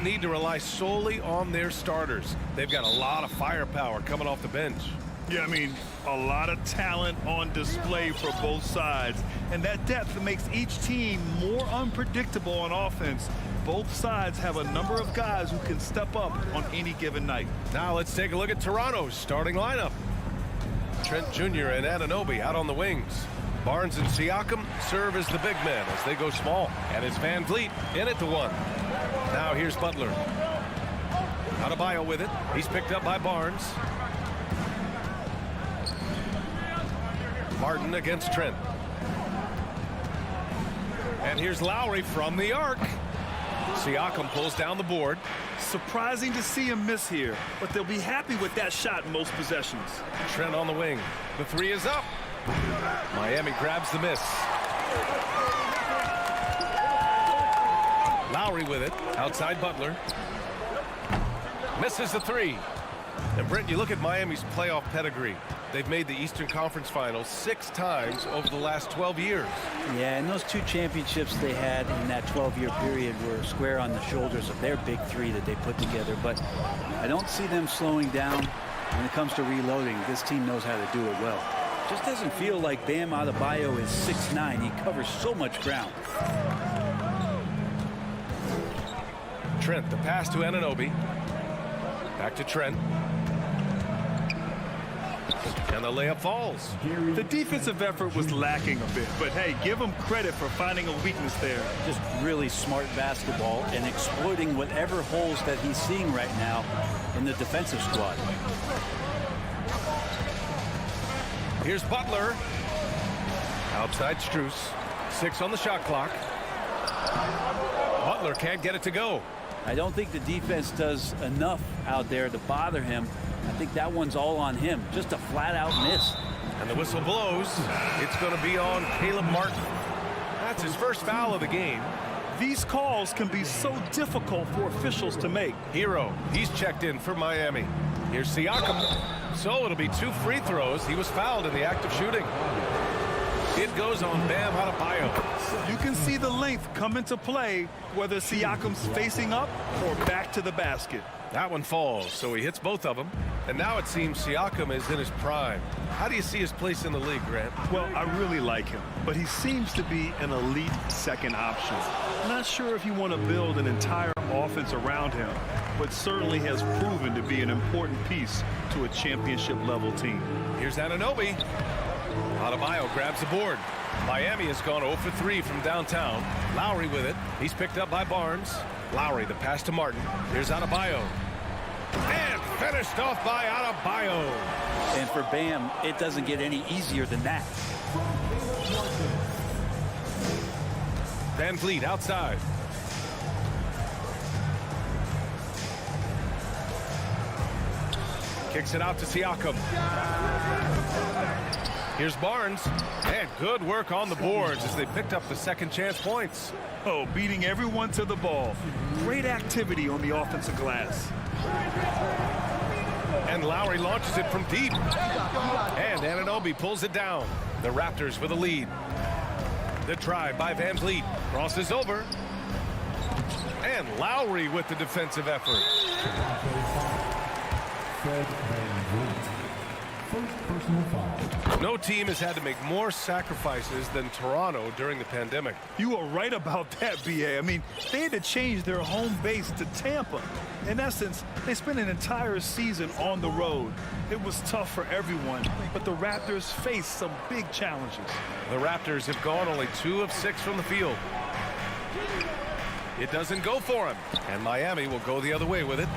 don't need to rely solely on their starters. They've got a lot of firepower coming off the bench. Yeah, I mean, a lot of talent on display for both sides. And that depth makes each team more unpredictable on offense. Both sides have a number of guys who can step up on any given night. Now let's take a look at Toronto's starting lineup. Trent Jr. and Anunoby out on the wings. Barnes and Siakam serve as the big men as they go small. And it's Van Vliet in at the one. Now here's Butler. Adebayo with it. He's picked up by Barnes. Martin against Trent. And here's Lowry from the arc. Siakam pulls down the board. Surprising to see him miss here, but they'll be happy with that shot in most possessions. Trent on the wing. The three is up. Miami grabs the miss. Lowry with it. Outside Butler. Misses the three. And Brent, you look at Miami's playoff pedigree. They've made the Eastern Conference Finals 6 times over the last 12 years. Yeah, and those 2 championships they had in that 12-year period were square on the shoulders of their big 3 that they put together. But I don't see them slowing down when it comes to reloading. This team knows how to do it well. Just doesn't feel like Bam Adebayo is 6'9". He covers so much ground. Trent, the pass to Anunoby. Back to Trent. And the layup falls. The defensive effort was lacking a bit, but hey, give him credit for finding a weakness there. Just really smart basketball and exploiting whatever holes that he's seeing right now in the defensive squad. Here's Butler. Outside Strus. 6 on the shot clock. Butler can't get it to go. I don't think the defense does enough out there to bother him. I think that one's all on him. Just a flat-out miss. And the whistle blows. It's going to be on Caleb Martin. That's his first foul of the game. These calls can be so difficult for officials to make. Hero, he's checked in for Miami. Here's Siakam. So it'll be 2 free throws. He was fouled in the act of shooting. It goes on Bam Adebayo. You can see the length come into play, whether Siakam's facing up or back to the basket. That one falls, so he hits both of them. And now it seems Siakam is in his prime. How do you see his place in the league, Grant? Well, I really like him, but he seems to be an elite second option. Not sure if you want to build an entire offense around him, but certainly has proven to be an important piece to a championship-level team. Here's Anunoby. Adebayo grabs the board. Miami has gone 0 for 3 from downtown. Lowry with it. He's picked up by Barnes. Lowry, the pass to Martin. Here's Adebayo. And finished off by Adebayo. And for Bam, it doesn't get any easier than that. Van Vliet outside. Kicks it out to Siakam. Here's Barnes. And good work on the boards as they picked up the second chance points. Oh, beating everyone to the ball. Great activity on the offensive glass. And Lowry launches it from deep. And Anunoby pulls it down. The Raptors with a lead. The try by Van Vliet. Crosses over. And Lowry with the defensive effort. No team has had to make more sacrifices than Toronto during the pandemic. You are right about that, B.A. I mean, they had to change their home base to Tampa. In essence, they spent an entire season on the road. It was tough for everyone, but the Raptors faced some big challenges. The Raptors have gone only 2 of 6 from the field. It doesn't go for him, and Miami will go the other way with it.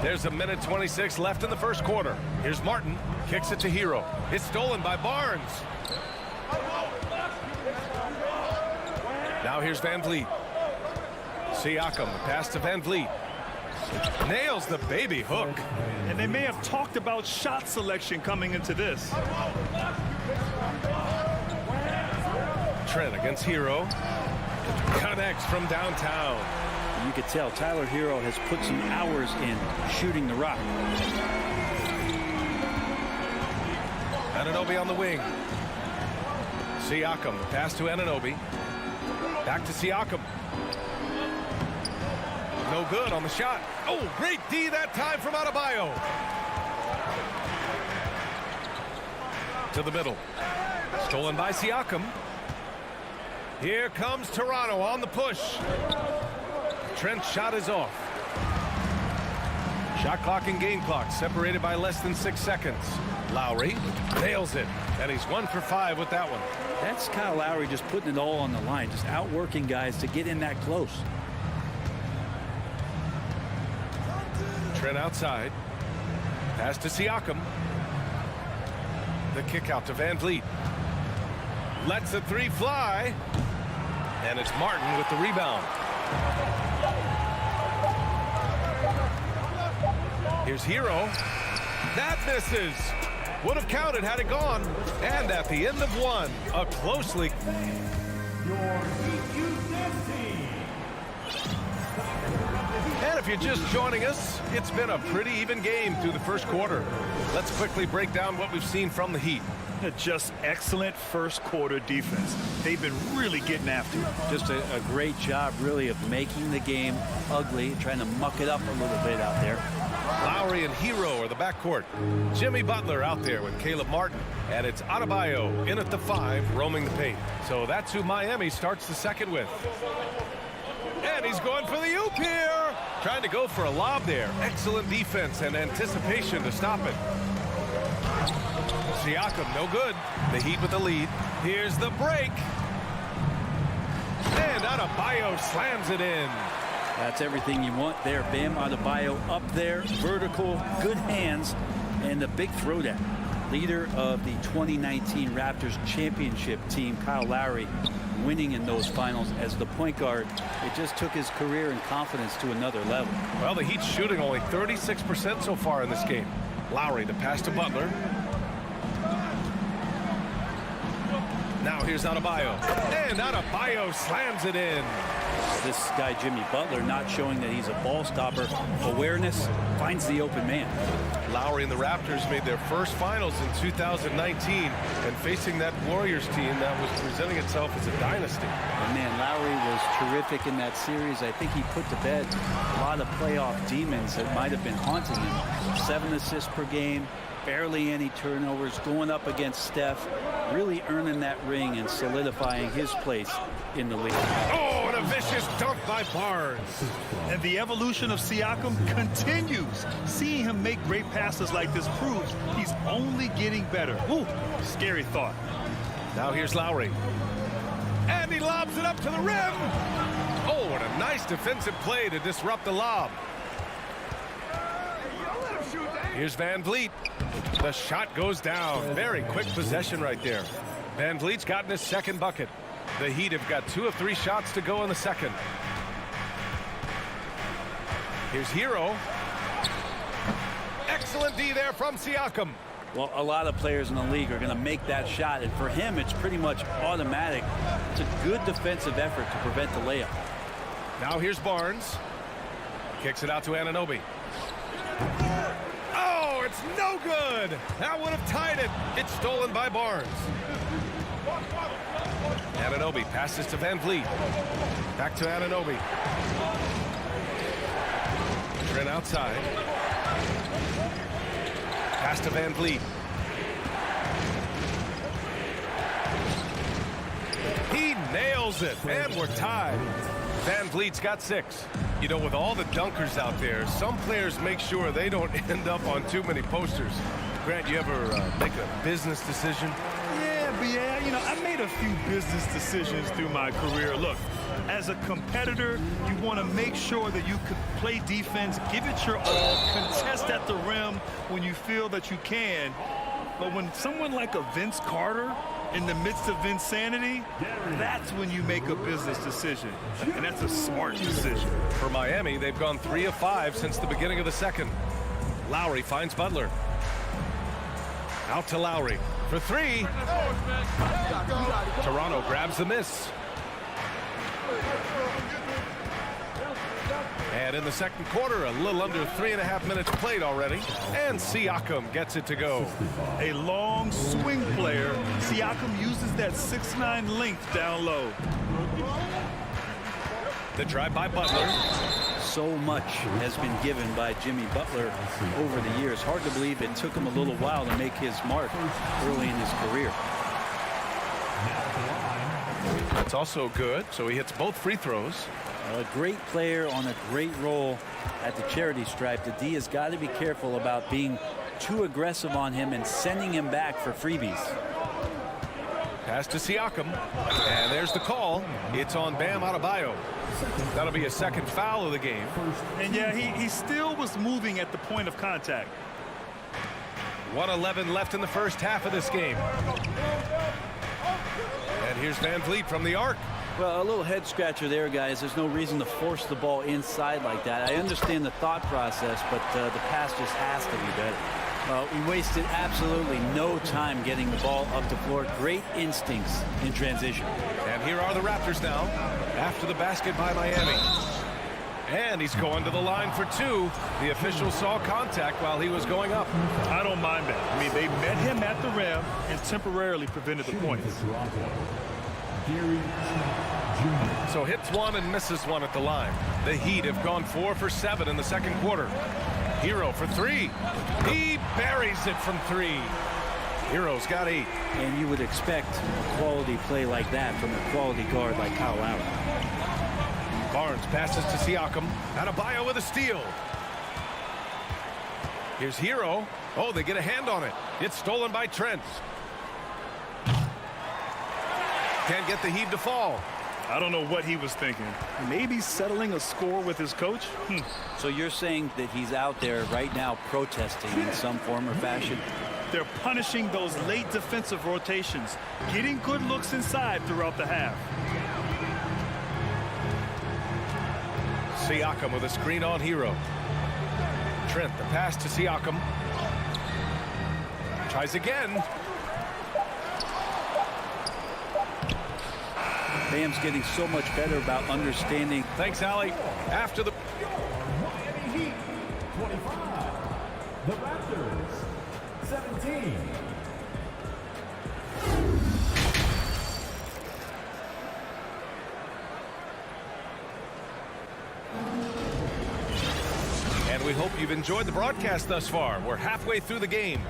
There's 1:26 left in the first quarter. Here's Martin, kicks it to Hero. It's stolen by Barnes. Now here's Van Vliet. Siakam, the pass to Van Vliet. Nails the baby hook. And they may have talked about shot selection coming into this. Trent against Hero. Connects from downtown. You could tell Tyler Hero has put some hours in shooting the rock. Anunoby on the wing. Siakam, pass to Anunoby. Back to Siakam. No good on the shot. Oh, great D that time from Adebayo. To the middle. Stolen by Siakam. Here comes Toronto on the push. Trent's shot is off. Shot clock and game clock separated by less than 6 seconds. Lowry nails it, and he's 1 for 5 with that one. That's Kyle Lowry just putting it all on the line, just outworking guys to get in that close. Trent outside. Pass to Siakam. The kick out to Van Vliet. Lets the three fly. And it's Martin with the rebound. Here's Hero. That misses. Would have counted had it gone. And at the end of one, a closely... And if you're just joining us, it's been a pretty even game through the first quarter. Let's quickly break down what we've seen from the Heat. Just excellent first quarter defense. They've been really getting after it. Just a great job, really, of making the game ugly, trying to muck it up a little bit out there. Lowry and Hero are the backcourt. Jimmy Butler out there with Caleb Martin. And it's Adebayo in at the 5, roaming the paint. So that's who Miami starts the second with. And he's going for the oop here. Trying to go for a lob there. Excellent defense and anticipation to stop it. Siakam, no good. The Heat with the lead. Here's the break. And Adebayo slams it in. That's everything you want there. Bam Adebayo up there, vertical, good hands, and the big throwdown. Leader of the 2019 Raptors championship team, Kyle Lowry, winning in those finals as the point guard. It just took his career and confidence to another level. Well, the Heat's shooting only 36% so far in this game. Lowry to pass to Butler. Now here's Adebayo. And Adebayo slams it in. This guy, Jimmy Butler, not showing that he's a ball stopper. Awareness, finds the open man. Lowry and the Raptors made their first finals in 2019, and facing that Warriors team that was presenting itself as a dynasty. And man, Lowry was terrific in that series. I think he put to bed a lot of playoff demons that might have been haunting him. 7 assists per game, barely any turnovers, going up against Steph, really earning that ring and solidifying his place in the league. Oh, and a vicious dunk by Barnes. And the evolution of Siakam continues. Seeing him make great passes like this proves he's only getting better. Ooh, scary thought. Now here's Lowry. And he lobs it up to the rim. Oh, what a nice defensive play to disrupt the lob. Here's Van Vliet. The shot goes down. Very quick possession right there. Van Vliet's gotten his second bucket. The Heat have got 2 of 3 shots to go in the second. Here's Hero. Excellent D there from Siakam. Well, a lot of players in the league are going to make that shot, and for him, it's pretty much automatic. It's a good defensive effort to prevent the layup. Now here's Barnes. Kicks it out to Anunoby. Oh, it's no good. That would have tied it. It's stolen by Barnes. Anunoby passes to Van Vliet. Back to Anunoby. Trent outside. Pass to Van Vliet. He nails it, and we're tied. Van Vliet's got 6. You know, with all the dunkers out there, some players make sure they don't end up on too many posters. Grant, you ever make a business decision? Yeah, you know, I made a few business decisions through my career. Look, as a competitor, you want to make sure that you can play defense, give it your all, contest at the rim when you feel that you can. But when someone like a Vince Carter in the midst of insanity, that's when you make a business decision. And that's a smart decision. For Miami, they've gone 3 of 5 since the beginning of the second. Lowry finds Butler. Out to Lowry for 3. Toronto grabs the miss. And in the second quarter, a little under 3.5 minutes played already. And Siakam gets it to go. A long swing player. Siakam uses that 6'9" length down low. The drive by Butler. so much has been given by Jimmy Butler over the years. Hard to believe it took him a little while to make his mark early in his career. That's also good. So he hits both free throws. A great player on a great role at the charity stripe. The D has got to be careful about being too aggressive on him and sending him back for freebies. Pass to Siakam. And there's the call. It's on Bam Adebayo. That'll be a second foul of the game. And yeah, he still was moving at the point of contact. 1:11 left in the first half of this game. And here's Van Vliet from the arc. Well, a little head scratcher there, guys. There's no reason to force the ball inside like that. I understand the thought process, but the pass just has to be better. Well, he wasted absolutely no time getting the ball up the floor. Great instincts in transition. And here are the Raptors now after the basket by Miami. And he's going to the line for two. The official saw contact while he was going up. I don't mind that. I mean, they met him at the rim and temporarily prevented the points. So hits one and misses one at the line. The Heat have gone 4 for 7 in the second quarter. Hero for three. He buries it from three. Hero's got 8. And you would expect a quality play like that from a quality guard like Kyle Lowry. Barnes passes to Siakam. Adebayo with a steal. Here's Hero. Oh, they get a hand on it. It's stolen by Trent. Can't get the Heat to fall. I don't know what he was thinking. Maybe settling a score with his coach? So you're saying that he's out there right now protesting in some form or fashion? They're punishing those late defensive rotations, getting good looks inside throughout the half. Siakam with a screen on Hero. Trent, the pass to Siakam. Tries again. Bam's getting so much better about understanding. Thanks, Allie. After the Miami Heat, 25. The Raptors, 17. And we hope you've enjoyed the broadcast thus far. We're halfway through the game.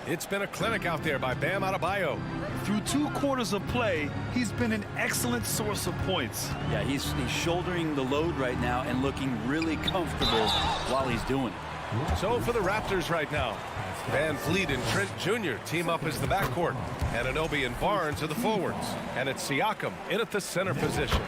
It's been a clinic out there by Bam Adebayo. Through 2 quarters of play, he's been an excellent source of points. Yeah, he's shouldering the load right now and looking really comfortable while he's doing it. So for the Raptors right now, Van Vliet and Trent Jr. team up as the backcourt. Anunoby and Barnes are the forwards. And it's Siakam in at the center position.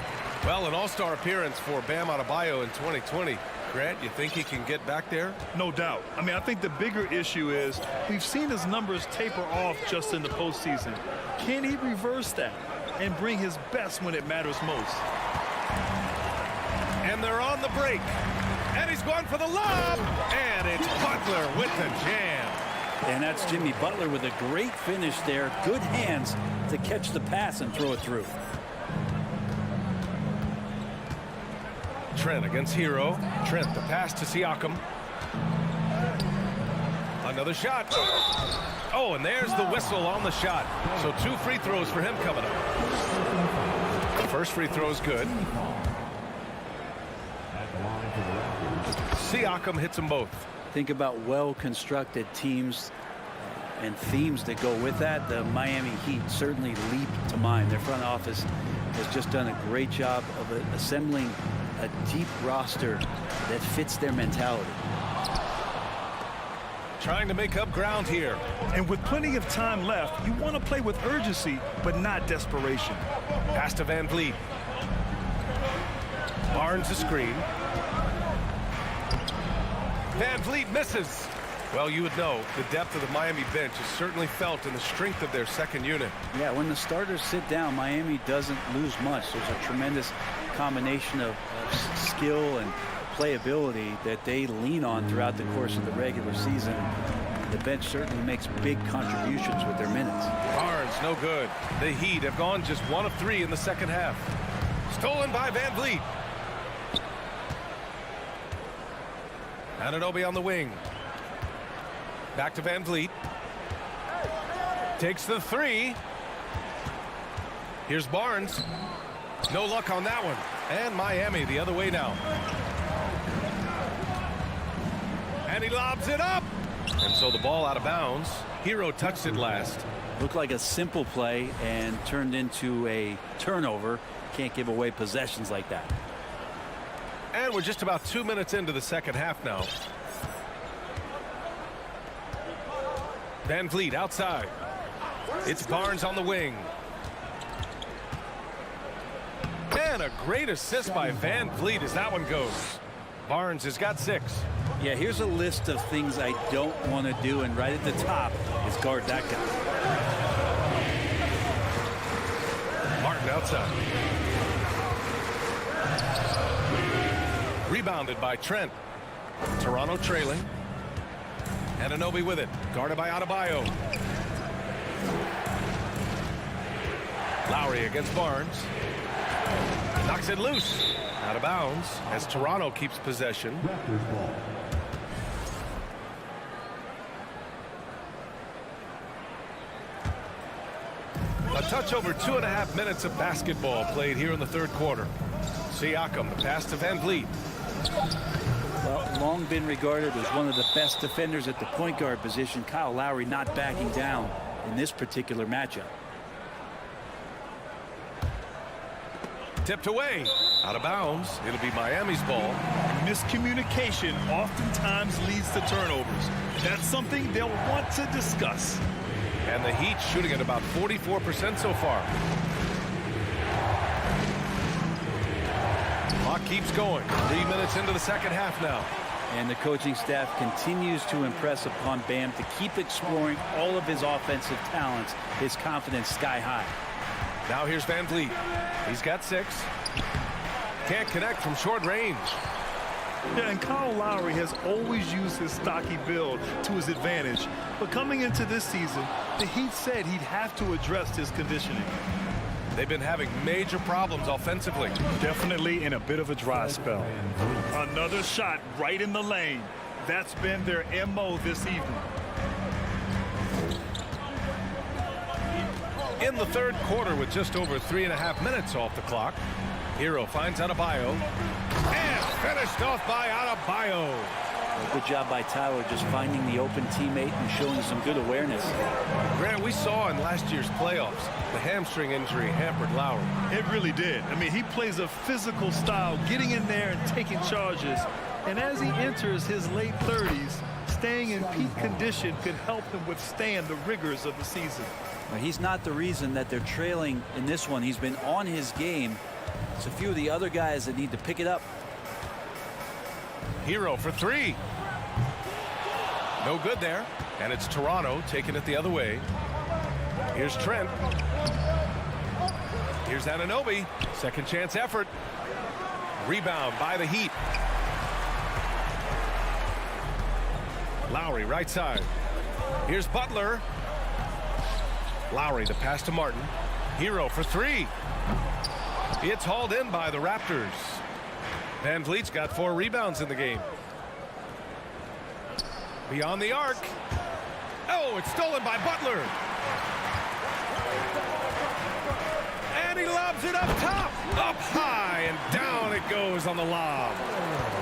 Well, an all-star appearance for Bam Adebayo in 2020. Grant, you think he can get back there? No doubt. I mean, I think the bigger issue is we've seen his numbers taper off just in the postseason. Can he reverse that and bring his best when it matters most? And they're on the break. And he's going for the lob. And it's Butler with the jam. And that's Jimmy Butler with a great finish there. Good hands to catch the pass and throw it through. Trent against Hero. Trent, the pass to Siakam. Another shot. Oh, and there's the whistle on the shot. So 2 free throws for him coming up. The first free throw is good. Siakam hits them both. Think about well-constructed teams and themes that go with that. The Miami Heat certainly leap to mind. Their front office has just done a great job of assembling a deep roster that fits their mentality. Trying to make up ground here. And with plenty of time left, you want to play with urgency, but not desperation. Pass to Van Vliet. Barnes a screen. Van Vliet misses. Well, you would know the depth of the Miami bench is certainly felt in the strength of their second unit. Yeah, when the starters sit down, Miami doesn't lose much. There's a tremendous combination of skill and playability that they lean on throughout the course of the regular season. The bench certainly makes big contributions with their minutes. Barnes, no good. The Heat have gone just 1 of 3 in the second half. Stolen by Van Vliet. Anunoby on the wing. Back to Van Vliet. Takes the 3. Here's Barnes. No luck on that one. And Miami the other way now. And he lobs it up. And so the ball out of bounds. Hero touched it last. Looked like a simple play and turned into a turnover. Can't give away possessions like that. And we're just about 2 minutes into the second half now. Van Vliet outside. It's Barnes on the wing. And a great assist by Van Vliet as that one goes. Barnes has got 6. Yeah, here's a list of things I don't want to do, and right at the top is guard that guy. Martin outside. Rebounded by Trent. Toronto trailing. Anunoby with it. Guarded by Adebayo. Lowry against Barnes. Knocks it loose. Out of bounds as Toronto keeps possession. Raptors ball. A touch over 2.5 minutes of basketball played here in the third quarter. Siakam, the pass to Van Vliet. Well, long been regarded as one of the best defenders at the point guard position. Kyle Lowry not backing down in this particular matchup. Tipped away. Out of bounds. It'll be Miami's ball. Miscommunication oftentimes leads to turnovers. That's something they'll want to discuss. And the Heat shooting at about 44% so far. Clock keeps going. 3 minutes into the second half now. And the coaching staff continues to impress upon Bam to keep exploring all of his offensive talents. His confidence sky high. Now here's Van Vliet. He's got 6. Can't connect from short range. Yeah, and Kyle Lowry has always used his stocky build to his advantage. But coming into this season, the Heat said he'd have to address his conditioning. They've been having major problems offensively. Definitely in a bit of a dry spell. Another shot right in the lane. That's been their MO this evening. In the third quarter with just over 3.5 minutes off the clock. Hero finds Adebayo. And finished off by Adebayo. Good job by Tyler just finding the open teammate and showing some good awareness. Grant, we saw in last year's playoffs the hamstring injury hampered Lowry. It really did. I mean, he plays a physical style, getting in there and taking charges. And as he enters his late 30s, staying in peak condition could help him withstand the rigors of the season. Well, he's not the reason that they're trailing in this one. He's been on his game. It's a few of the other guys that need to pick it up. Hero for 3. No good there. And it's Toronto taking it the other way. Here's Trent. Here's Anunoby. Second chance effort. Rebound by the Heat. Lowry right side. Here's Butler. Lowry the pass to Martin. Hero for 3. It's hauled in by the Raptors. Van Vliet's got 4 rebounds in the game. Beyond the arc. Oh, it's stolen by Butler. And he lobs it up top. Up high and down it goes on the lob.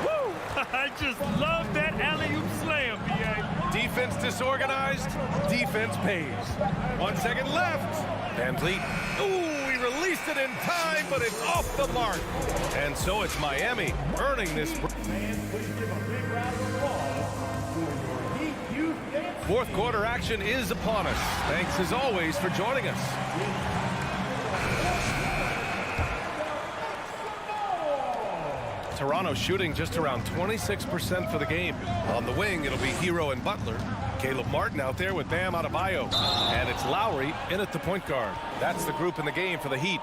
Woo! I just love that alley-oop slam, B.A. Defense disorganized. Defense pays. 1 second left. Van Vliet. Ooh, he released it in time, but it's off the mark. And so it's Miami earning this. Fourth quarter action is upon us. Thanks as always for joining us. Toronto shooting just around 26% for the game. On the wing, it'll be Hero and Butler. Caleb Martin out there with Bam Adebayo. And it's Lowry in at the point guard. That's the group in the game for the Heat.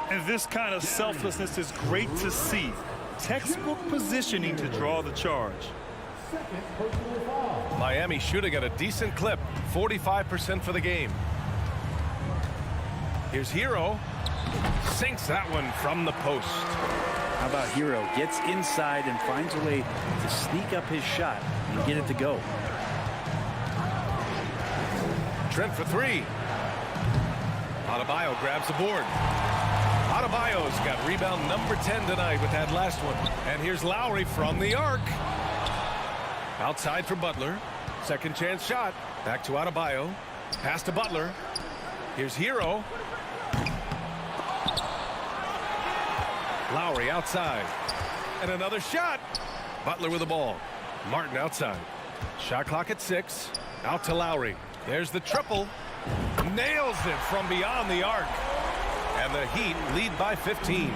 And this kind of selflessness is great to see. Textbook positioning to draw the charge. Miami shooting at a decent clip. 45% for the game. Here's Hero. Sinks that one from the post. How about Hero? Gets inside and finds a way to sneak up his shot and get it to go. Trent for 3. Adebayo grabs the board. Adebayo's got rebound number 10 tonight with that last one. And here's Lowry from the arc. Outside for Butler. Second chance shot. Back to Adebayo. Pass to Butler. Here's Hero. Lowry outside. And another shot. Butler with the ball. Martin outside. Shot clock at 6. Out to Lowry. There's the triple. Nails it from beyond the arc. And the Heat lead by 15.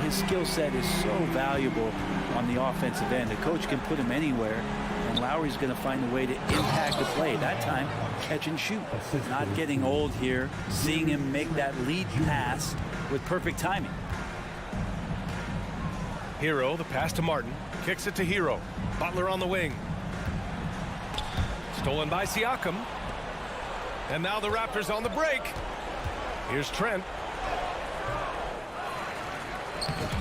His skill set is so valuable on the offensive end. The coach can put him anywhere, and Lowry's going to find a way to impact the play. That time, catch and shoot. Not getting old here. Seeing him make that lead pass with perfect timing. Hero, the pass to Martin. Kicks it to Hero. Butler on the wing. Stolen by Siakam. And now the Raptors on the break. Here's Trent.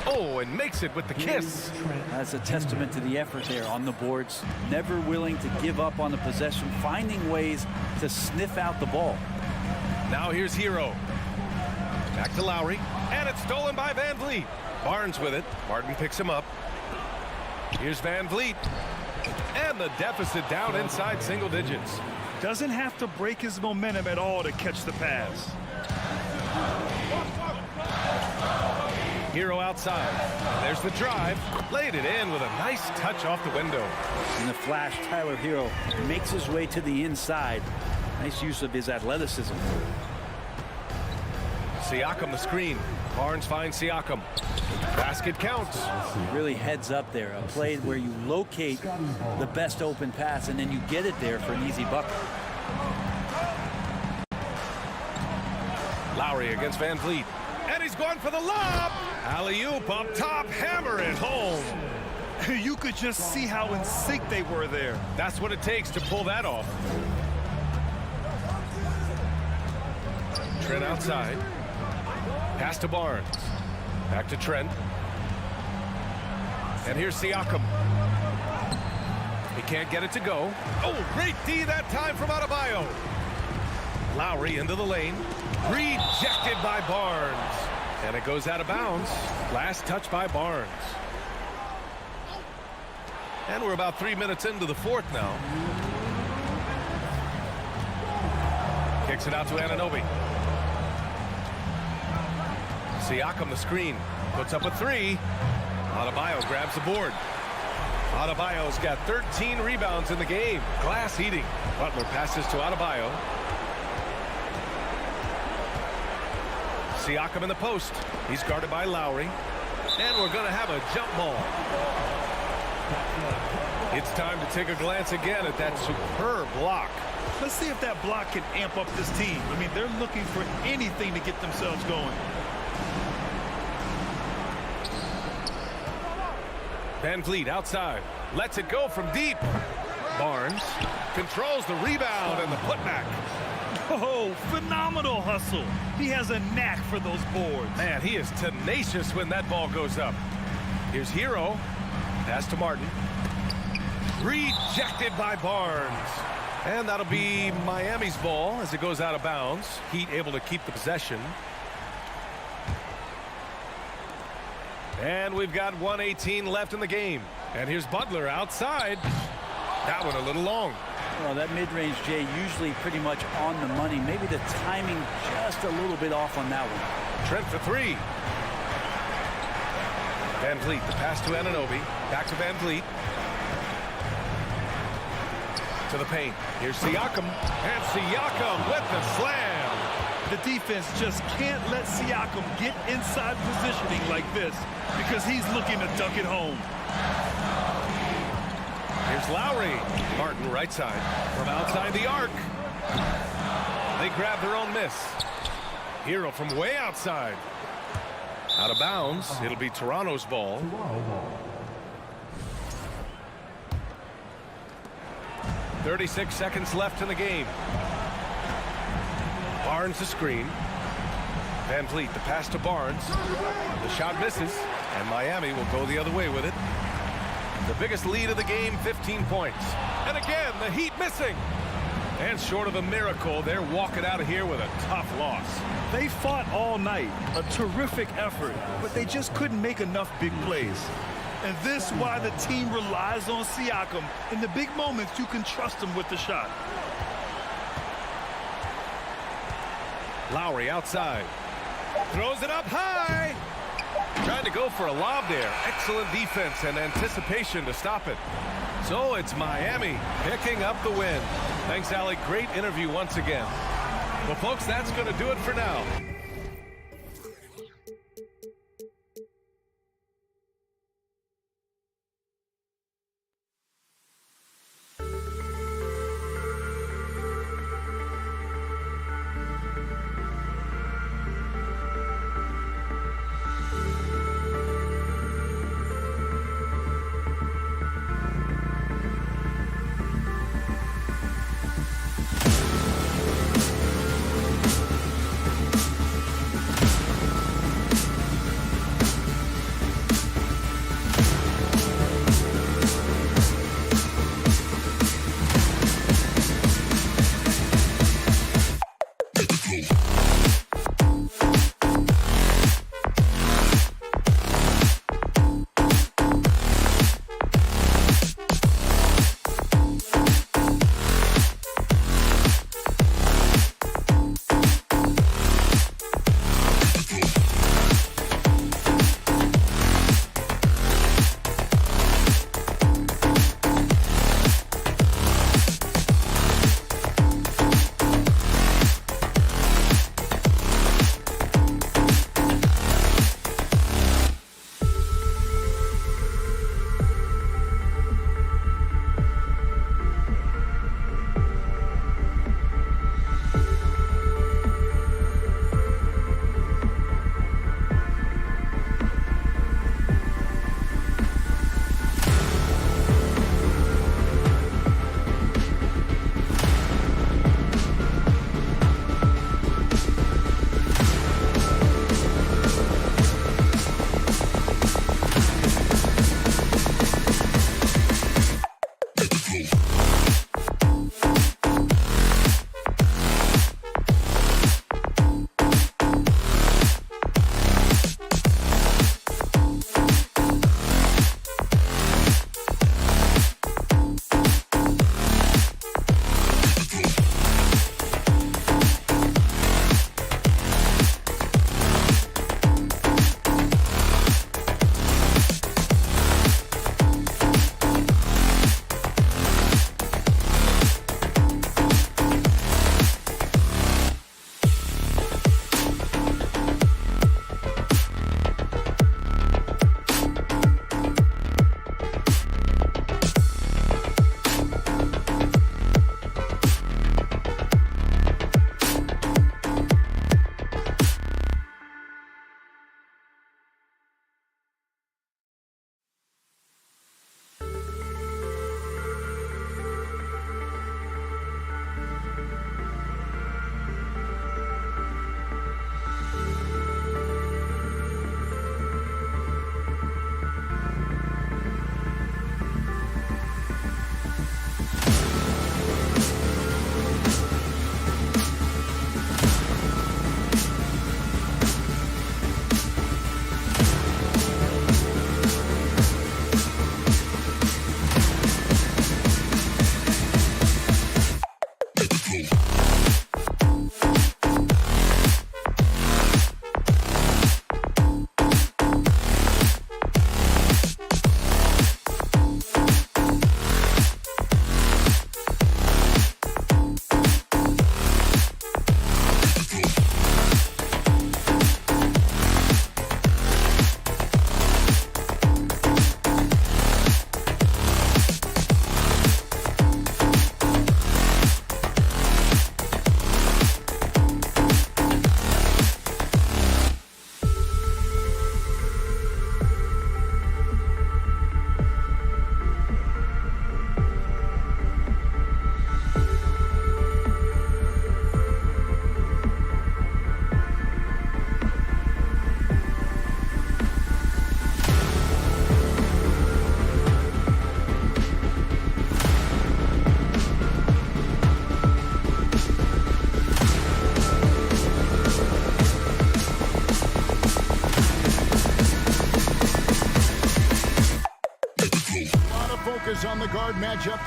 Oh, and makes it with the kiss. That's a testament to the effort there on the boards. Never willing to give up on the possession, finding ways to sniff out the ball. Now here's Hero. Back to Lowry. And it's stolen by Van Vliet. Barnes with it. Martin picks him up. Here's Van Vliet. And the deficit down inside single digits. Doesn't have to break his momentum at all to catch the pass. Hero outside. There's the drive. Laid it in with a nice touch off the window. In the flash, Tyler Hero makes his way to the inside. Nice use of his athleticism. Siakam the screen. Barnes finds Siakam. Basket counts. Really heads up there. A play where you locate the best open pass and then you get it there for an easy bucket. Lowry against Van Vliet. And he's going for the lob. Alley-oop up top. Hammer it home. You could just see how in sync they were there. That's what it takes to pull that off. Trent outside. Pass to Barnes. Back to Trent. And here's Siakam. He can't get it to go. Oh, great D that time from Adebayo. Lowry into the lane. Rejected by Barnes. And it goes out of bounds. Last touch by Barnes. And we're about 3 minutes into the fourth now. Kicks it out to Anunoby. Siakam the screen. Puts up a three. Adebayo grabs the board. Adebayo's got 13 rebounds in the game. Glass eating. Butler passes to Adebayo. Siakam in the post. He's guarded by Lowry. And we're going to have a jump ball. It's time to take a glance again at that superb block. Let's see if that block can amp up this team. I mean, they're looking for anything to get themselves going. Van Vliet outside. Lets it go from deep. Barnes controls the rebound and the putback. Oh, phenomenal hustle. He has a knack for those boards. Man, he is tenacious when that ball goes up. Here's Hero. Pass to Martin. Rejected by Barnes. And that'll be Miami's ball as it goes out of bounds. Heat able to keep the possession. And we've got 1:18 left in the game. And here's Butler outside. That one a little long. Well, that mid-range, Jay, usually pretty much on the money. Maybe the timing just a little bit off on that one. Trent for three. Van Vliet, the pass to Anunoby. Back to Van Vliet. To the paint. Here's Siakam. And Siakam with the slam. The defense just can't let Siakam get inside positioning like this because he's looking to dunk it home. Here's Lowry. Martin right side. From outside the arc. They grab their own miss. Hero from way outside. Out of bounds. It'll be Toronto's ball. 36 seconds left in the game. Barnes the screen. Van Vliet the pass to Barnes. The shot misses. And Miami will go the other way with it. The biggest lead of the game, 15 points. And again, the Heat missing. And short of a miracle, they're walking out of here with a tough loss. They fought all night. A terrific effort, but they just couldn't make enough big plays. And this is why the team relies on Siakam. In the big moments, you can trust him with the shot. Lowry outside. Throws it up high. Trying to go for a lob there. Excellent defense and anticipation to stop it. So it's Miami picking up the win. Thanks, Alec. Great interview once again. Well, folks, that's going to do it for now.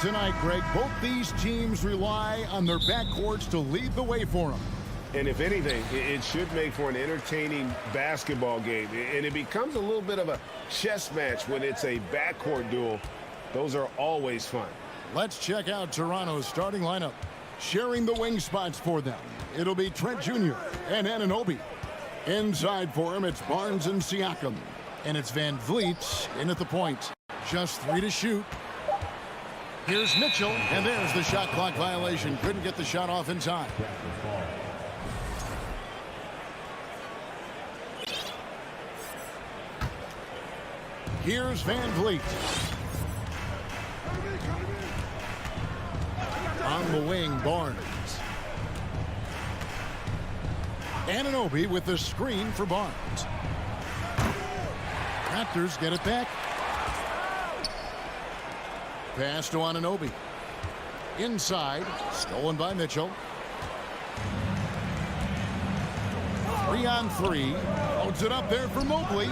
tonight, Greg. Both these teams rely on their backcourts to lead the way for them. And if anything, it should make for an entertaining basketball game. And it becomes a little bit of a chess match when it's a backcourt duel. Those are always fun. Let's check out Toronto's starting lineup. Sharing the wing spots for them, it'll be Trent Jr. and Anunoby. Inside for him, it's Barnes and Siakam. And it's Van Vliet in at the point. Just 3 to shoot. Here's Mitchell, and there's the shot clock violation. Couldn't get the shot off in time. Here's Van Vliet. On the wing, Barnes. Anunoby with the screen for Barnes. Raptors get it back. Pass to Anunoby. Inside, stolen by Mitchell. 3-on-3. Loads it up there for Mobley.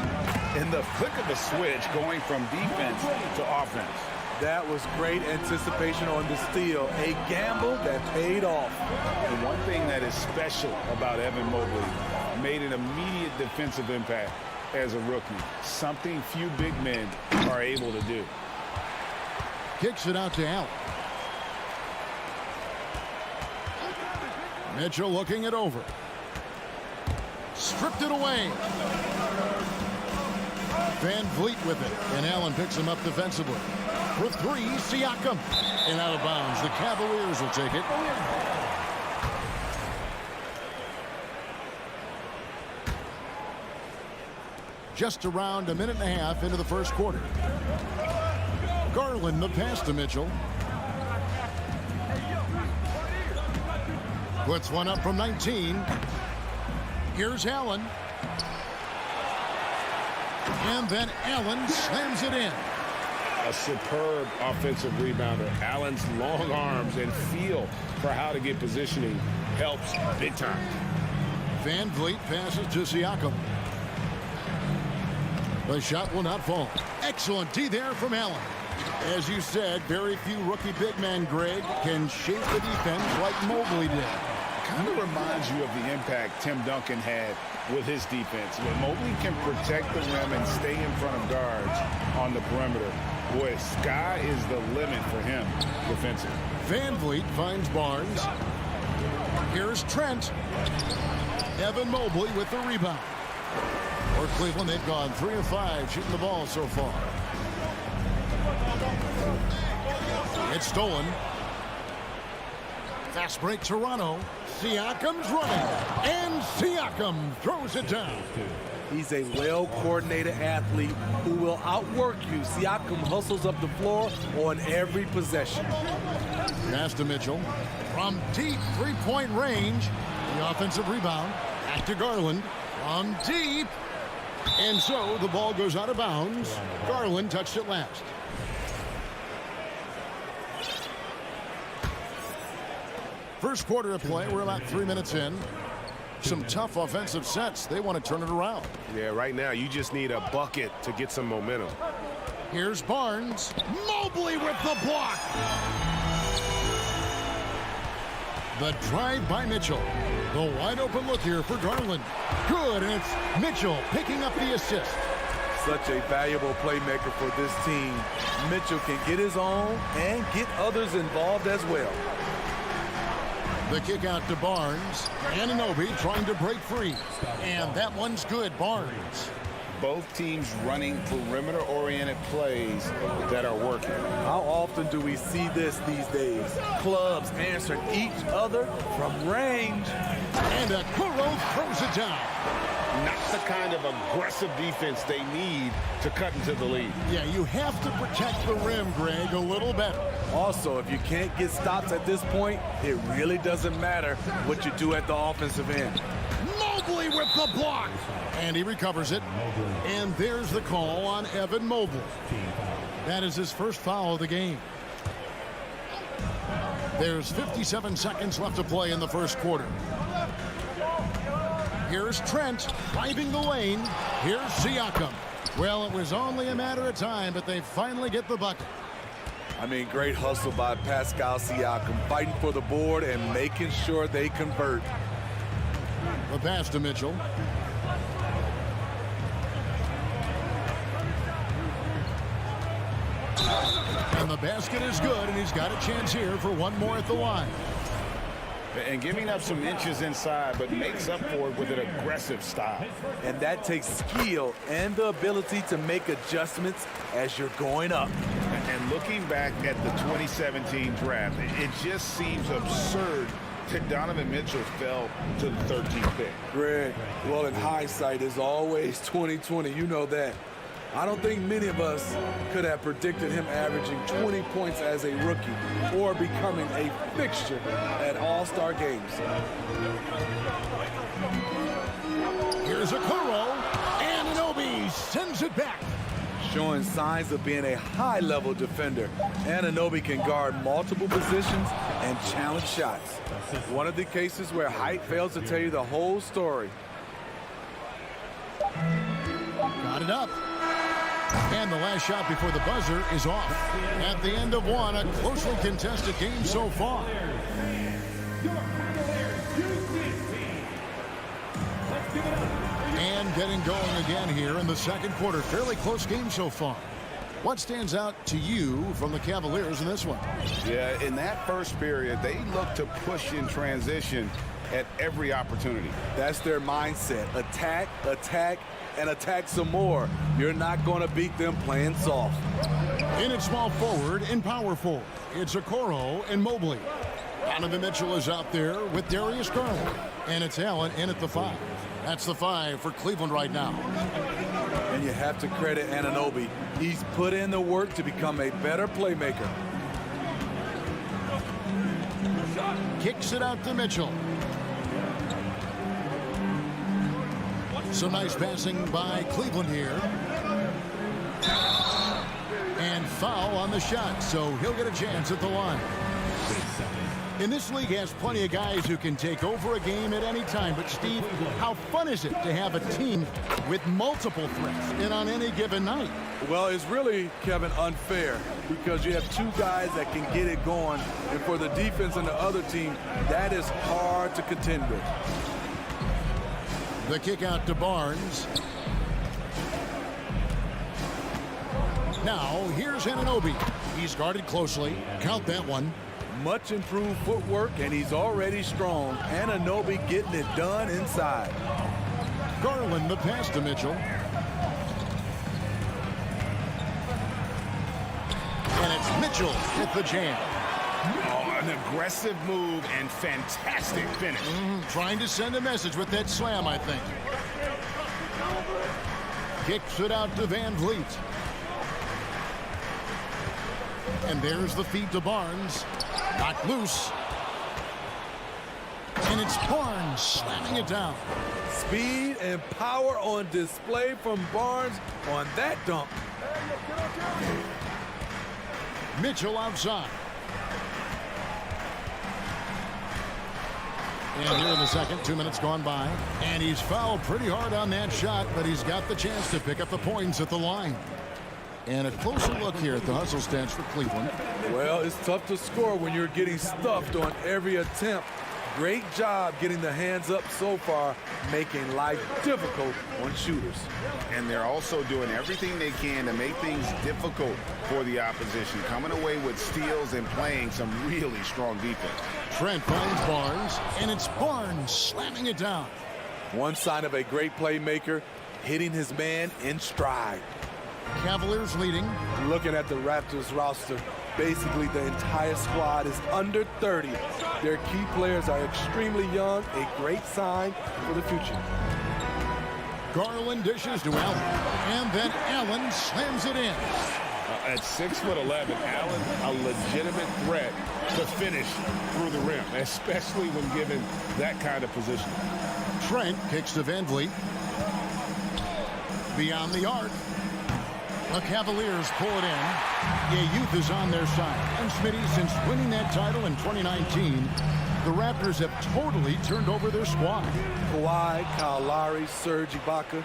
In the flick of a switch, going from defense to offense. That was great anticipation on the steal. A gamble that paid off. And one thing that is special about Evan Mobley, made an immediate defensive impact as a rookie. Something few big men are able to do. Kicks it out to Allen. Mitchell looking it over. Stripped it away. Van Vliet with it, and Allen picks him up defensively. For 3, Siakam. And out of bounds. The Cavaliers will take it. Just around a minute and a half into the first quarter. Garland the pass to Mitchell. Puts one up from 19. Here's Allen. And then Allen slams it in. A superb offensive rebounder. Allen's long arms and feel for how to get positioning helps big time. Van Vliet passes to Siakam. The shot will not fall. Excellent D there from Allen. As you said, very few rookie big men, Greg, can shape the defense like Mobley did. Kind of reminds you of the impact Tim Duncan had with his defense. When Mobley can protect the rim and stay in front of guards on the perimeter, boy, sky is the limit for him defensively. Van Vliet finds Barnes. Here's Trent. Evan Mobley with the rebound. For Cleveland, they've gone 3 of 5 shooting the ball so far. It's stolen. Fast break Toronto. Siakam's running. And Siakam throws it down. He's a well-coordinated athlete who will outwork you. Siakam hustles up the floor on every possession. Pass to Mitchell. From deep three-point range. The offensive rebound. Back to Garland. From deep. And so the ball goes out of bounds. Garland touched it last. First quarter of play. We're about 3 minutes in. Some tough offensive sets. They want to turn it around. Yeah, right now you just need a bucket to get some momentum. Here's Barnes. Mobley with the block. The drive by Mitchell. The wide open look here for Garland. Good, and it's Mitchell picking up the assist. Such a valuable playmaker for this team. Mitchell can get his own and get others involved as well. The kick out to Barnes. Anunoby trying to break free. And that one's good, Barnes. Both teams running perimeter-oriented plays that are working. How often do we see this these days? Clubs answering each other from range. And Akuro throws it down. Not the kind of aggressive defense they need to cut into the lead. Yeah, you have to protect the rim, Greg, a little better. Also, if you can't get stops at this point, it really doesn't matter what you do at the offensive end. Mobley with the block. And he recovers it. And there's the call on Evan Mobley. That is his first foul of the game. There's 57 seconds left to play in the first quarter. Here's Trent driving the lane. Here's Siakam. Well, it was only a matter of time, but they finally get the bucket. I mean, great hustle by Pascal Siakam, fighting for the board and making sure they convert. The pass to Mitchell. And the basket is good, and he's got a chance here for one more at the line. And giving up some inches inside, but makes up for it with an aggressive style. And that takes skill and the ability to make adjustments as you're going up. And looking back at the 2017 draft, it just seems absurd that Donovan Mitchell fell to the 13th pick. Greg, well, in hindsight is always 20/20. You know that. I don't think many of us could have predicted him averaging 20 points as a rookie or becoming a fixture at All-Star games. Here's a Kuro, and Anunoby sends it back. Showing signs of being a high-level defender. Anunoby can guard multiple positions and challenge shots. One of the cases where height fails to tell you the whole story. Got it up. And the last shot before the buzzer is off. At the end of one, a closely contested game so far. And getting going again here in the second quarter. Fairly close game so far. What stands out to you from the Cavaliers in this one? Yeah, in that first period, they looked to push in transition at every opportunity. That's their mindset. Attack, attack, and attack some more. You're not going to beat them playing soft. In at small forward and power forward, it's Okoro and Mobley. Donovan Mitchell is out there with Darius Garland. And it's Allen in at the 5. That's the 5 for Cleveland right now. And you have to credit Anunoby. He's put in the work to become a better playmaker. Kicks it out to Mitchell. Some nice passing by Cleveland here. And foul on the shot, so he'll get a chance at the line. And this league has plenty of guys who can take over a game at any time. But, Steve, how fun is it to have a team with multiple threats and on any given night? Well, it's really, Kevin, unfair because you have two guys that can get it going. And for the defense and the other team, that is hard to contend with. The kick out to Barnes. Now, here's Anunoby. He's guarded closely. Count that one. Much improved footwork, and he's already strong. Anunoby getting it done inside. Garland the pass to Mitchell. And it's Mitchell with the jam. Oh, an aggressive move and fantastic finish. Trying to send a message with that slam, I think. Kicks it out to Van Vliet. And there's the feed to Barnes. Knocked loose. And it's Barnes slamming it down. Speed and power on display from Barnes on that dunk. Mitchell outside. And here in the second, 2 minutes gone by. And he's fouled pretty hard on that shot, but he's got the chance to pick up the points at the line. And a closer look here at the hustle stats for Cleveland. Well, it's tough to score when you're getting stuffed on every attempt. Great job getting the hands up so far, making life difficult on shooters. And they're also doing everything they can to make things difficult for the opposition, coming away with steals and playing some really strong defense. Trent finds Barnes, and it's Barnes slamming it down. One sign of a great playmaker, hitting his man in stride. Cavaliers leading. Looking at the Raptors roster, basically the entire squad is under 30. Their key players are extremely young, a great sign for the future. Garland dishes to Allen, and then Allen slams it in. At 6'11", Allen, a legitimate threat to finish through the rim, especially when given that kind of position. Trent kicks to Van Vliet. Beyond the arc. The Cavaliers pull it in. Yeah, youth is on their side. And Smitty, since winning that title in 2019, the Raptors have totally turned over their squad. Kawhi, Kyle Lowry, Serge Ibaka,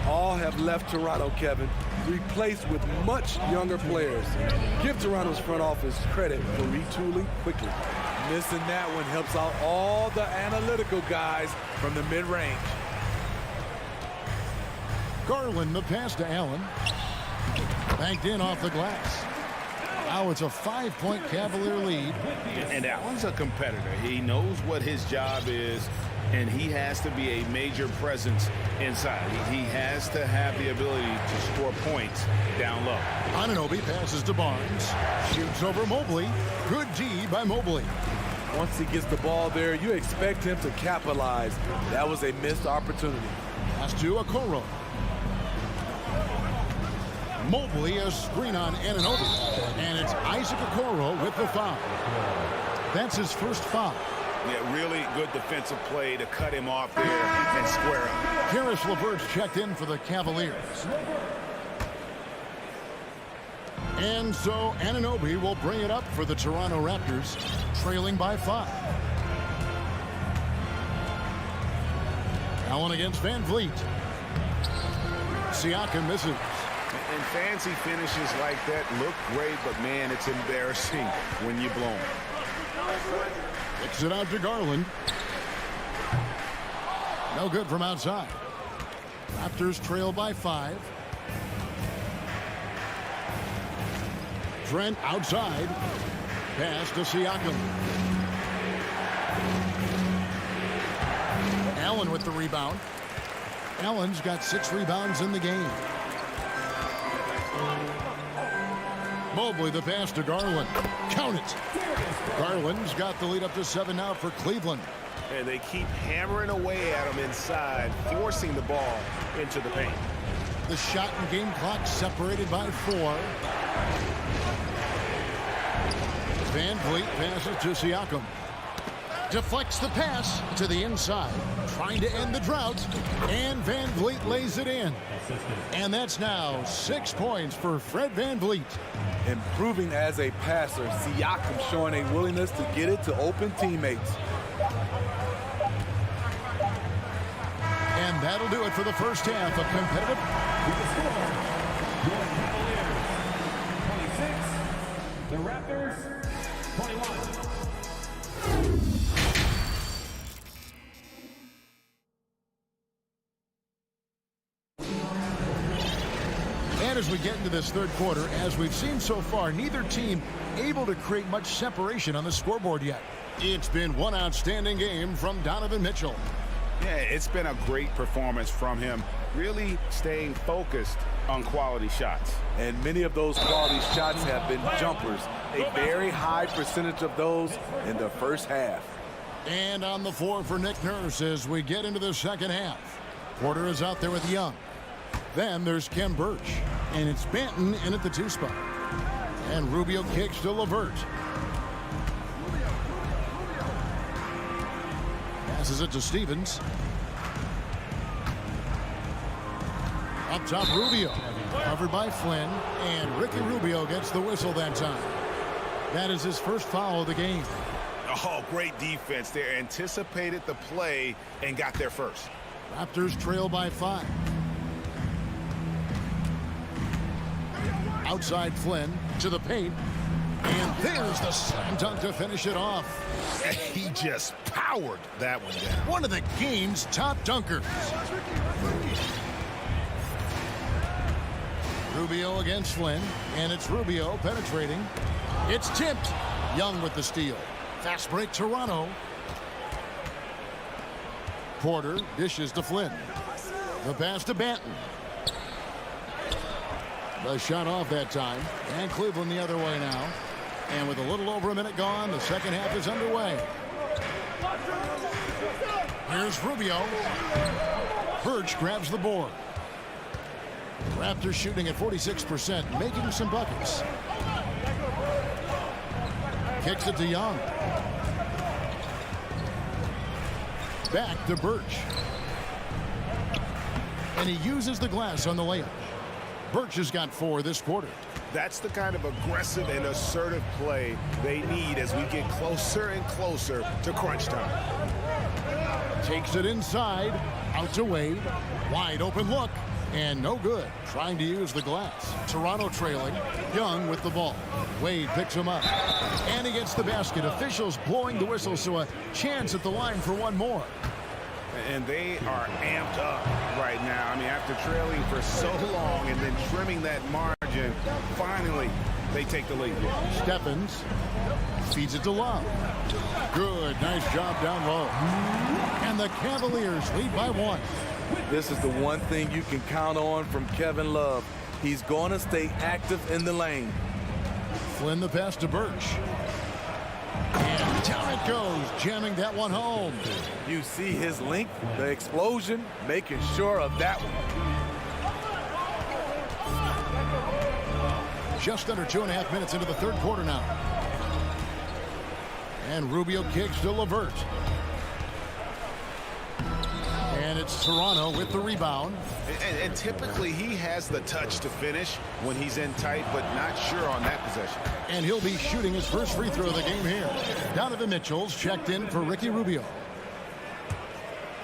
all have left Toronto, Kevin. replaced with much younger players. Give Toronto's front office credit for retooling quickly. Missing that one helps out all the analytical guys from the mid-range. Garland, the pass to Allen. Banked in off the glass. Now it's a 5-point Cavalier lead. And Allen's a competitor. He knows what his job is, and he has to be a major presence inside. He has to have the ability to score points down low. Anunoby passes to Barnes. Shoots over Mobley. Good D by Mobley. Once he gets the ball there, you expect him to capitalize. That was a missed opportunity. Pass to Okoro. Mobley, a screen on Anunoby. And it's Isaac Okoro with the foul. That's his first foul. Yeah, really good defensive play to cut him off there and square up. Karis LeVert's checked in for the Cavaliers. And so Anunoby will bring it up for the Toronto Raptors, trailing by 5. Allen against Van Vliet. Siakam misses. And fancy finishes like that look great, but man, it's embarrassing when you blow them. Kicks it out to Garland. No good from outside. Raptors trail by 5. Trent outside. Pass to Siakam. Allen with the rebound. Allen's got 6 rebounds in the game. Mobley the pass to Garland. Count it. Garland's got the lead up to 7 now for Cleveland. And they keep hammering away at him inside, forcing the ball into the paint. The shot and game clock separated by 4. Van Vliet passes to Siakam. Deflects the pass to the inside, trying to end the drought, and Van Vliet lays it in. And that's now 6 points for Fred Van Vliet. Improving as a passer, Siakam showing a willingness to get it to open teammates. And that'll do it for the first half of competitive. The Raptors, 21. And as we get into this third quarter, as we've seen so far, neither team able to create much separation on the scoreboard yet. It's been one outstanding game from Donovan Mitchell. Yeah, it's been a great performance from him, really staying focused on quality shots. And many of those quality shots have been jumpers. A very high percentage of those in the first half. And on the floor for Nick Nurse as we get into the second half. Porter is out there with Young. Then there's Kem Birch. And it's Banton in at the 2 spot. And Rubio kicks to LeVert. Passes it to Stevens. Up top, Rubio. Covered by Flynn. And Ricky Rubio gets the whistle that time. That is his first foul of the game. Oh, great defense there. Anticipated the play and got there first. Raptors trail by 5. Outside Flynn to the paint. And there's the slam dunk to finish it off. He just powered that one down. One of the game's top dunkers. Rubio against Flynn. And it's Rubio penetrating. It's tipped. Young with the steal. Fast break Toronto. Porter dishes to Flynn. The pass to Banton. The shot off that time. And Cleveland the other way now. And with a little over a minute gone, the second half is underway. Here's Rubio. Birch grabs the board. Raptors shooting at 46%, making some buckets. Kicks it to Young. Back to Birch. And he uses the glass on the layup. Birch has got 4 this quarter. That's the kind of aggressive and assertive play they need as we get closer and closer to crunch time. Takes it inside. Out to Wade. Wide open look. And no good, trying to use the glass. Toronto trailing. Young with the ball. Wade picks him up. And he gets the basket. Officials blowing the whistle, so a chance at the line for one more. And they are amped up right now. I mean, after trailing for so long and then trimming that margin, finally they take the lead. Stephens feeds it to Love. Good, nice job down low. And the Cavaliers lead by 1. This is the one thing you can count on from Kevin Love. He's going to stay active in the lane. Flynn the pass to Birch. And down it goes, jamming that one home. You see his length, the explosion, making sure of that one. Just under 2.5 minutes into the third quarter now. And Rubio kicks to LeVert. And it's Toronto with the rebound. And typically he has the touch to finish when he's in tight, but not sure on that possession. And he'll be shooting his first free throw of the game here. Donovan Mitchell's checked in for Ricky Rubio.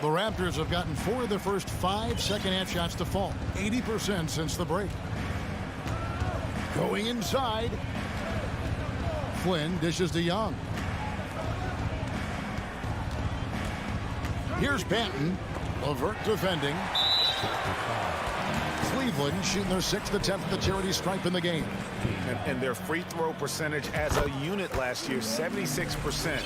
The Raptors have gotten 4 of their first 5 second-half shots to fall. 80% since the break. Going inside. Flynn dishes to Young. Here's Banton. LeVert defending. Cleveland shooting their 6th attempt at the charity stripe in the game. And their free throw percentage as a unit last year, 76%,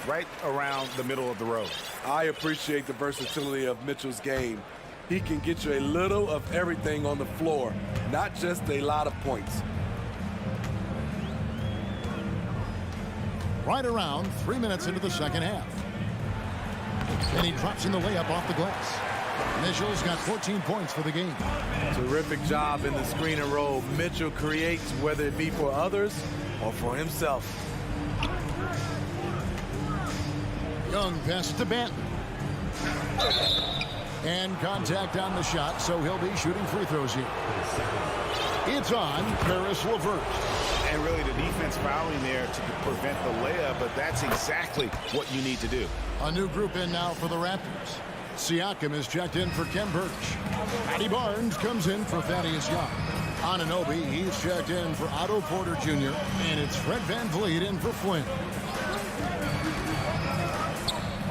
right around the middle of the road. I appreciate the versatility of Mitchell's game. He can get you a little of everything on the floor, not just a lot of points. Right around 3 minutes into the second half. And he drops in the layup off the glass. Mitchell's got 14 points for the game. Terrific job in the screen and roll. Mitchell creates, whether it be for others or for himself. Young passes to Banton. And contact on the shot, so he'll be shooting free throws here. It's on Caris LeVert. And really the defense fouling there to prevent the layup, but that's exactly what you need to do. A new group in now for the Raptors. Siakam is checked in for Kem Birch. Matty Barnes comes in for Thaddeus Young. Anunoby, he's checked in for Otto Porter Jr. And it's Fred VanVleet in for Flynn.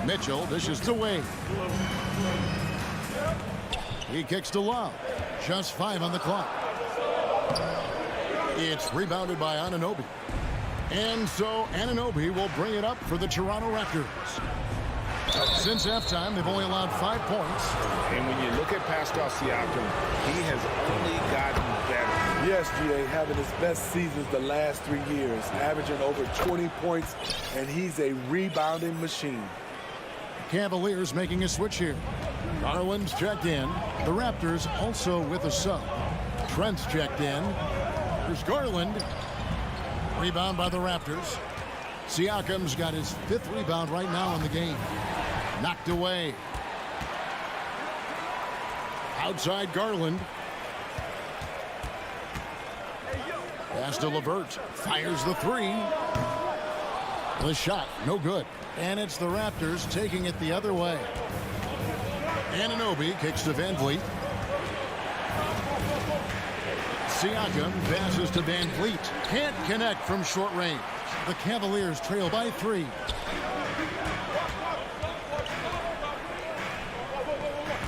Mitchell dishes to Wade. He kicks to Love. Just 5 on the clock. It's rebounded by Anunoby. And so Anunoby will bring it up for the Toronto Raptors. Since halftime, they've only allowed 5 points. And when you look at Pascal Siakam, he has only gotten better. Yes, G.A. having his best seasons the last 3 years, averaging over 20 points, and he's a rebounding machine. Cavaliers making a switch here. Garland's checked in. The Raptors also with a sub. Trent's checked in. Here's Garland. Rebound by the Raptors. Siakam's got his 5th rebound right now in the game. Knocked away. Outside Garland. Pass to LeVert. Fires the 3. The shot, no good. And it's the Raptors taking it the other way. Anunoby kicks to VanVleet. Siakam passes to VanVleet. Can't connect from short range. The Cavaliers trail by 3.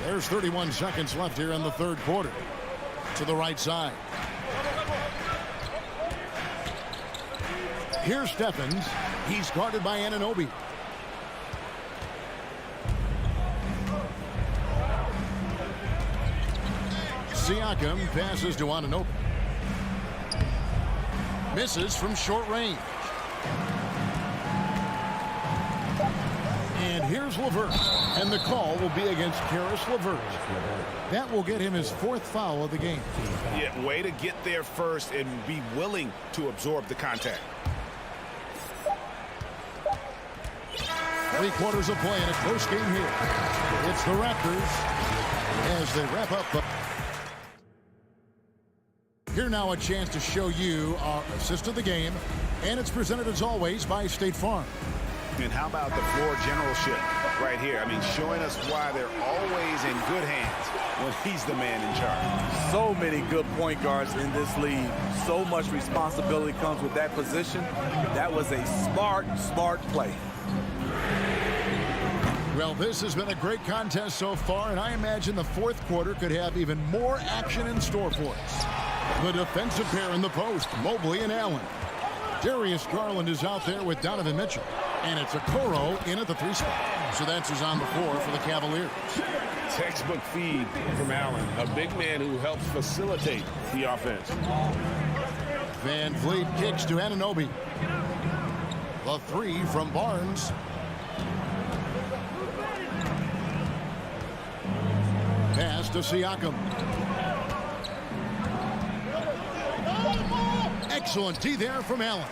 There's 31 seconds left here in the third quarter. To the right side. Here's Stephens. He's guarded by Anunoby. Siakam passes to Anunoby. Misses from short range. And here's LeVert. And the call will be against Caris LeVert. That will get him his 4th foul of the game. Yeah, way to get there first and be willing to absorb the contact. 3 quarters of play in a close game here. It's the Raptors as they wrap up the... Here now a chance to show you our assist of the game, and it's presented as always by State Farm. And how about the floor generalship right here? I mean, showing us why they're always in good hands when he's the man in charge. So many good point guards in this league. So much responsibility comes with that position. That was a smart play. Well, this has been a great contest so far, and I imagine the fourth quarter could have even more action in store for us. The defensive pair in the post, Mobley and Allen. Darius Garland is out there with Donovan Mitchell. And it's Okoro in at the 3 spot. So that's who's on the floor for the Cavaliers. Textbook feed from Allen, a big man who helps facilitate the offense. Van Vliet kicks to Anunoby. The 3 from Barnes. Pass to Siakam. Excellent D there from Allen.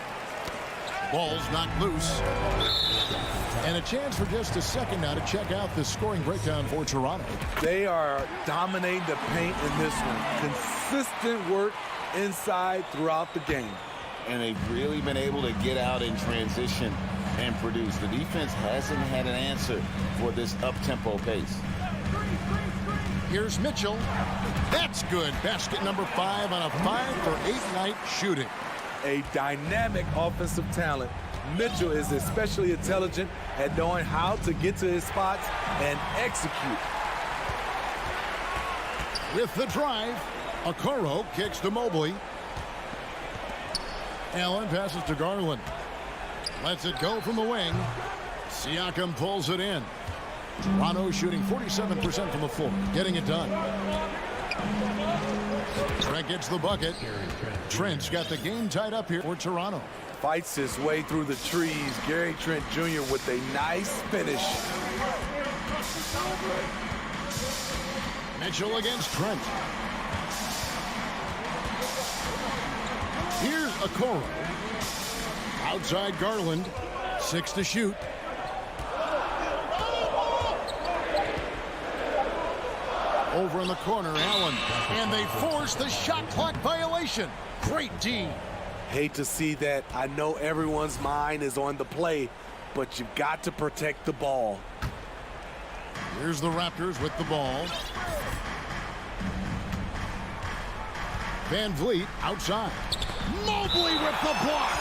Ball's knocked loose. And a chance for just a second now to check out the scoring breakdown for Toronto. They are dominating the paint in this one. Consistent work inside throughout the game. And they've really been able to get out in transition and produce. The defense hasn't had an answer for this up-tempo pace. Here's Mitchell. That's good. Basket number 5 on a 5-for-8 night shooting. A dynamic offensive talent. Mitchell is especially intelligent at knowing how to get to his spots and execute. With the drive, Okoro kicks to Mobley. Allen passes to Garland. Lets it go from the wing. Siakam pulls it in. Toronto shooting 47% from the floor, getting it done. Trent gets the bucket. Trent's got the game tied up here for Toronto. Fights his way through the trees. Gary Trent Jr. with a nice finish. Mitchell against Trent. Here's Okoro. Outside Garland. 6 to shoot. Over in the corner, Allen. And they force the shot clock violation. Great D. Hate to see that. I know everyone's mind is on the play, but you've got to protect the ball. Here's the Raptors with the ball. Van Vliet outside. Mobley with the block.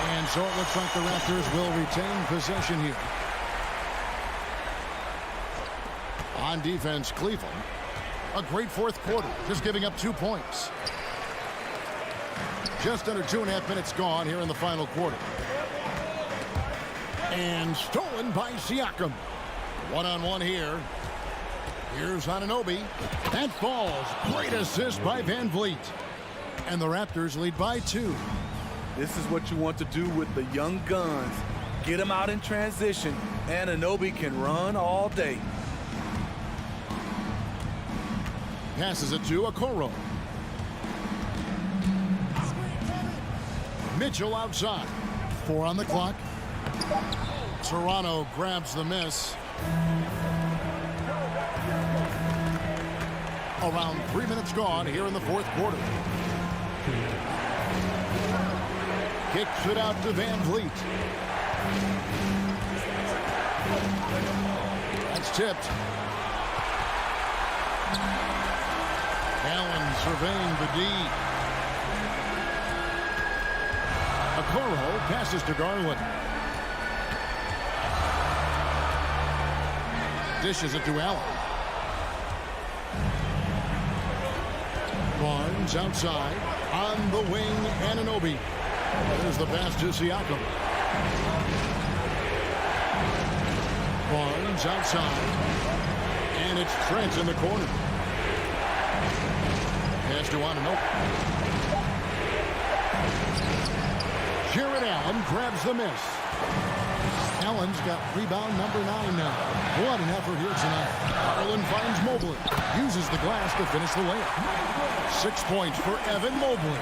And so it looks like the Raptors will retain possession here. On defense, Cleveland. A great fourth quarter, just giving up 2 points. Just under 2.5 minutes gone here in the final quarter. And stolen by Siakam. One-on-one here. Here's Anunoby. That falls. Great assist by Van Vliet. And the Raptors lead by 2. This is what you want to do with the young guns. Get them out in transition. Anunoby can run all day. Passes it to Okoro. Mitchell outside. 4 on the clock. Toronto grabs the miss. Around 3 minutes gone here in the fourth quarter. Kicks it out to Van Vliet. That's tipped. Allen surveying the D. Okoro passes to Garland. Dishes it to Allen. Barnes outside. On the wing, Anunoby. There's the pass to Siakam. Barnes outside. And it's Trent in the corner. Pass to Anunoby. Jared Allen grabs the miss. Allen's got rebound number 9 now. What an effort here tonight. Garland finds Mobley. Uses the glass to finish the layup. 6 points for Evan Mobley.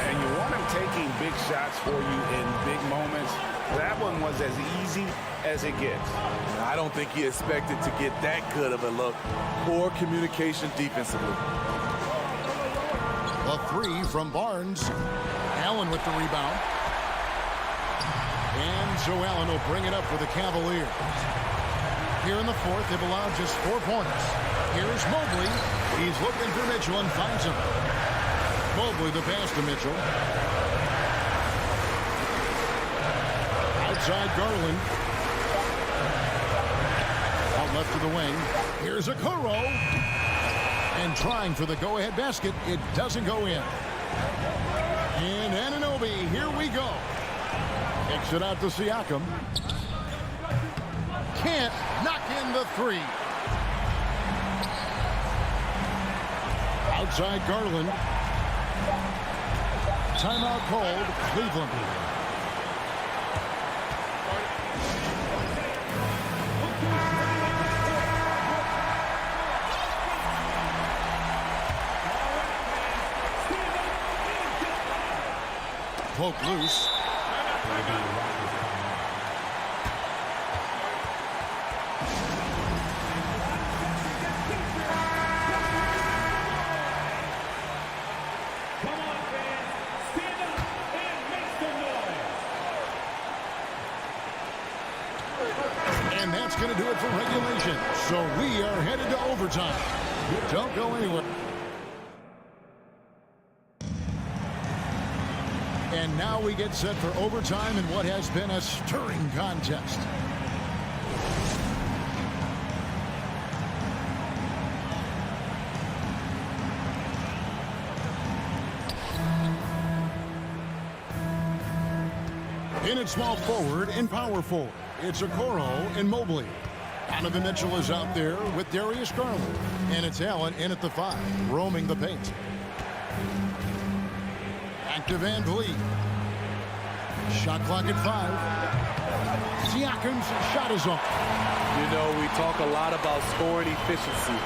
And you want him taking big shots for you in big moments. That one was as easy as it gets. I don't think he expected to get that good of a look. Poor communication defensively. The 3 from Barnes. Allen with the rebound. And so Allen will bring it up for the Cavaliers. Here in the fourth, they've allowed just 4 points. Here's Mobley. He's looking for Mitchell and finds him. Mobley the pass to Mitchell. Outside Garland. Out left to the wing. Here's Okoro. And trying for the go-ahead basket. It doesn't go in. And Anunoby, here we go. Kicks it out to Siakam. Can't knock in the 3. Outside Garland. Timeout called, Cleveland. Poke loose. And that's going to do it for regulation. So we are headed to overtime. Don't go anywhere. And now we get set for overtime in what has been a stirring contest. In at small forward and power forward, it's Okoro and Mobley. Donovan Mitchell is out there with Darius Garland. And it's Allen in at the 5, roaming the paint. Back to Van Vliet. Shot clock at 5. Siakam's shot is off. You know, we talk a lot about scoring efficiency.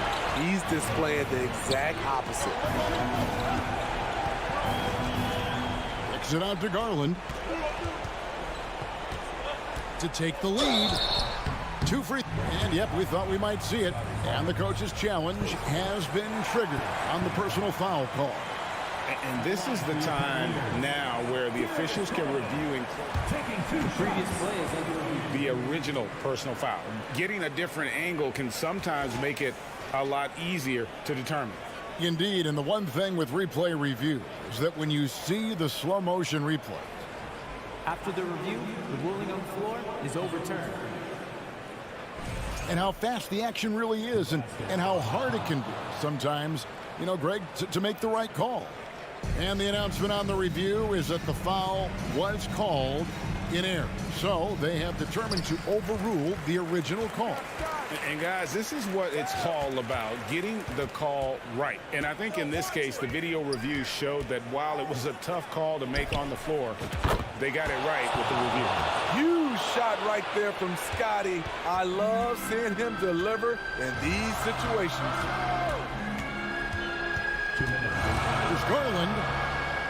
He's displaying the exact opposite. Kicks it out to Garland. To take the lead. 2 free. And yep, we thought we might see it. And the coach's challenge has been triggered on the personal foul call. And this is the time now where the officials can review the original personal foul. Getting a different angle can sometimes make it a lot easier to determine. Indeed, and the one thing with replay review is that when you see the slow motion replay, after the review, the ruling on the floor is overturned. And how fast the action really is and how hard it can be sometimes, you know, Greg, to make the right call. And the announcement on the review is that the foul was called in error. So they have determined to overrule the original call. And guys, this is what it's all about, getting the call right. And I think in this case, the video review showed that while it was a tough call to make on the floor, they got it right with the review. Huge shot right there from Scotty. I love seeing him deliver in these situations. Here's Garland.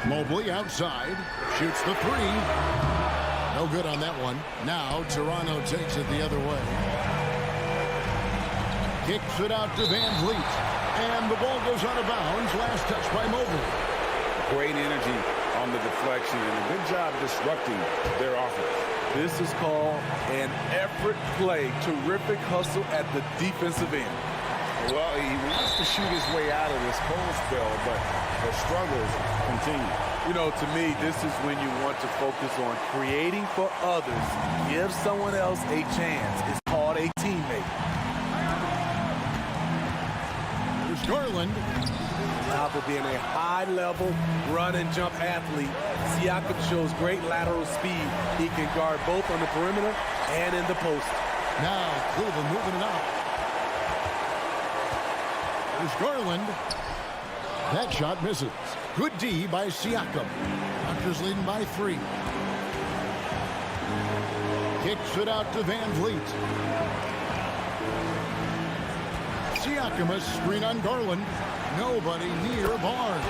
Mobley outside. Shoots the 3. No good on that one. Now Toronto takes it the other way. Kicks it out to Van Vliet. And the ball goes out of bounds. Last touch by Mobley. Great energy on the deflection and a good job disrupting their offense. This is called an effort play. Terrific hustle at the defensive end. Well, he wants to shoot his way out of this cold spell, but the struggles continue. You know, to me, this is when you want to focus on creating for others. Give someone else a chance. It's called a teammate. Here's Garland. On top of being a high-level run-and-jump athlete, Siakam shows great lateral speed. He can guard both on the perimeter and in the post. Now Cleveland moving it out. Here's Garland. That shot misses. Good D by Siakam. Raptors leading by 3. Kicks it out to Van Vliet. Siakam a screen on Garland. Nobody near Barnes.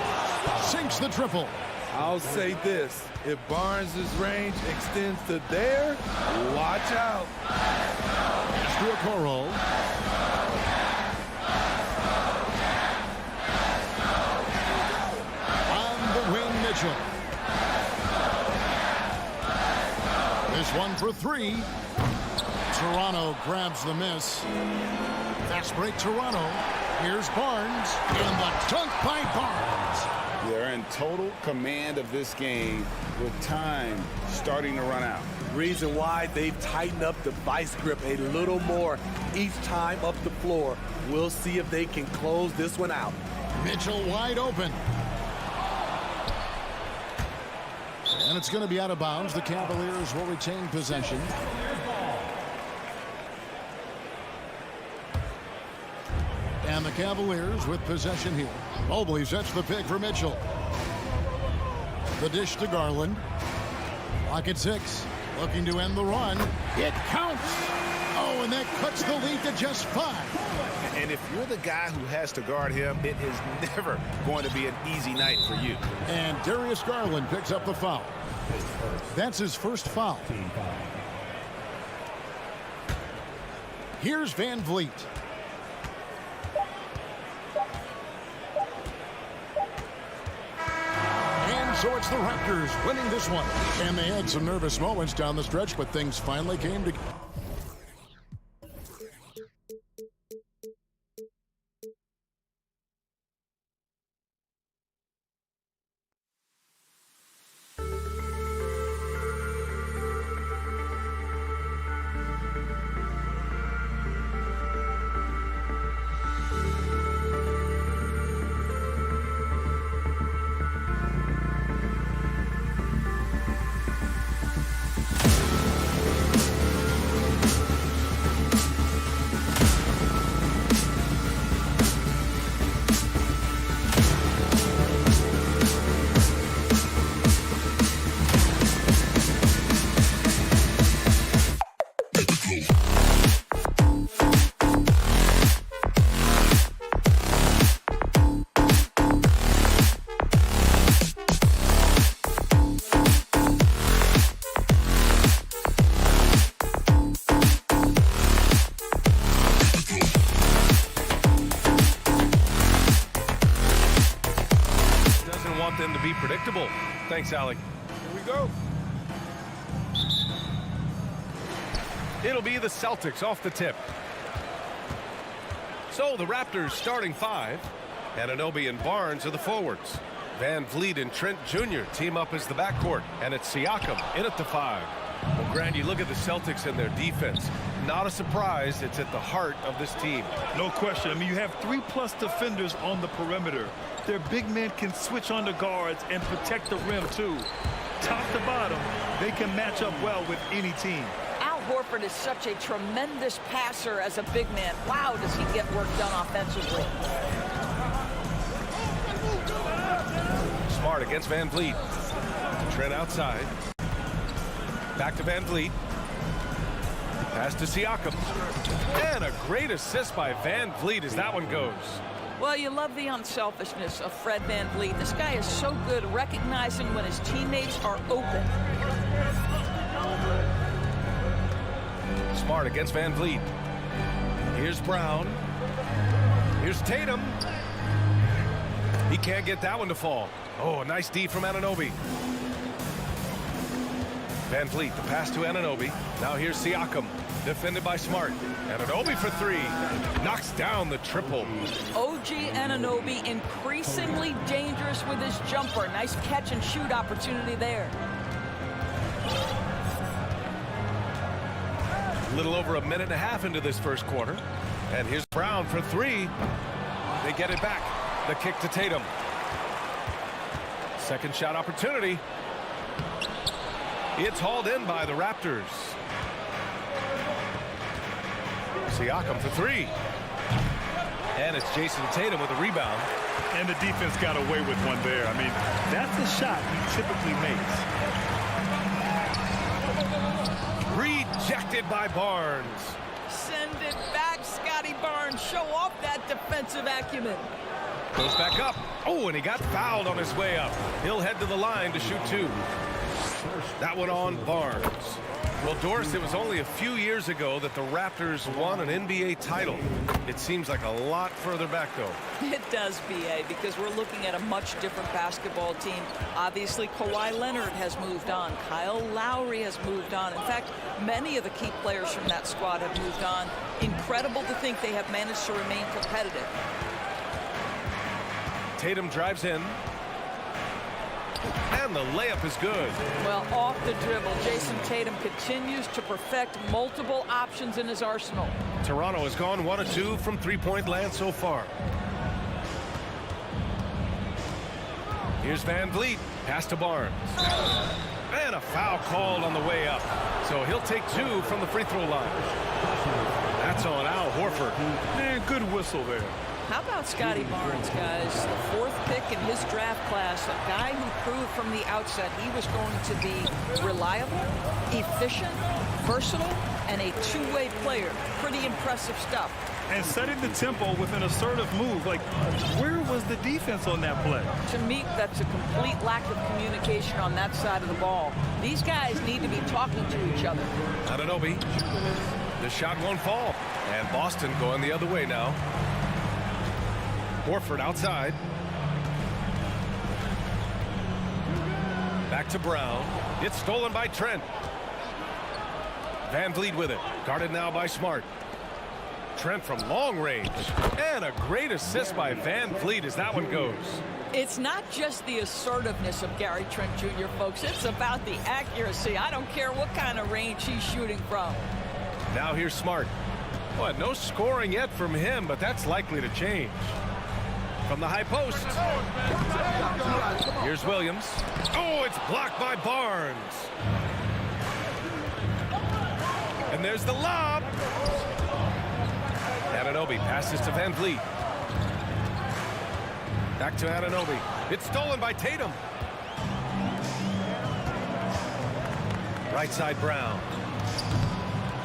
Sinks the triple. I'll say this. If Barnes' range extends to there, watch out. Pass to Okoro. On the wing, Mitchell. This one for three. Toronto grabs the miss. Fast break Toronto. Here's Barnes, and the dunk by Barnes. They're in total command of this game with time starting to run out. Reason why they've tightened up the vice grip a little more each time up the floor. We'll see if they can close this one out. Mitchell wide open. And it's going to be out of bounds. The Cavaliers will retain possession. And the Cavaliers with possession here. Mobley sets the pick for Mitchell. The dish to Garland. Clock at 6. Looking to end the run. It counts. Oh, and that cuts the lead to just 5. And if you're the guy who has to guard him, it is never going to be an easy night for you. And Darius Garland picks up the foul. That's his first foul. Here's Van Vliet. And so it's the Raptors winning this one. And they had some nervous moments down the stretch, but things finally came together. Them to be predictable. Thanks, Alec. Here we go. It'll be the Celtics off the tip. So the Raptors starting 5. Anunoby and Barnes are the forwards. Van Vliet and Trent Jr. team up as the backcourt. And it's Siakam in at the 5. Well, Grant, you look at the Celtics and their defense. Not a surprise. It's at the heart of this team. No question. I mean, you have 3+ defenders on the perimeter. Their big men can switch on the guards and protect the rim, too. Top to bottom, they can match up well with any team. Al Horford is such a tremendous passer as a big man. Wow, does he get work done offensively. Smart against Van Vliet. Trent outside. Back to Van Vliet. Pass to Siakam. And a great assist by Van Vliet as that one goes. Well, you love the unselfishness of Fred Van Vliet. This guy is so good recognizing when his teammates are open. Smart against Van Vliet. Here's Brown. Here's Tatum. He can't get that one to fall. Oh, a nice D from Anunoby. Van Vliet, the pass to Anunoby. Now here's Siakam, defended by Smart. Anunoby for 3. Knocks down the triple. OG Anunoby increasingly dangerous with his jumper. Nice catch and shoot opportunity there. A little over a minute and a half into this first quarter. And here's Brown for 3. They get it back. The kick to Tatum. Second shot opportunity. It's hauled in by the Raptors. Siakam for 3. And it's Jason Tatum with a rebound. And the defense got away with one there. I mean, that's the shot he typically makes. Rejected by Barnes. Send it back, Scotty Barnes. Show off that defensive acumen. Goes back up. Oh, and he got fouled on his way up. He'll head to the line to shoot 2. That one on Barnes. Well, Doris, it was only a few years ago that the Raptors won an NBA title. It seems like a lot further back, though. It does, B.A., because we're looking at a much different basketball team. Obviously, Kawhi Leonard has moved on. Kyle Lowry has moved on. In fact, many of the key players from that squad have moved on. Incredible to think they have managed to remain competitive. Tatum drives in. And the layup is good. Well, off the dribble, Jason Tatum continues to perfect multiple options in his arsenal. Toronto has gone 1 of 2 from three-point land so far. Here's Van Vliet. Pass to Barnes. And a foul called on the way up. So he'll take 2 from the free throw line. That's on Al Horford. Man, good whistle there. How about Scotty Barnes, guys? The 4th pick in his draft class, a guy who proved from the outset he was going to be reliable, efficient, versatile, and a two-way player. Pretty impressive stuff. And setting the tempo with an assertive move. Like, where was the defense on that play? To me, that's a complete lack of communication on that side of the ball. These guys need to be talking to each other. Anunoby. The shot won't fall. And Boston going the other way now. Horford outside. Back to Brown. It's stolen by Trent. Van Vliet with it. Guarded now by Smart. Trent from long range. And a great assist by Van Vliet as that one goes. It's not just the assertiveness of Gary Trent Jr., folks. It's about the accuracy. I don't care what kind of range he's shooting from. Now here's Smart. Well, no scoring yet from him, but that's likely to change. From the high post. Here's Williams. Oh, it's blocked by Barnes. And there's the lob. Anunoby passes to Van Vliet. Back to Anunoby. It's stolen by Tatum. Right side Brown.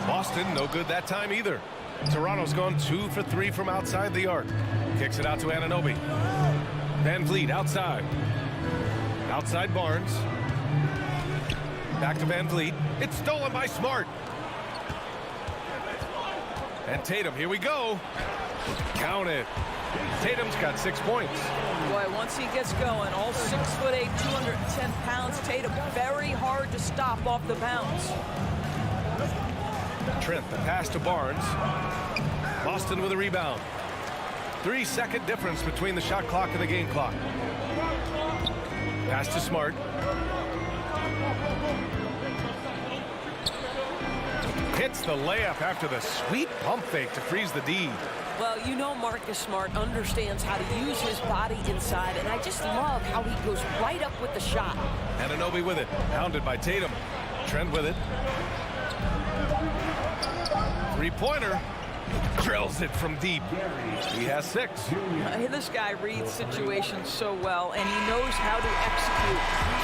Boston, no good that time either. Toronto's gone 2 for 3 from outside the arc. Kicks it out to Anunoby. Van Vliet outside. Outside Barnes. Back to Van Vliet. It's stolen by Smart. And Tatum, here we go. Count it. Tatum's got 6 points. Boy, once he gets going, all 6'8", 210 pounds, Tatum very hard to stop off the bounce. Trent, the pass to Barnes. Boston with a rebound. 3-second difference between the shot clock and the game clock. Pass to Smart. Hits the layup after the sweet pump fake to freeze the D. Well, you know Marcus Smart understands how to use his body inside, and I just love how he goes right up with the shot. Anunoby with it, pounded by Tatum. Trent with it. Three-pointer. Drills it from deep. He has 6. This guy reads situations so well, and he knows how to execute.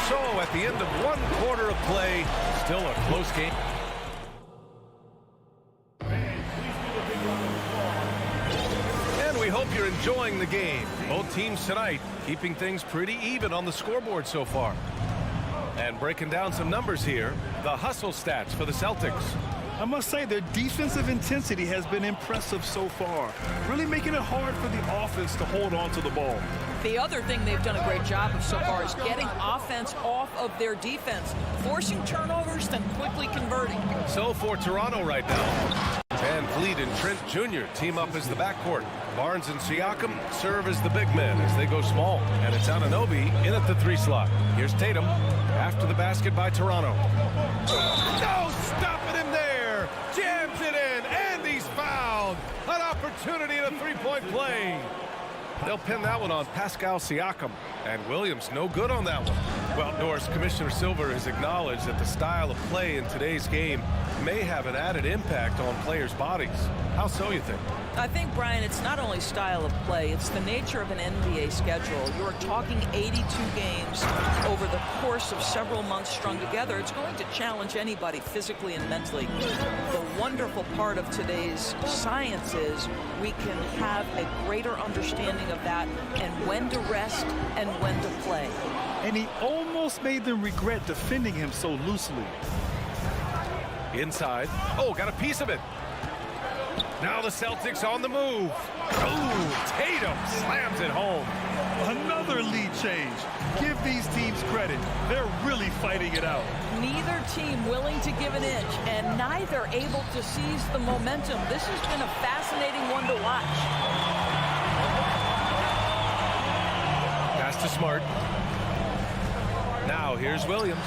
So at the end of 1 quarter of play, still a close game. And we hope you're enjoying the game. Both teams tonight keeping things pretty even on the scoreboard so far. And breaking down some numbers here, the hustle stats for the Celtics. I must say their defensive intensity has been impressive so far, really making it hard for the offense to hold on to the ball. The other thing they've done a great job of so far is getting offense off of their defense, forcing turnovers, then quickly converting. So for Toronto right now, Van Vliet and Trent Jr. team up as the backcourt. Barnes and Siakam serve as the big men as they go small. And it's Anunoby in at the 3 slot. Here's Tatum after the basket by Toronto. No stopping him there. Jams it in, and he's fouled. An opportunity in a 3-point play. They'll pin that one on Pascal Siakam. And Williams no good on that one. Well, Doris, Commissioner Silver has acknowledged that the style of play in today's game may have an added impact on players' bodies. How so, you think? I think, Brian, it's not only style of play, it's the nature of an NBA schedule. You're talking 82 games over the course of several months strung together. It's going to challenge anybody physically and mentally. The wonderful part of today's science is we can have a greater understanding of that and when to rest and when to play. And he almost made them regret defending him so loosely. Inside. Oh, got a piece of it. Now the Celtics on the move. Oh, Tatum slams it home. Another lead change. Give these teams credit. They're really fighting it out. Neither team willing to give an inch, and neither able to seize the momentum. This has been a fascinating one to watch. Pass to Smart. Now here's Williams.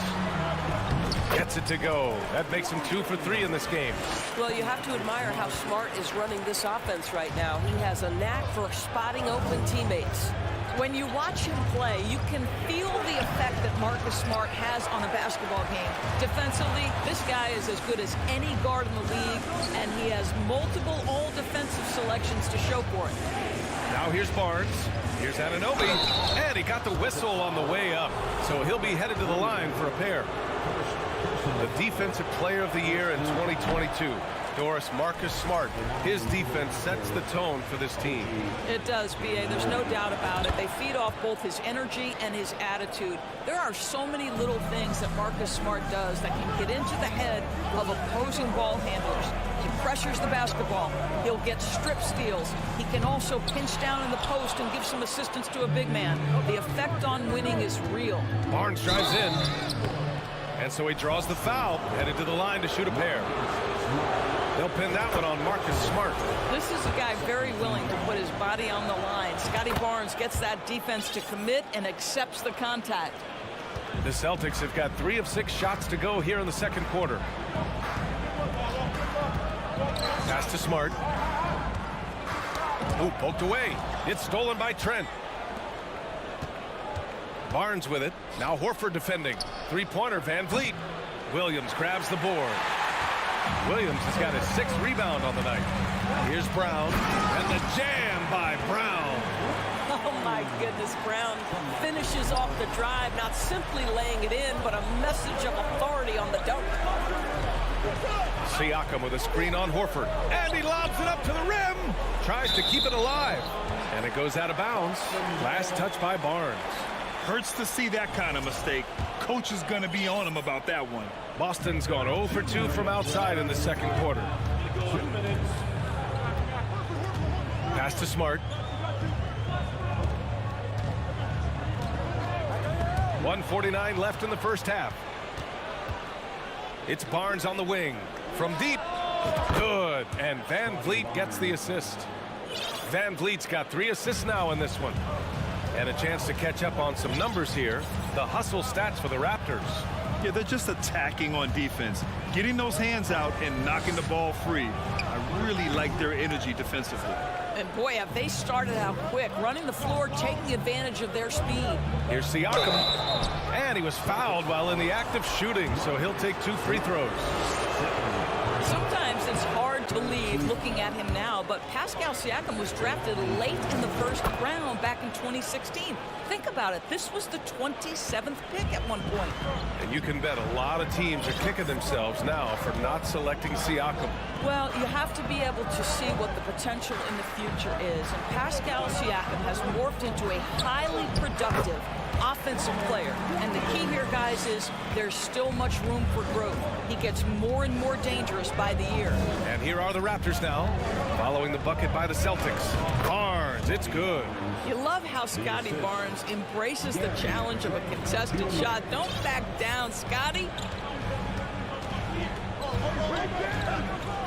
Gets it to go. That makes him 2 for 3 in this game. Well, you have to admire how Smart is running this offense right now. He has a knack for spotting open teammates. When you watch him play, you can feel the effect that Marcus Smart has on a basketball game. Defensively, this guy is as good as any guard in the league, and he has multiple all-defensive selections to show for it. Now here's Barnes. Here's Anunoby. And he got the whistle on the way up, so he'll be headed to the line for a pair. The Defensive Player of the Year in 2022. Doris, Marcus Smart. His defense sets the tone for this team. It does, B.A. There's no doubt about it. They feed off both his energy and his attitude. There are so many little things that Marcus Smart does that can get into the head of opposing ball handlers. He pressures the basketball. He'll get strip steals. He can also pinch down in the post and give some assistance to a big man. The effect on winning is real. Barnes drives in. And so he draws the foul, headed to the line to shoot a pair. They'll pin that one on Marcus Smart. This is a guy very willing to put his body on the line. Scotty Barnes gets that defense to commit and accepts the contact. The Celtics have got 3 of 6 shots to go here in the second quarter. Pass to Smart. Oh, poked away. It's stolen by Trent. Barnes with it. Now Horford defending. Three-pointer, Van Vliet. Williams grabs the board. Williams has got his 6th rebound on the night. Here's Brown. And the jam by Brown. Oh, my goodness. Brown finishes off the drive, not simply laying it in, but a message of authority on the dunk. Siakam with a screen on Horford. And he lobs it up to the rim. Tries to keep it alive. And it goes out of bounds. Last touch by Barnes. Hurts to see that kind of mistake. Coach is going to be on him about that one. Boston's gone 0 for 2 from outside in the second quarter. Pass to Smart. 1:49 left in the first half. It's Barnes on the wing. From deep. Good. And Van Vliet gets the assist. Van Vliet's got 3 assists now in this one. And a chance to catch up on some numbers here. The hustle stats for the Raptors. Yeah, they're just attacking on defense. Getting those hands out and knocking the ball free. I really like their energy defensively. And boy, have they started out quick. Running the floor, taking advantage of their speed. Here's Siakam. And he was fouled while in the act of shooting, so he'll take 2 free throws. Sometimes it's hard to leave looking at him now, but Pascal Siakam was drafted late in the first round back in 2016. Think about it. This was the 27th pick at one point. And you can bet a lot of teams are kicking themselves now for not selecting Siakam. Well, you have to be able to see what the potential in the future is. And Pascal Siakam has morphed into a highly productive offensive player. And the key here, guys, is there's still much room for growth. He gets more and more dangerous by the year. And here are the Raptors now, following the bucket by the Celtics. Barnes, it's good. You love how Scotty Barnes embraces the challenge of a contested shot. Don't back down, Scotty.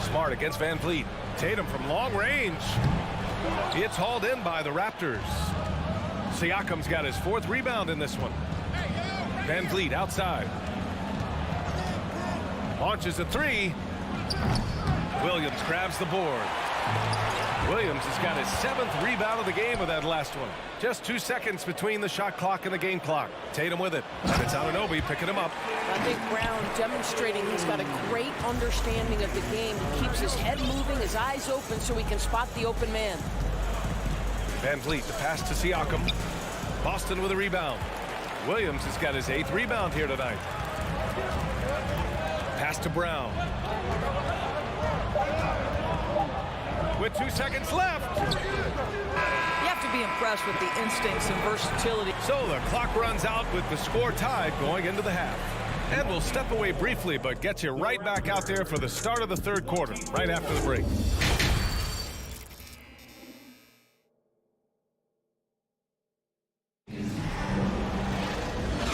Smart against Van Vliet. Tatum from long range. It's hauled in by the Raptors. Siakam's got his 4th rebound in this one. Van Vliet outside. Launches a 3. Williams grabs the board. Williams has got his 7th rebound of the game with that last one. Just 2 seconds between the shot clock and the game clock. Tatum with it. And it's Anunoby picking him up. I think Brown demonstrating he's got a great understanding of the game. He keeps his head moving, his eyes open so he can spot the open man. Van Vliet, the pass to Siakam. Boston with a rebound. Williams has got his 8th rebound here tonight. Pass to Brown. With 2 seconds left. You have to be impressed with the instincts and versatility. So the clock runs out with the score tied going into the half. And we'll step away briefly, but get you right back out there for the start of the third quarter, right after the break.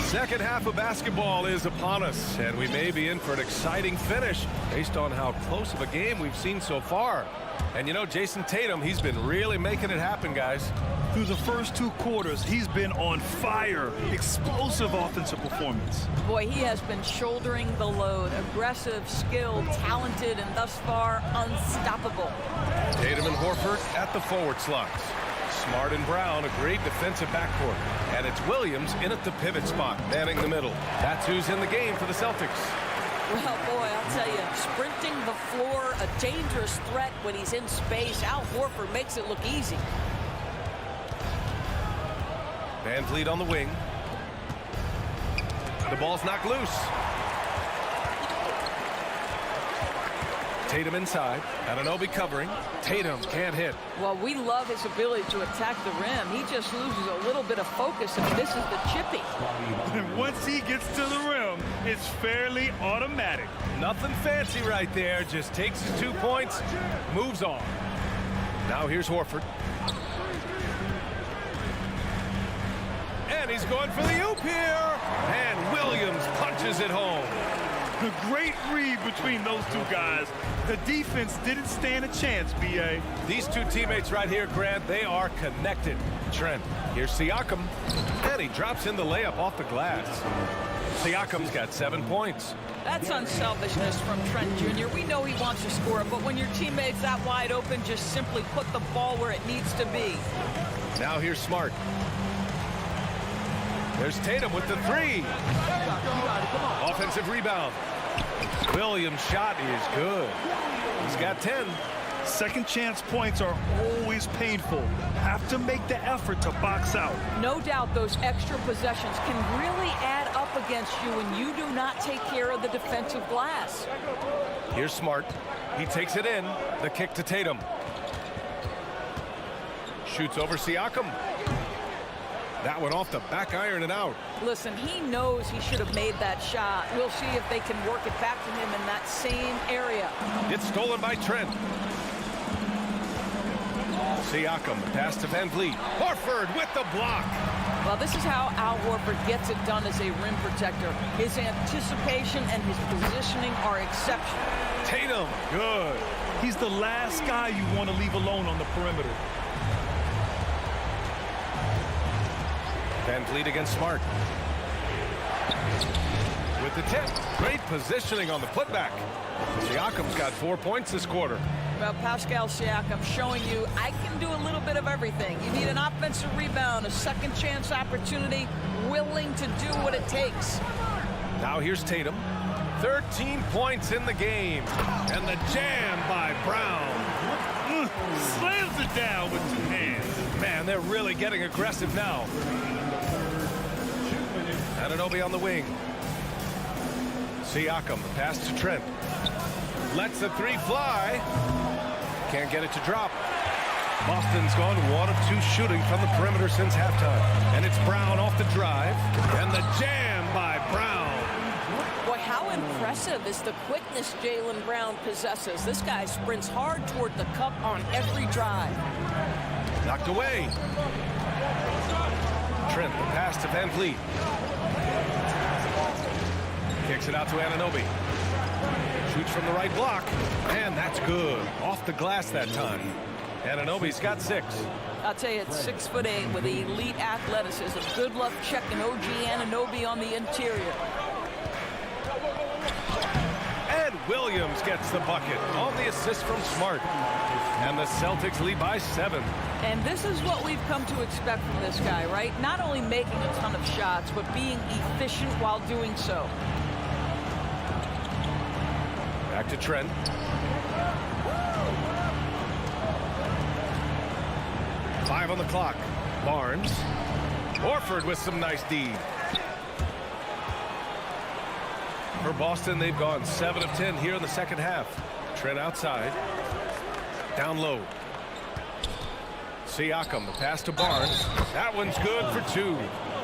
Second half of basketball is upon us, and we may be in for an exciting finish based on how close of a game we've seen so far. And you know, Jason Tatum, he's been really making it happen, guys. Through the first 2 quarters, he's been on fire. Explosive offensive performance. Boy, he has been shouldering the load. Aggressive, skilled, talented, and thus far unstoppable. Tatum and Horford at the forward slots. Smart and Brown, a great defensive backcourt. And it's Williams in at the pivot spot, manning the middle. That's who's in the game for the Celtics. Well, boy, I'll tell you, sprinting the floor, a dangerous threat when he's in space. Al Horford makes it look easy. Van Vliet on the wing. The ball's knocked loose. Tatum inside. Anunoby covering. Tatum can't hit. Well, we love his ability to attack the rim. He just loses a little bit of focus and misses the chippy. And once he gets to the rim, it's fairly automatic. Nothing fancy right there. Just takes his 2 points, moves on. Now here's Horford. And he's going for the oop here. And Williams punches it home. A great read between those 2 guys. The defense didn't stand a chance, B.A. These 2 teammates right here, Grant, they are connected. Trent, here's Siakam. And he drops in the layup off the glass. Siakam's got 7 points. That's unselfishness from Trent Jr. We know he wants to score it, but when your teammate's that wide open, just simply put the ball where it needs to be. Now here's Smart. There's Tatum with the 3. Offensive rebound. Williams' shot is good. He's got 10. Second chance points are always painful. Have to make the effort to box out. No doubt those extra possessions can really add up against you when you do not take care of the defensive glass. Here's Smart. He takes it in. The kick to Tatum. Shoots over Siakam. That one off the back iron and out. Listen, he knows he should have made that shot. We'll see if they can work it back to him in that same area. It's stolen by Trent. Siakam, pass to Van Vliet. Horford with the block. Well, this is how Al Horford gets it done as a rim protector. His anticipation and his positioning are exceptional. Tatum, good. He's the last guy you want to leave alone on the perimeter. Van Vliet against Smart. With the tip. Great positioning on the putback. Siakam's got 4 points this quarter. Well, Pascal Siakam showing you I can do a little bit of everything. You need an offensive rebound, a second chance opportunity, willing to do what it takes. Now here's Tatum. 13 points in the game. And the jam by Brown. Slams it down with 2 hands. Man, they're really getting aggressive now. Anunoby on the wing. Siakam, pass to Trent. Lets the 3 fly. Can't get it to drop. Boston's gone 1 of 2 shooting from the perimeter since halftime. And it's Brown off the drive. And the jam by Brown. Boy, how impressive is the quickness Jaylen Brown possesses. This guy sprints hard toward the cup on every drive. Knocked away. Trent, the pass to Van Vliet. Kicks it out to Anunoby. Shoots from the right block. And that's good. Off the glass that time. Anunoby's got 6. I'll tell you, it's 6'8" with elite athleticism. Good luck checking OG Anunoby on the interior. And Williams gets the bucket on the assist from Smart. And the Celtics lead by 7. And this is what we've come to expect from this guy, right? Not only making a ton of shots, but being efficient while doing so. Back to Trent. Five on the clock. Barnes. Horford with some nice D. For Boston, they've gone 7 of 10 here in the second half. Trent outside. Down low. Siakam, the pass to Barnes. That one's good for 2.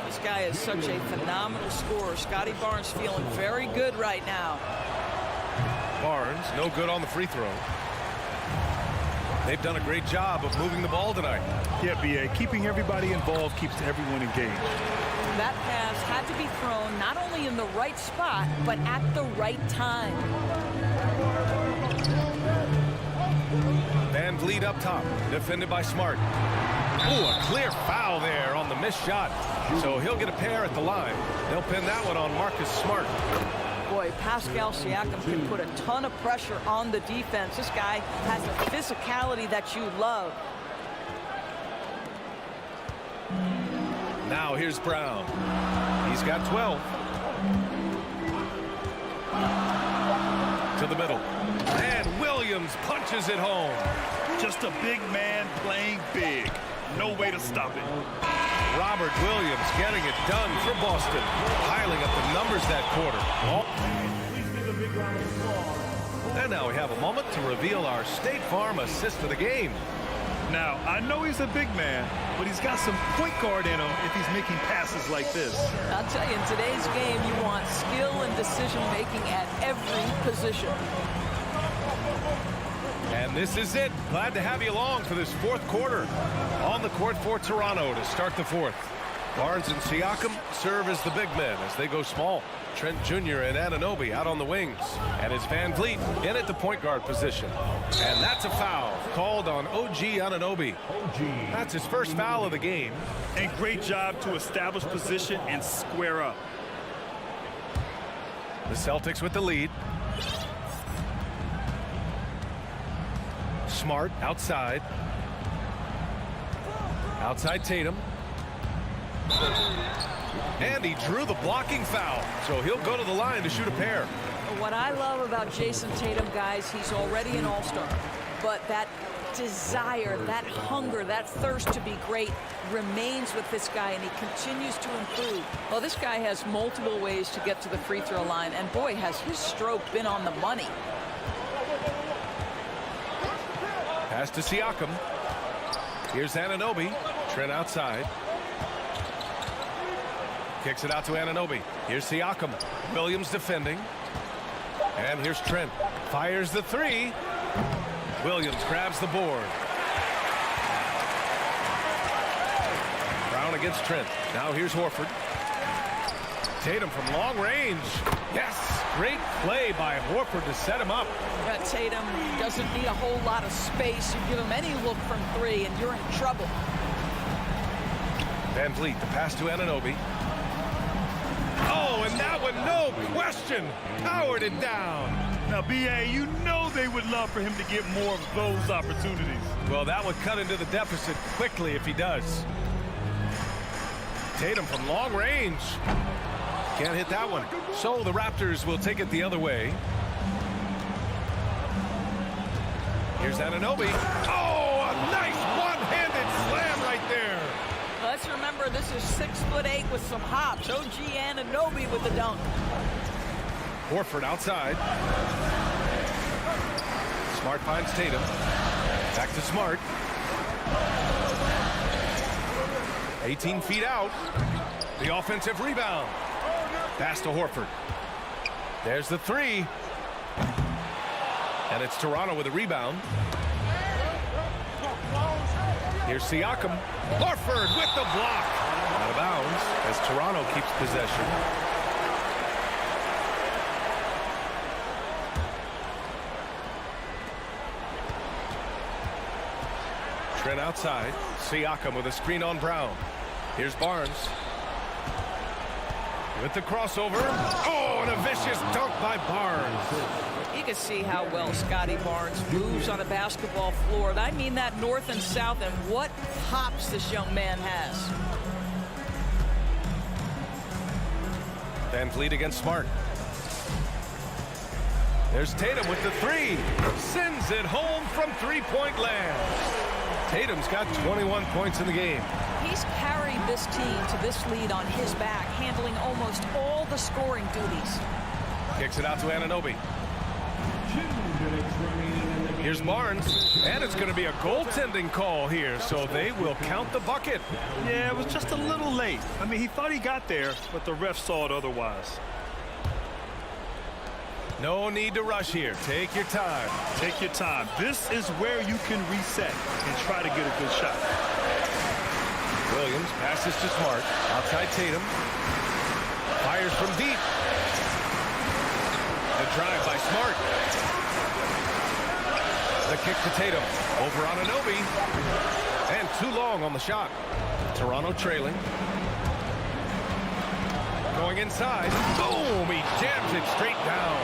This guy is such a phenomenal scorer. Scotty Barnes feeling very good right now. Barnes, no good on the free throw. They've done a great job of moving the ball tonight. Yeah, B.A., keeping everybody involved keeps everyone engaged. That pass had to be thrown not only in the right spot, but at the right time. Van Vliet up top, defended by Smart. Ooh, a clear foul there on the missed shot. So he'll get a pair at the line. They'll pin that one on Marcus Smart. Boy, Pascal Siakam can put a ton of pressure on the defense. This guy has the physicality that you love. Now here's Brown. He's got 12. To the middle. And Williams punches it home. Just a big man playing big. No way to stop it. Robert Williams getting it done for Boston. Piling up the numbers that quarter. And now we have a moment to reveal our State Farm assist of the game. Now, I know he's a big man, but he's got some point guard in him if he's making passes like this. I'll tell you, in today's game, you want skill and decision-making at every position. And this is it. Glad to have you along for this fourth quarter. On the court for Toronto to start the fourth. Barnes and Siakam serve as the big men as they go small. Trent Jr. and Anunoby out on the wings. And it's Van Vliet in at the point guard position. And that's a foul called on OG Anunoby. That's his first foul of the game. And great job to establish position and square up. The Celtics with the lead. Smart outside. Outside Tatum. And he drew the blocking foul, so he'll go to the line to shoot a pair. What I love about Jason Tatum, guys, he's already an all-star. But that desire, that hunger, that thirst to be great remains with this guy, and he continues to improve. Well, this guy has multiple ways to get to the free throw line, and boy, has his stroke been on the money. Pass to Siakam. Here's Anunoby. Trent outside. Kicks it out to Anunoby. Here's Siakam. Williams defending. And here's Trent. Fires the three. Williams grabs the board. Brown against Trent. Now here's Horford. Tatum from long range. Yes! Great play by Horford to set him up. Tatum doesn't need a whole lot of space. You give him any look from three, and you're in trouble. Van Vliet, the pass to Anunoby. Oh, and that one, no question, powered it down. Now, B.A., you know they would love for him to get more of those opportunities. Well, that would cut into the deficit quickly if he does. Tatum from long range. Can't hit that one. So the Raptors will take it the other way. Here's Anunoby. Oh, a nice one-handed slam right there. Let's remember, this is 6'8" with some hops. OG Anunoby with the dunk. Horford outside. Smart finds Tatum. Back to Smart. 18 feet out. The offensive rebound. Pass to Horford. There's the three. And it's Toronto with a rebound. Here's Siakam. Horford with the block. Out of bounds as Toronto keeps possession. Trent outside. Siakam with a screen on Brown. Here's Barnes. With the crossover. Oh, and a vicious dunk by Barnes. You can see how well Scotty Barnes moves on a basketball floor. I mean that north and south, and what hops this young man has. Van Vliet against Smart. There's Tatum with the three. Sends it home from three-point land. Tatum's got 21 points in the game. He's carried this team to this lead on his back, handling almost all the scoring duties. Kicks it out to Anunoby. 2 minutes remaining in the Here's Barnes, and it's going to be a goaltending call here, so they will count the bucket. Yeah, it was just a little late. I mean, he thought he got there, but the ref saw it otherwise. No need to rush here. Take your time. Take your time. This is where you can reset and try to get a good shot. Williams passes to Smart. Outside Tatum. Fires from deep. The drive by Smart. The kick to Tatum. Over on Anunoby. And too long on the shot. Toronto trailing. Going inside. Boom! He jams it straight down.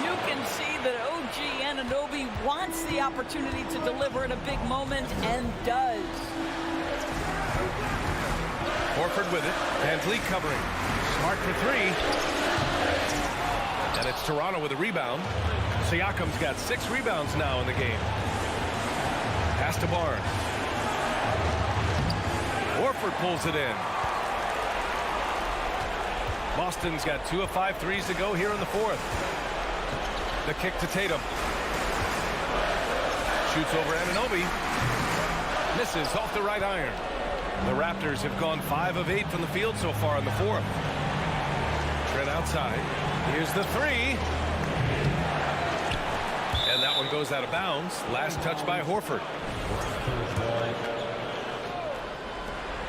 You can see that OG Anunoby wants the opportunity to deliver in a big moment and does. Horford with it. Van Vliet covering. Smart for three. And it's Toronto with a rebound. Siakam's got 6 rebounds now in the game. Pass to Barnes. Horford pulls it in. Boston's got 2 of 5 threes to go here in the fourth. The kick to Tatum. Shoots over Anunoby. Misses off the right iron. The Raptors have gone 5 of 8 from the field so far in the fourth. Trent outside. Here's the three. And that one goes out of bounds. Last touch by Horford.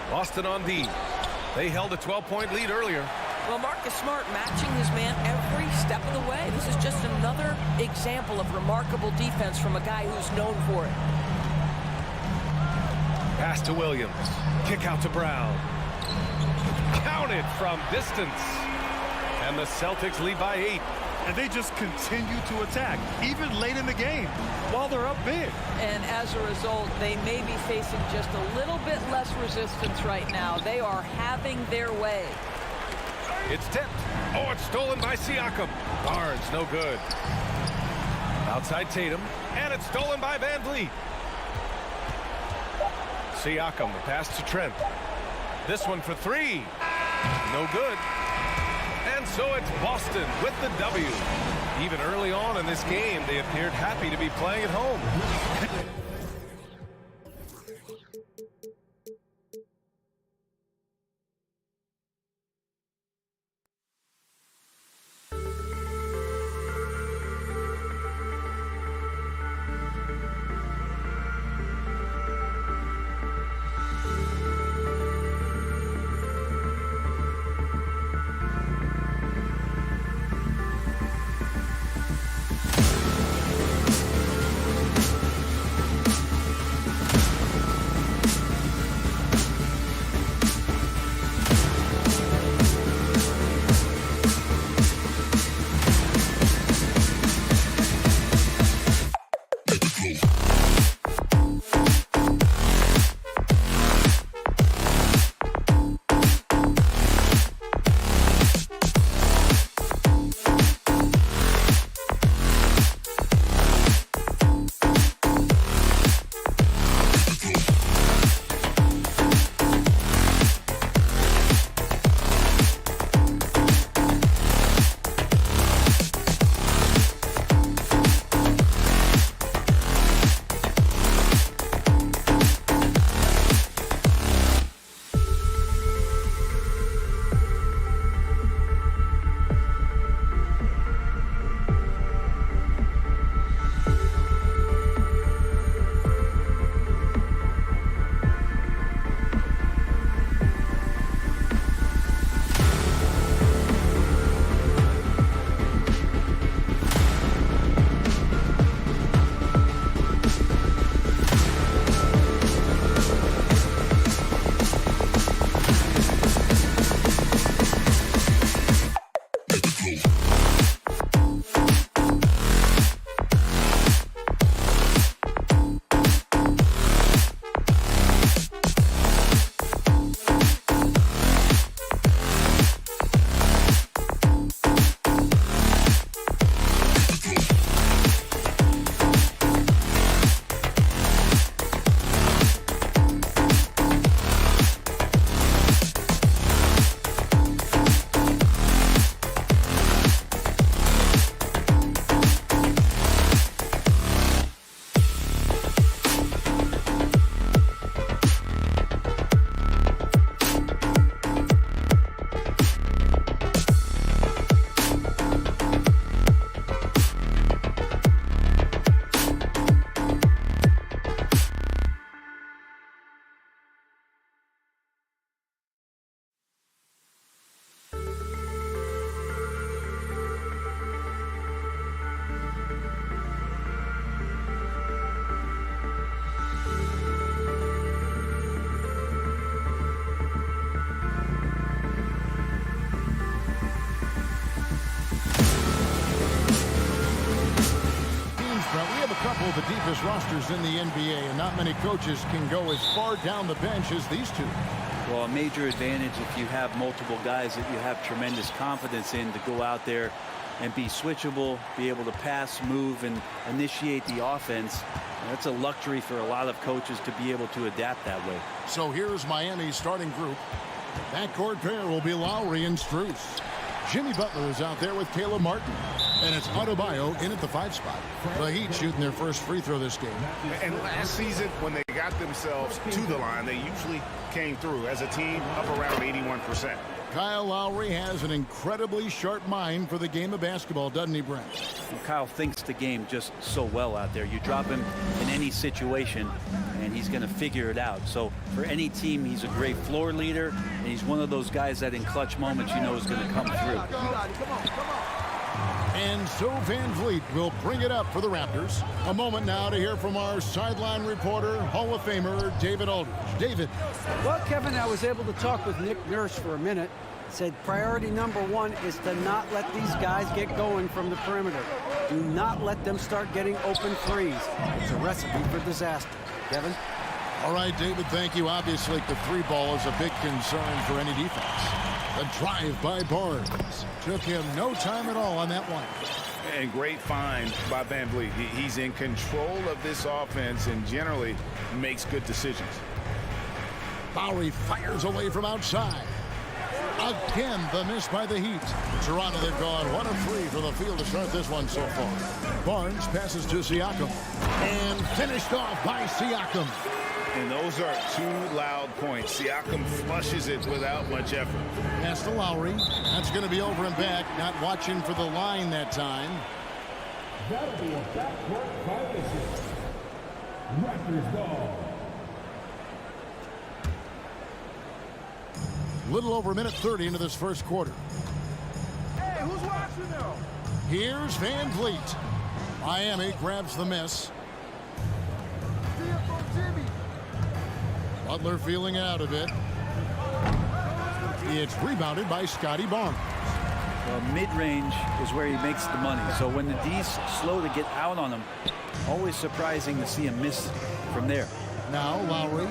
Boston on D. They held a 12-point lead earlier. Well, Marcus Smart matching his man every step of the way. This is just another example of remarkable defense from a guy who's known for it. Pass to Williams. Kick out to Brown. Counted from distance. And the Celtics lead by 8. And they just continue to attack, even late in the game, while they're up big. And as a result, they may be facing just a little bit less resistance right now. They are having their way. It's tipped. Oh, it's stolen by Siakam. Barnes, no good. Outside Tatum. And it's stolen by Van Vliet. Siakam, the pass to Trent. This one for three. No good. And so it's Boston with the W. Even early on in this game, they appeared happy to be playing at home. of the deepest rosters in the NBA, and not many coaches can go as far down the bench as these two. Well, a major advantage if you have multiple guys that you have tremendous confidence in to go out there and be switchable, be able to pass, move, and initiate the offense. That's a luxury for a lot of coaches to be able to adapt that way. So here's Miami's starting group. Backcourt pair will be Lowry and Strus. Jimmy Butler is out there with Caleb Martin. And it's Adebayo in at the 5 spot. The Heat shooting their first free throw this game. And last season, when they got themselves to the line, they usually came through as a team up around 81%. Kyle Lowry has an incredibly sharp mind for the game of basketball, doesn't he, Brent? Well, Kyle thinks the game just so well out there. You drop him in any situation, and he's going to figure it out. So for any team, he's a great floor leader, and he's one of those guys that in clutch moments you know is going to come through. And so Van Vliet will bring it up for the Raptors. A moment now to hear from our sideline reporter, Hall of Famer David Aldridge. David. Well, Kevin, I was able to talk with Nick Nurse for a minute. Said priority number one is to not let these guys get going from the perimeter. Do not let them start getting open threes. It's a recipe for disaster. Kevin? All right, David, thank you. Obviously, the 3 ball is a big concern for any defense. The drive by Barnes. Took him no time at all on that one. And great find by Van Vliet. He's in control of this offense and generally makes good decisions. Lowry fires away from outside. Again, the miss by the Heat. Toronto, they've gone 1 of 3 for the field to start this one so far. Barnes passes to Siakam. And finished off by Siakam. And those are 2 loud points. Siakam flushes it without much effort. Pass to Lowry. That's going to be over and back. Not watching for the line that time. That'll be a backcourt violation. Raptors ball. Little over a minute 30 into this first quarter. Hey, who's watching now? Here's Van Vliet. Miami grabs the miss. Butler feeling out of it. It's rebounded by Scotty Barnes. Well, mid-range is where he makes the money. So when the D's slow to get out on him, always surprising to see him miss from there. Now Lowry,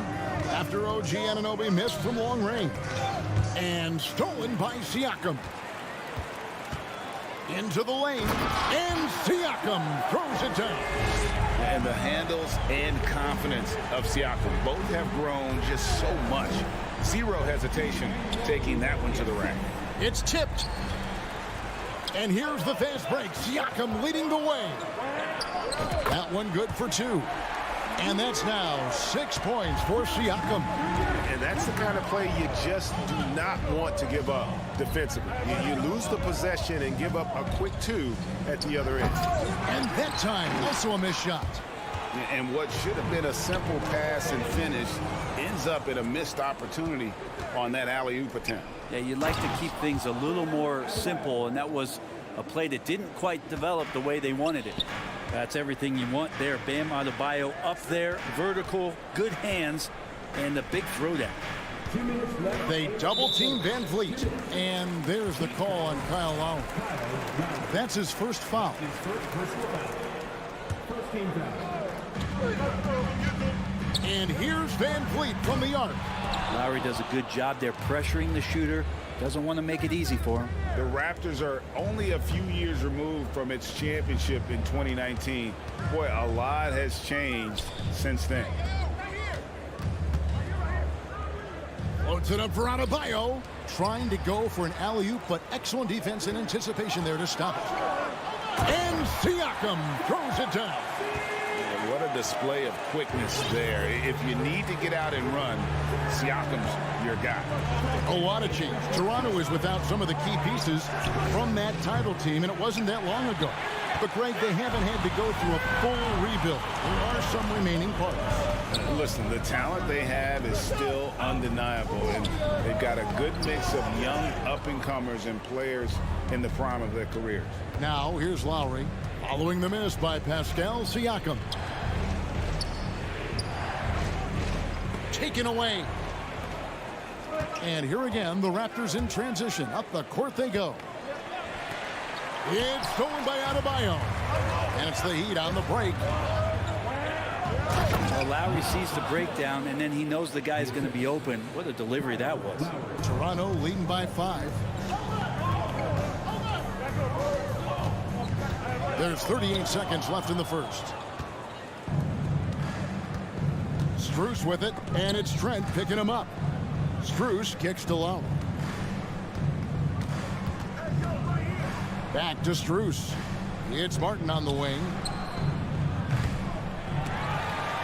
after OG Anunoby missed from long range. And stolen by Siakam. Into the lane. And Siakam throws it down. And the handles and confidence of Siakam both have grown just so much. Zero hesitation taking that one to the rack. It's tipped. And here's the fast break. Siakam leading the way. That one good for 2. And that's now 6 points for Siakam. And that's the kind of play you just do not want to give up defensively. You lose the possession and give up a quick 2 at the other end. And that time, also a missed shot. And what should have been a simple pass and finish ends up in a missed opportunity on that alley-oop attempt. Yeah, you'd like to keep things a little more simple, and that was a play that didn't quite develop the way they wanted it. That's everything you want there. Bam Adebayo up there, vertical, good hands, and the big throwdown. They double team Van Vliet, and there's the call on Kyle Lowry. That's his first foul. And here's Van Vliet from the arc. Lowry does a good job there pressuring the shooter. Doesn't want to make it easy for him. The Raptors are only a few years removed from its championship in 2019. Boy, a lot has changed since then. Floats it up for Adebayo. Trying to go for an alley-oop, but excellent defense and anticipation there to stop it. And Siakam throws it down. What a display of quickness there. If you need to get out and run, Siakam's your guy. A lot of change. Toronto is without some of the key pieces from that title team, and it wasn't that long ago. But, Greg, they haven't had to go through a full rebuild. There are some remaining parts. Listen, the talent they have is still undeniable, and they've got a good mix of young up-and-comers and players in the prime of their careers. Now, here's Lowry, following the miss by Pascal Siakam. Taken away. And here again, the Raptors in transition. Up the court they go. It's stolen by Adebayo. And it's the Heat on the break. Well, Lowry sees the breakdown, and then he knows the guy's going to be open. What a delivery that was. Toronto leading by 5. There's 38 seconds left in the first. Strus with it, and it's Trent picking him up. Strus kicks to Lowry. Back to Strus. It's Martin on the wing.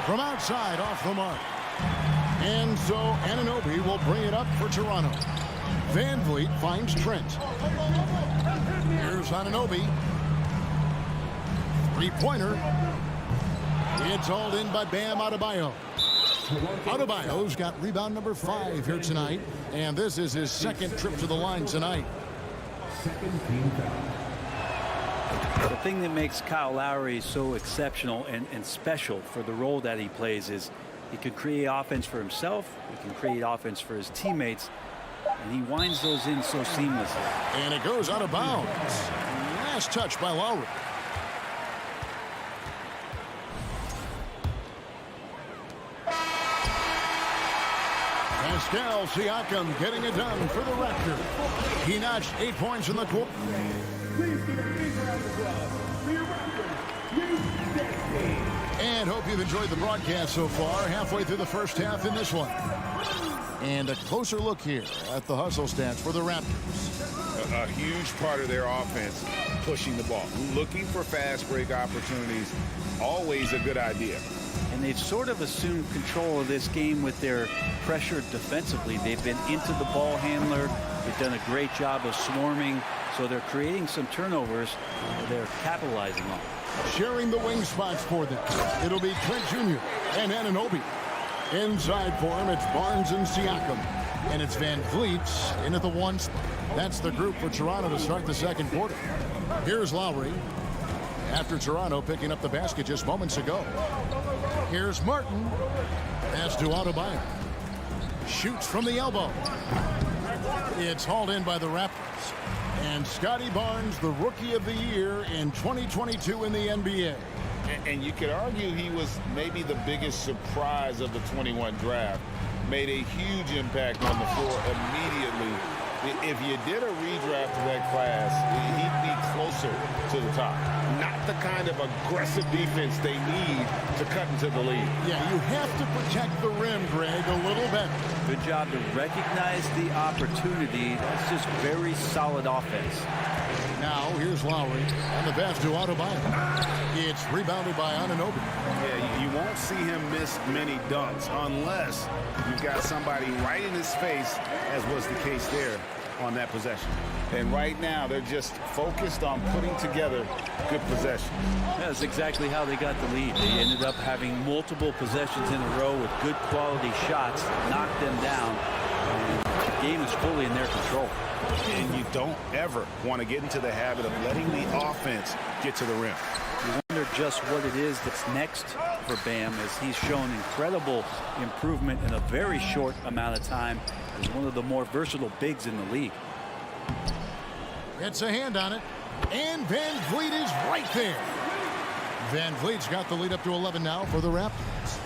From outside, off the mark. And so Anunoby will bring it up for Toronto. Van Vliet finds Trent. Here's Anunoby. Three-pointer. It's hauled in by Bam Adebayo. Adebayo's got rebound number 5 here tonight, and this is his second trip to the line tonight. The thing that makes Kyle Lowry so exceptional and special for the role that he plays is he can create offense for himself, he can create offense for his teammates, and he winds those in so seamlessly. And it goes out of bounds. Last touch by Lowry. Pascal Siakam getting it done for the Raptors. He notched 8 points in the quarter. And hope you've enjoyed the broadcast so far. Halfway through the first half in this one. And a closer look here at the hustle stats for the Raptors. A huge part of their offense, pushing the ball. Looking for fast break opportunities, always a good idea. And they've sort of assumed control of this game with their pressure defensively. They've been into the ball handler. They've done a great job of swarming. So they're creating some turnovers they're capitalizing on. Sharing the wing spots for them. It'll be Trent Jr. and Anunoby. Inside for him, it's Barnes and Siakam. And it's Van Vliet in at the 1 spot. That's the group for Toronto to start the second quarter. Here's Lowry. After Toronto picking up the basket just moments ago. Here's Martin. Pass to Adebayo. Shoots from the elbow. It's hauled in by the Raptors. And Scotty Barnes, the Rookie of the Year in 2022 in the NBA. And you could argue he was maybe the biggest surprise of the 21 draft. Made a huge impact on the floor immediately. If you did a redraft to that class, he'd be closer to the top. Not the kind of aggressive defense they need to cut into the lead. Yeah, you have to protect the rim, Greg, a little better. Good job to recognize the opportunity. That's just very solid offense. Now, here's Lowry on the pass to Adebayo. It's rebounded by Anunoby. Yeah, you won't see him miss many dunks unless you've got somebody right in his face, as was the case there on that possession. And right now, they're just focused on putting together good possession. That's exactly how they got the lead. They ended up having multiple possessions in a row with good quality shots, knocked them down, and the game is fully in their control. And you don't ever want to get into the habit of letting the offense get to the rim. You wonder just what it is that's next for Bam, as he's shown incredible improvement in a very short amount of time as one of the more versatile bigs in the league. Gets a hand on it, and Van Vliet is right there. Van Vliet's got the lead up to 11 now for the Raptors.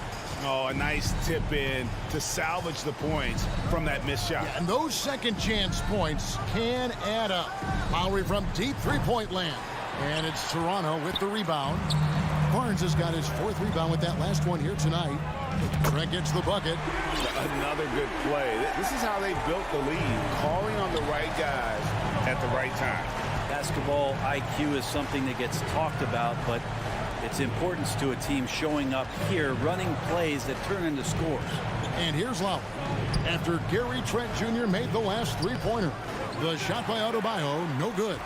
Oh, a nice tip in to salvage the points from that missed shot. Yeah, and those second chance points can add up. Lowry from deep three-point land. And it's Toronto with the rebound. Barnes has got his 4th rebound with that last one here tonight. Trent gets the bucket. Another good play. This is how they built the lead, calling on the right guys at the right time. Basketball IQ is something that gets talked about, but its importance to a team showing up here, running plays that turn into scores. And here's Lowry. After Gary Trent Jr. made the last three-pointer. The shot by Adebayo, no good.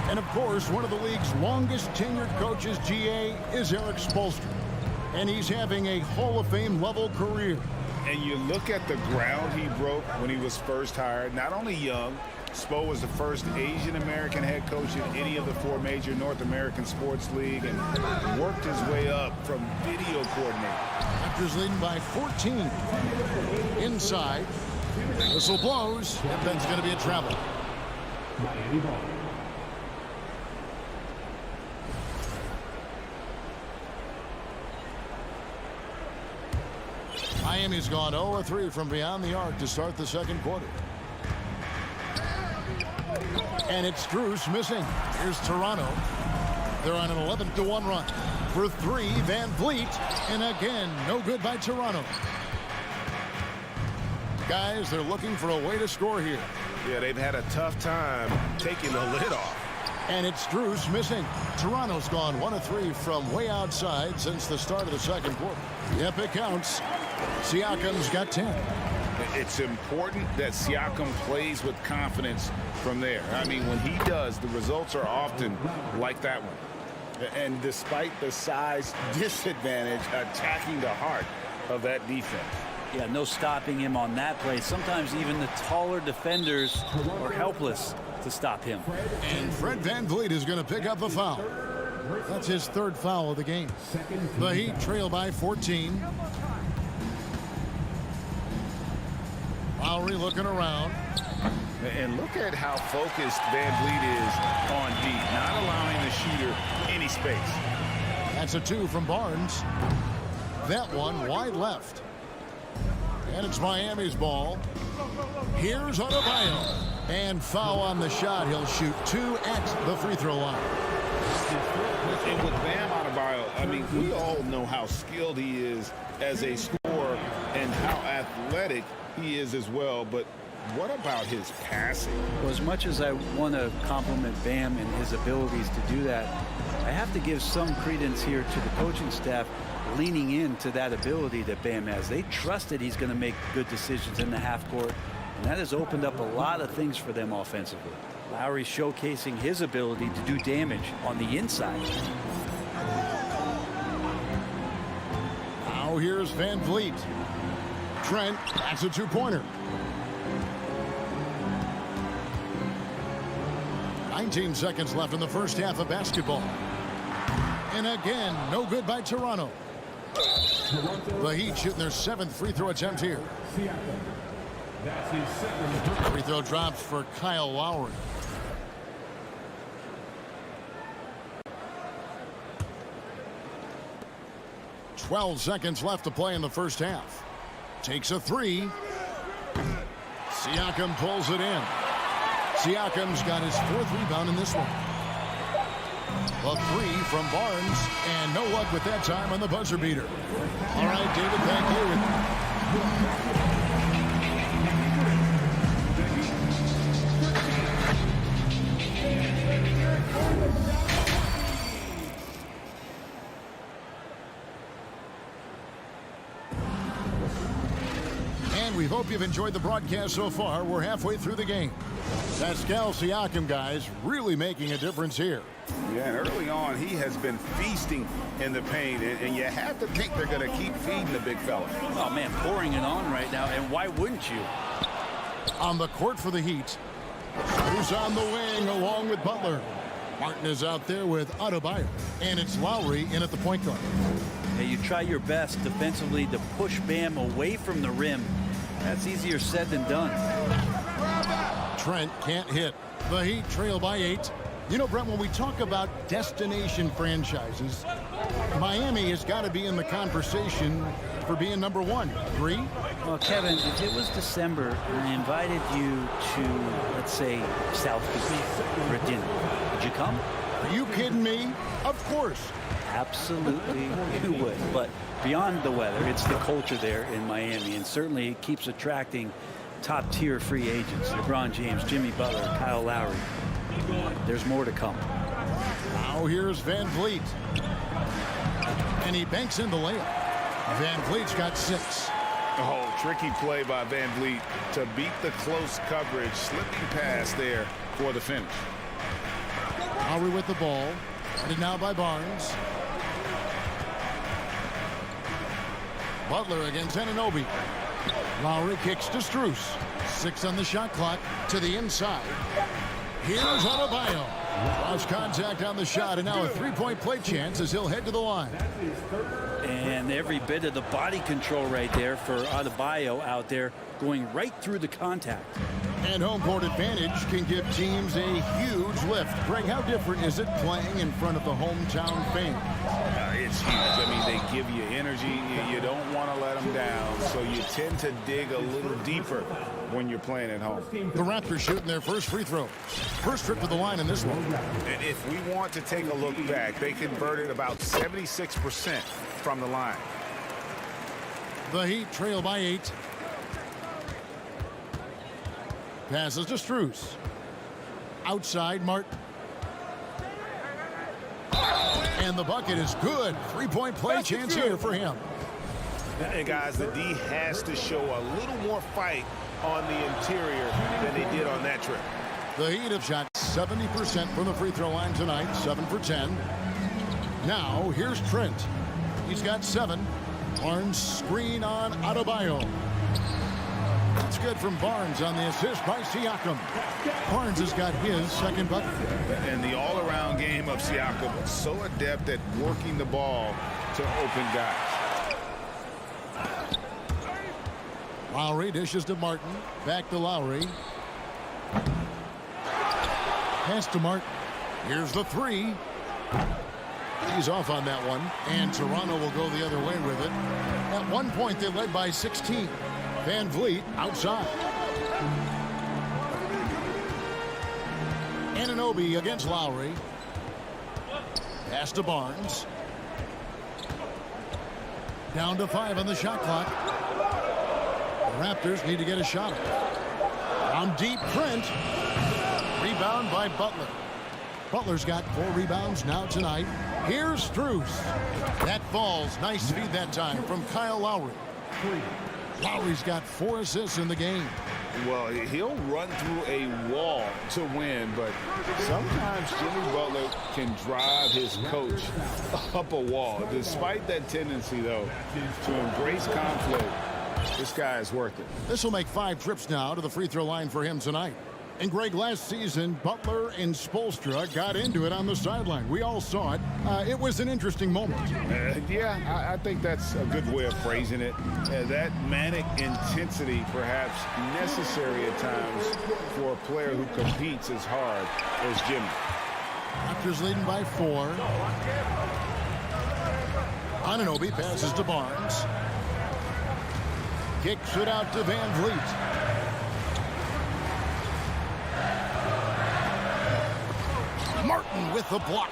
And of course, one of the league's longest tenured coaches, GA, is Eric Spoelstra. And he's having a Hall of Fame level career. And you look at the ground he broke when he was first hired. Not only young, Spo was the first Asian American head coach in any of the 4 major North American sports league, and worked his way up from video coordinator. Raptors leading by 14. Inside. Whistle blows, and then it's going to be a travel. Miami's gone 0-3 from beyond the arc to start the second quarter. And it's Strus missing. Here's Toronto. They're on an 11-1 run. For three, Van Vliet. And again, no good by Toronto. Guys, they're looking for a way to score here. Yeah, they've had a tough time taking the lid off. And it's Strus missing. Toronto's gone 1-3 from way outside since the start of the second quarter. Yep, it counts. Siakam's got 10. It's important that Siakam plays with confidence from there. I mean, when he does, the results are often like that one. And despite the size disadvantage, attacking the heart of that defense. Yeah, no stopping him on that play. Sometimes even the taller defenders are helpless to stop him. And Fred VanVleet is going to pick up a foul. That's his third foul of the game. The Heat trail by 14. Lowry looking around. And look at how focused VanVleet is on D, not allowing the shooter any space. That's a 2 from Barnes. That one wide left. And it's Miami's ball. Here's Adebayo. And foul on the shot. He'll shoot 2 at the free throw line. And with Bam Adebayo, I mean, we all know how skilled he is as a scorer and how athletic he is as well. But what about his passing? Well, as much as I want to compliment Bam and his abilities to do that, I have to give some credence here to the coaching staff leaning into that ability that Bam has. They trust that he's going to make good decisions in the half court, and that has opened up a lot of things for them offensively. Lowry showcasing his ability to do damage on the inside. Now here's Van Vliet. Trent, that's a 2-pointer. 19 seconds left in the first half of basketball. And again, no good by Toronto. The Heat shooting their 7th free throw attempt here. Free throw drops for Kyle Lowry. $12 seconds left to play in the first half. Takes a 3. Siakam pulls it in. Siakam's got his 4th rebound in this one. A 3 from Barnes, and no luck with that time on the buzzer beater. All right, David, thank you. And we hope you've enjoyed the broadcast so far. We're halfway through the game. Pascal Siakam, guys, really making a difference here. Yeah, and early on, he has been feasting in the paint, and you have to think they're going to keep feeding the big fella. Oh, man, pouring it on right now, and why wouldn't you? On the court for the Heat, who's on the wing along with Butler. Martin is out there with Adebayo, and it's Lowry in at the point guard. Yeah, you try your best defensively to push Bam away from the rim. That's easier said than done. Trent can't hit. The Heat trail by 8. You know, Brent, when we talk about destination franchises, Miami has got to be in the conversation for being number 1. Agree? Well, Kevin, if it was December and I invited you to, let's say, South Beach for a dinner, would you come? Are you kidding me? Of course. Absolutely, you would. But beyond the weather, it's the culture there in Miami, and certainly it keeps attracting top-tier free agents. LeBron James, Jimmy Butler, Kyle Lowry. There's more to come. Now here's Van Vliet. And he banks in the layup. Van Vliet's got 6. Oh, tricky play by Van Vliet to beat the close coverage. Slipping pass there for the finish. Lowry with the ball. And now by Barnes. Butler against Anunoby. Lowry kicks to Strus. 6 on the shot clock to the inside. Here's Adebayo. Lost contact on the shot, and now a 3-point play chance as he'll head to the line. And every bit of the body control right there for Adebayo out there, going right through the contact. And home court advantage can give teams a huge lift. Greg, how different is it playing in front of the hometown fans? It's huge. I mean, they give you energy. You don't want to let them down. so you tend to dig a little deeper when you're playing at home. The Raptors shooting their first free throw. First trip to the line in this one. And if we want to take a look back, they converted about 76% from the line. The Heat trail by 8. Passes to Strus. Outside, Martin. And the bucket is good. Three-point play chance here for him. And guys, the D has to show a little more fight on the interior than they did on that trip. The Heat have shot 70% from the free throw line tonight, 7 for 10. Now, here's Trent. He's got 7. Barnes screen on Adebayo. It's good from Barnes on the assist by Siakam. Barnes has got his second bucket. And the all-around game of Siakam, so adept at working the ball to open guys. Lowry dishes to Martin. Back to Lowry. Pass to Martin. Here's the 3. He's off on that one. And Toronto will go the other way with it. At one point, they led by 16. Van Vliet outside. Anunoby against Lowry. Pass to Barnes. Down to 5 on the shot clock. The Raptors need to get a shot. On deep, Trent. Rebound by Butler. Butler's got 4 rebounds now tonight. Here's Strus. That falls. Nice feed that time from Kyle Lowry. Lowry's got 4 assists in the game. Well, he'll run through a wall to win, but sometimes Jimmy Butler can drive his coach up a wall. Despite that tendency, though, to embrace conflict, this guy is worth it. This will make 5 trips now to the free throw line for him tonight. And Greg, last season, Butler and Spoelstra got into it on the sideline. We all saw it. It was an interesting moment. Yeah, I think that's a good way of phrasing it. That manic intensity, perhaps necessary at times for a player who competes as hard as Jimmy. Raptors leading by 4. Anunoby passes to Barnes. Kicks it out to Van Vliet. Martin with the block.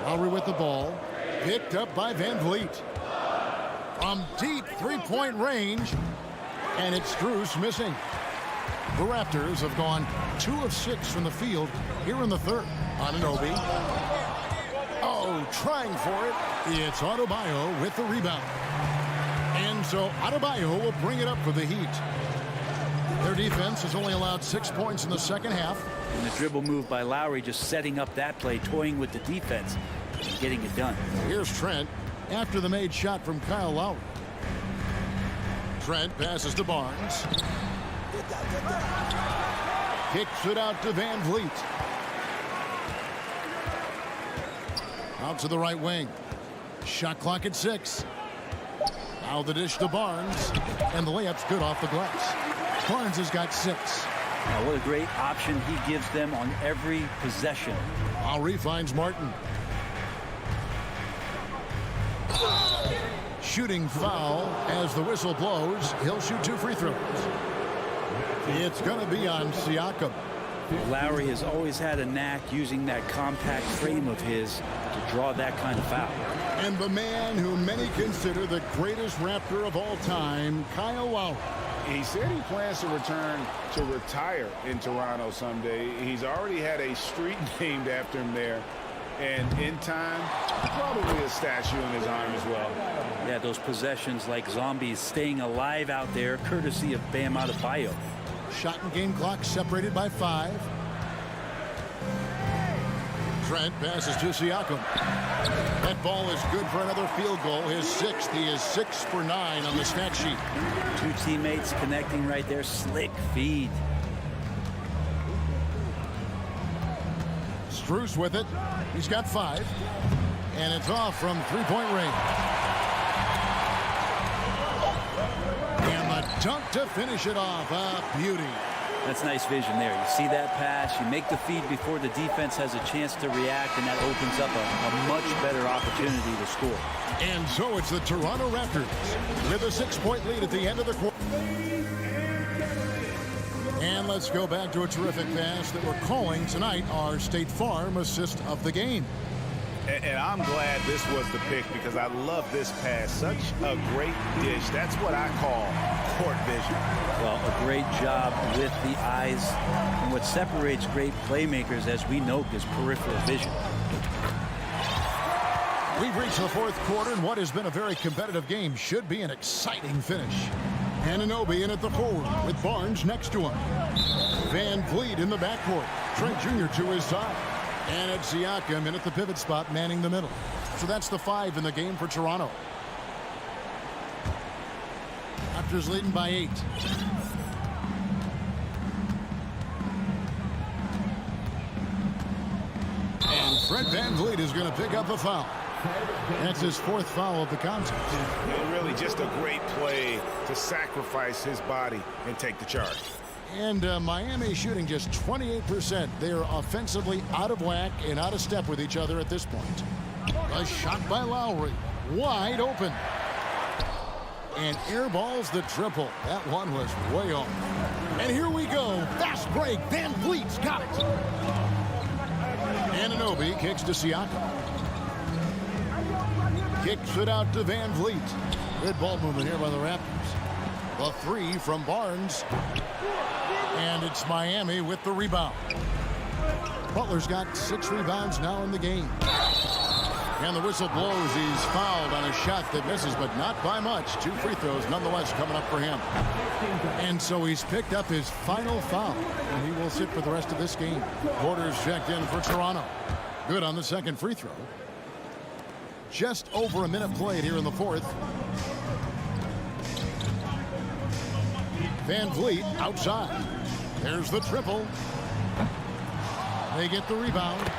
Lowry with the ball. Picked up by Van Vliet. From deep three-point range. And it's Strus missing. The Raptors have gone 2 of 6 from the field here in the third. Anunoby. Oh, trying for it. It's Adebayo with the rebound. And so Adebayo will bring it up for the Heat. Their defense has only allowed 6 points in the second half. And the dribble move by Lowry just setting up that play, toying with the defense and getting it done. Here's Trent after the made shot from Kyle Lowry. Trent passes to Barnes. Kicks it out to Van Vliet. Out to the right wing. Shot clock at 6. Now the dish to Barnes. And the layup's good off the glass. Barnes has got 6. Now, what a great option he gives them on every possession. Lowry finds Martin. Shooting foul as the whistle blows. He'll shoot 2 free throws. It's going to be on Siakam. Lowry has always had a knack using that compact frame of his to draw that kind of foul. And the man who many consider the greatest Raptor of all time, Kyle Lowry. He said he plans to return to retire in Toronto someday. He's already had a street named after him there. And in time, probably a statue in his honor as well. Yeah, those possessions like zombies staying alive out there, courtesy of Bam Adebayo. Shot and game clock separated by 5. Trent passes to Siakam. That ball is good for another field goal. His 6th. He is 6 for 9 on the stat sheet. 2 teammates connecting right there. Slick feed. Strus with it. He's got 5. And it's off from three-point range. And the dunk to finish it off. A beauty. That's nice vision there. You see that pass, you make the feed before the defense has a chance to react, and that opens up a much better opportunity to score. And so it's the Toronto Raptors with a 6-point lead at the end of the quarter. And let's go back to a terrific pass that we're calling tonight our State Farm assist of the game. And I'm glad this was the pick because I love this pass. Such a great dish. That's what I call court vision. Well, a great job with the eyes. And what separates great playmakers, as we note, is peripheral vision. We've reached the fourth quarter, and what has been a very competitive game should be an exciting finish. Anunoby in at the forward with Barnes next to him. Van Vliet in the backcourt. Trent Jr. to his side. And it's Siakam in at the pivot spot, manning the middle. So that's the 5 in the game for Toronto. Raptors leading by 8. And Fred Van Vliet is going to pick up a foul. That's his 4th foul of the contest. And really just a great play to sacrifice his body and take the charge. And Miami shooting just 28%. They are offensively out of whack and out of step with each other at this point. A shot by Lowry. Wide open. And airballs the triple. That one was way off. And here we go. Fast break. Van Vliet's got it. Anunoby kicks to Siakam. Kicks it out to Van Vliet. Good ball movement here by the Raptors. The 3 from Barnes. And it's Miami with the rebound. Butler's got 6 rebounds now in the game. And the whistle blows. He's fouled on a shot that misses, but not by much. 2 free throws nonetheless coming up for him. And so he's picked up his final foul, and he will sit for the rest of this game. Porter's checked in for Toronto. Good on the second free throw. Just over a minute played here in the 4th. Van Vliet outside. There's the triple. They get the rebound.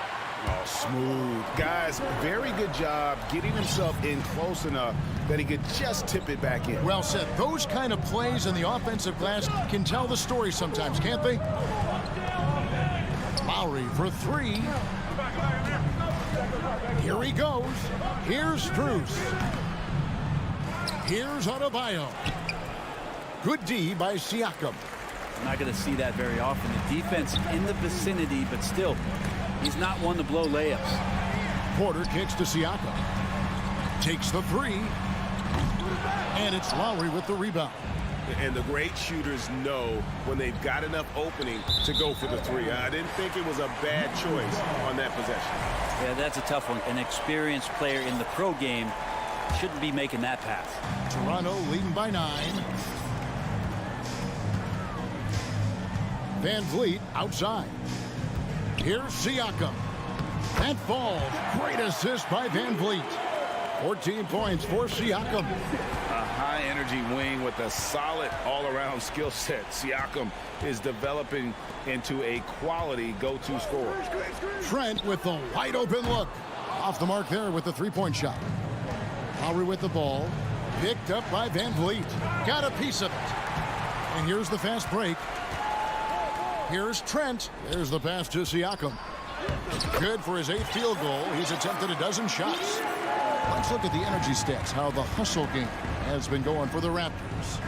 Oh, smooth. Guys, very good job getting himself in close enough that he could just tip it back in. Well said. Those kind of plays in the offensive glass can tell the story sometimes, can't they? Lowry for 3. Here he goes. Here's Strus. Here's Adebayo. Good D by Siakam. I'm not going to see that very often. The defense in the vicinity, but still, he's not one to blow layups. Porter kicks to Siakam. Takes the 3. And it's Lowry with the rebound. And the great shooters know when they've got enough opening to go for the 3. I didn't think it was a bad choice on that possession. Yeah, that's a tough one. An experienced player in the pro game shouldn't be making that pass. Toronto leading by 9. Van Vliet outside. Here's Siakam. That falls. Great assist by Van Vliet. 14 points for Siakam. A high-energy wing with a solid all-around skill set. Siakam is developing into a quality go-to scorer. Trent with the wide-open look. Off the mark there with the 3-point shot. Lowry with the ball. Picked up by Van Vliet. Got a piece of it. And here's the fast break. Here's Trent. There's the pass to Siakam. Good for his 8th field goal. He's attempted a dozen shots. Let's look at the energy stats, how the hustle game has been going for the Raptors.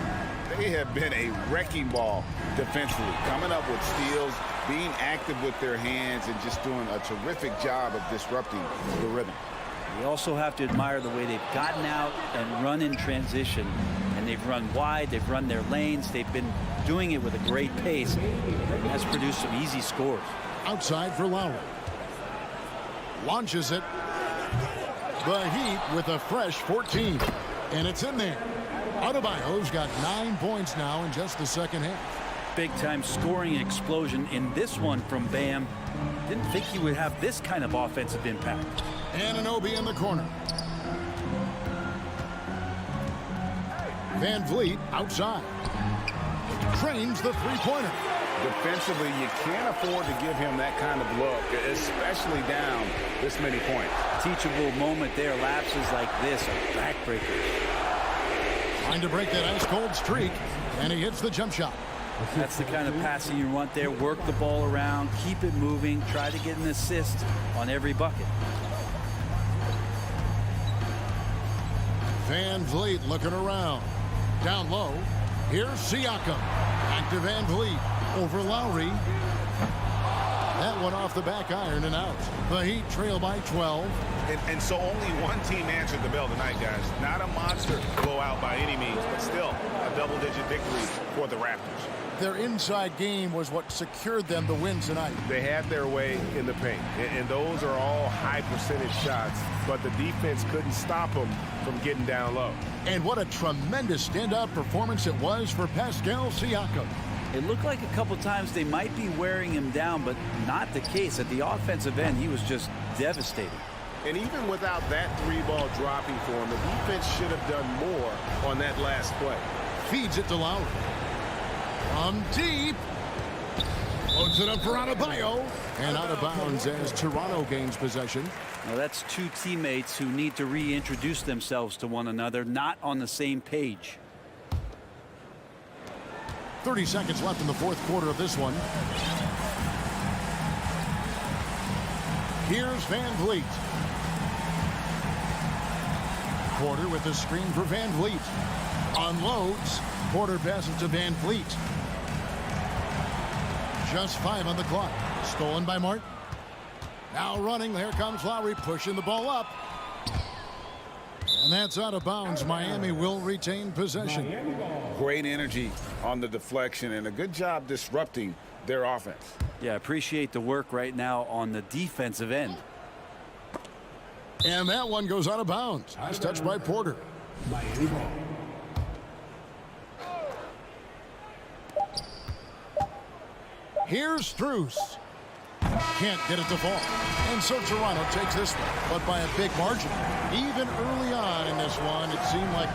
They have been a wrecking ball defensively, coming up with steals, being active with their hands, and just doing a terrific job of disrupting the rhythm. You also have to admire the way they've gotten out and run in transition. And they've run wide, they've run their lanes, they've been doing it with a great pace. It has produced some easy scores. Outside for Lowry. Launches it. The Heat with a fresh 14. And it's in there. Adebayo's got 9 points now in just the second half. Big-time scoring explosion in this one from Bam. Didn't think he would have this kind of offensive impact. Anunoby in the corner. Van Vliet outside. Trains the 3-pointer. Defensively, you can't afford to give him that kind of look, especially down this many points. Teachable moment there. Lapses like this are backbreakers. Trying to break that ice-cold streak, and he hits the jump shot. That's the kind of passing you want there. Work the ball around, keep it moving, try to get an assist on every bucket. Van Vliet looking around. Down low. Here's Siakam. Back to Van Vliet. Over Lowry. That one off the back iron and out. The Heat trail by 12. And so only one team answered the bell tonight, guys. Not a monster blowout by any means, but still a double-digit victory for the Raptors. Their inside game was what secured them the win tonight. They had their way in the paint, and those are all high-percentage shots, but the defense couldn't stop them from getting down low. And what a tremendous standout performance it was for Pascal Siakam. It looked like a couple times they might be wearing him down, but not the case. At the offensive end, he was just devastating. And even without that three-ball dropping for him, the defense should have done more on that last play. Feeds it to Lowry. From deep. Loads it up for Adebayo. And out of bounds as Toronto gains possession. Now that's two teammates who need to reintroduce themselves to one another, not on the same page. 30 seconds left in the fourth quarter of this one. Here's Van Vliet. Porter with the screen for Van Vliet. Unloads. Porter passes to Van Vliet. Just 5 on the clock. Stolen by Martin. Now running. There comes Lowry pushing the ball up. And that's out of bounds. Miami will retain possession. Great energy on the deflection and a good job disrupting their offense. Yeah, appreciate the work right now on the defensive end. And that one goes out of bounds. Nice touch by Porter. Here's Strus. Can't get it to fall. And so Toronto takes this one, but by a big margin. Even early on in this one, it seemed like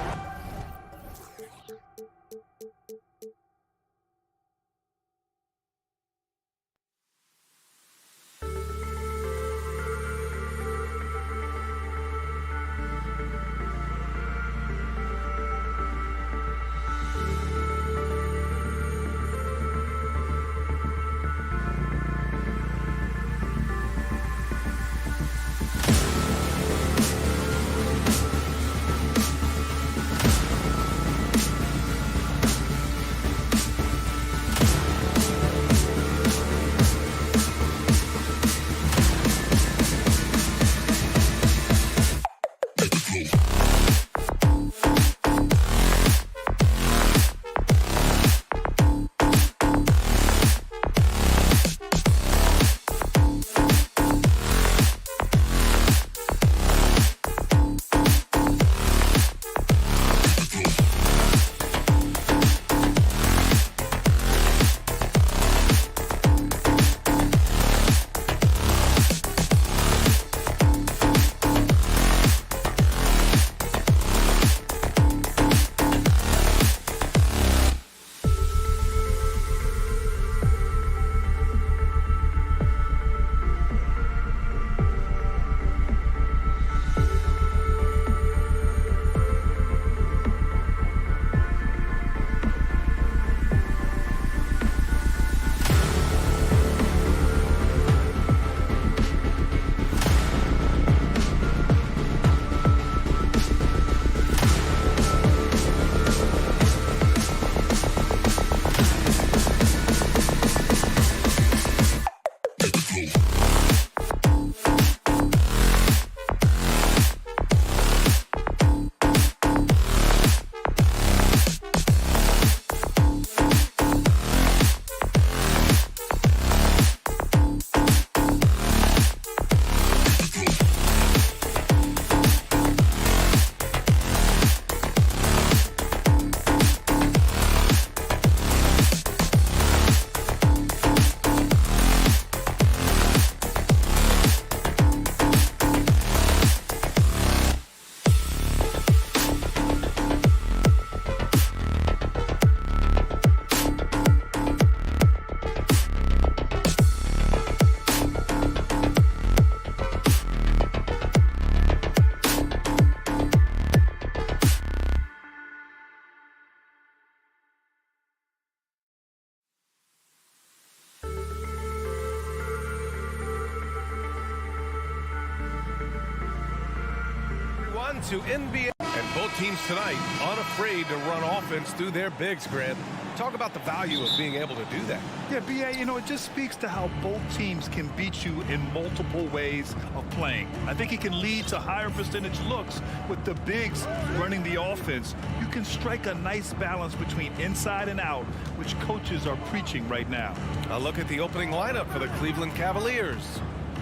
to NBA. And both teams tonight unafraid to run offense through their bigs, Grant. Talk about the value of being able to do that. Yeah, B.A., you know, it just speaks to how both teams can beat you in multiple ways of playing. I think it can lead to higher percentage looks with the bigs running the offense. You can strike a nice balance between inside and out, which coaches are preaching right now. A look at the opening lineup for the Cleveland Cavaliers.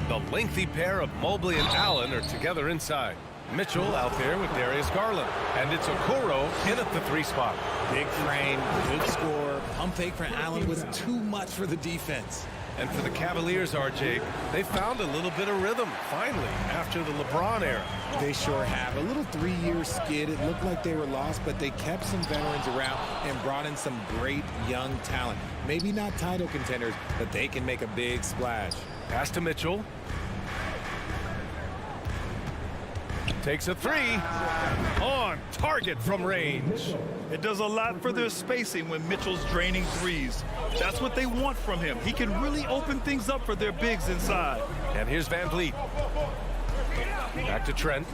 The lengthy pair of Mobley and Allen are together inside. Mitchell out there with Darius Garland. And it's Okoro in at the 3 spot. Big frame, good score. Pump fake for Allen was too much for the defense. And for the Cavaliers, RJ, they found a little bit of rhythm, finally, after the LeBron era. They sure have. A little 3-year skid. It looked like they were lost, but they kept some veterans around and brought in some great young talent. Maybe not title contenders, but they can make a big splash. Pass to Mitchell. Takes a 3. On target from range. It does a lot for their spacing when Mitchell's draining threes. That's what they want from him. He can really open things up for their bigs inside. And here's Van Vliet. Back to Trent.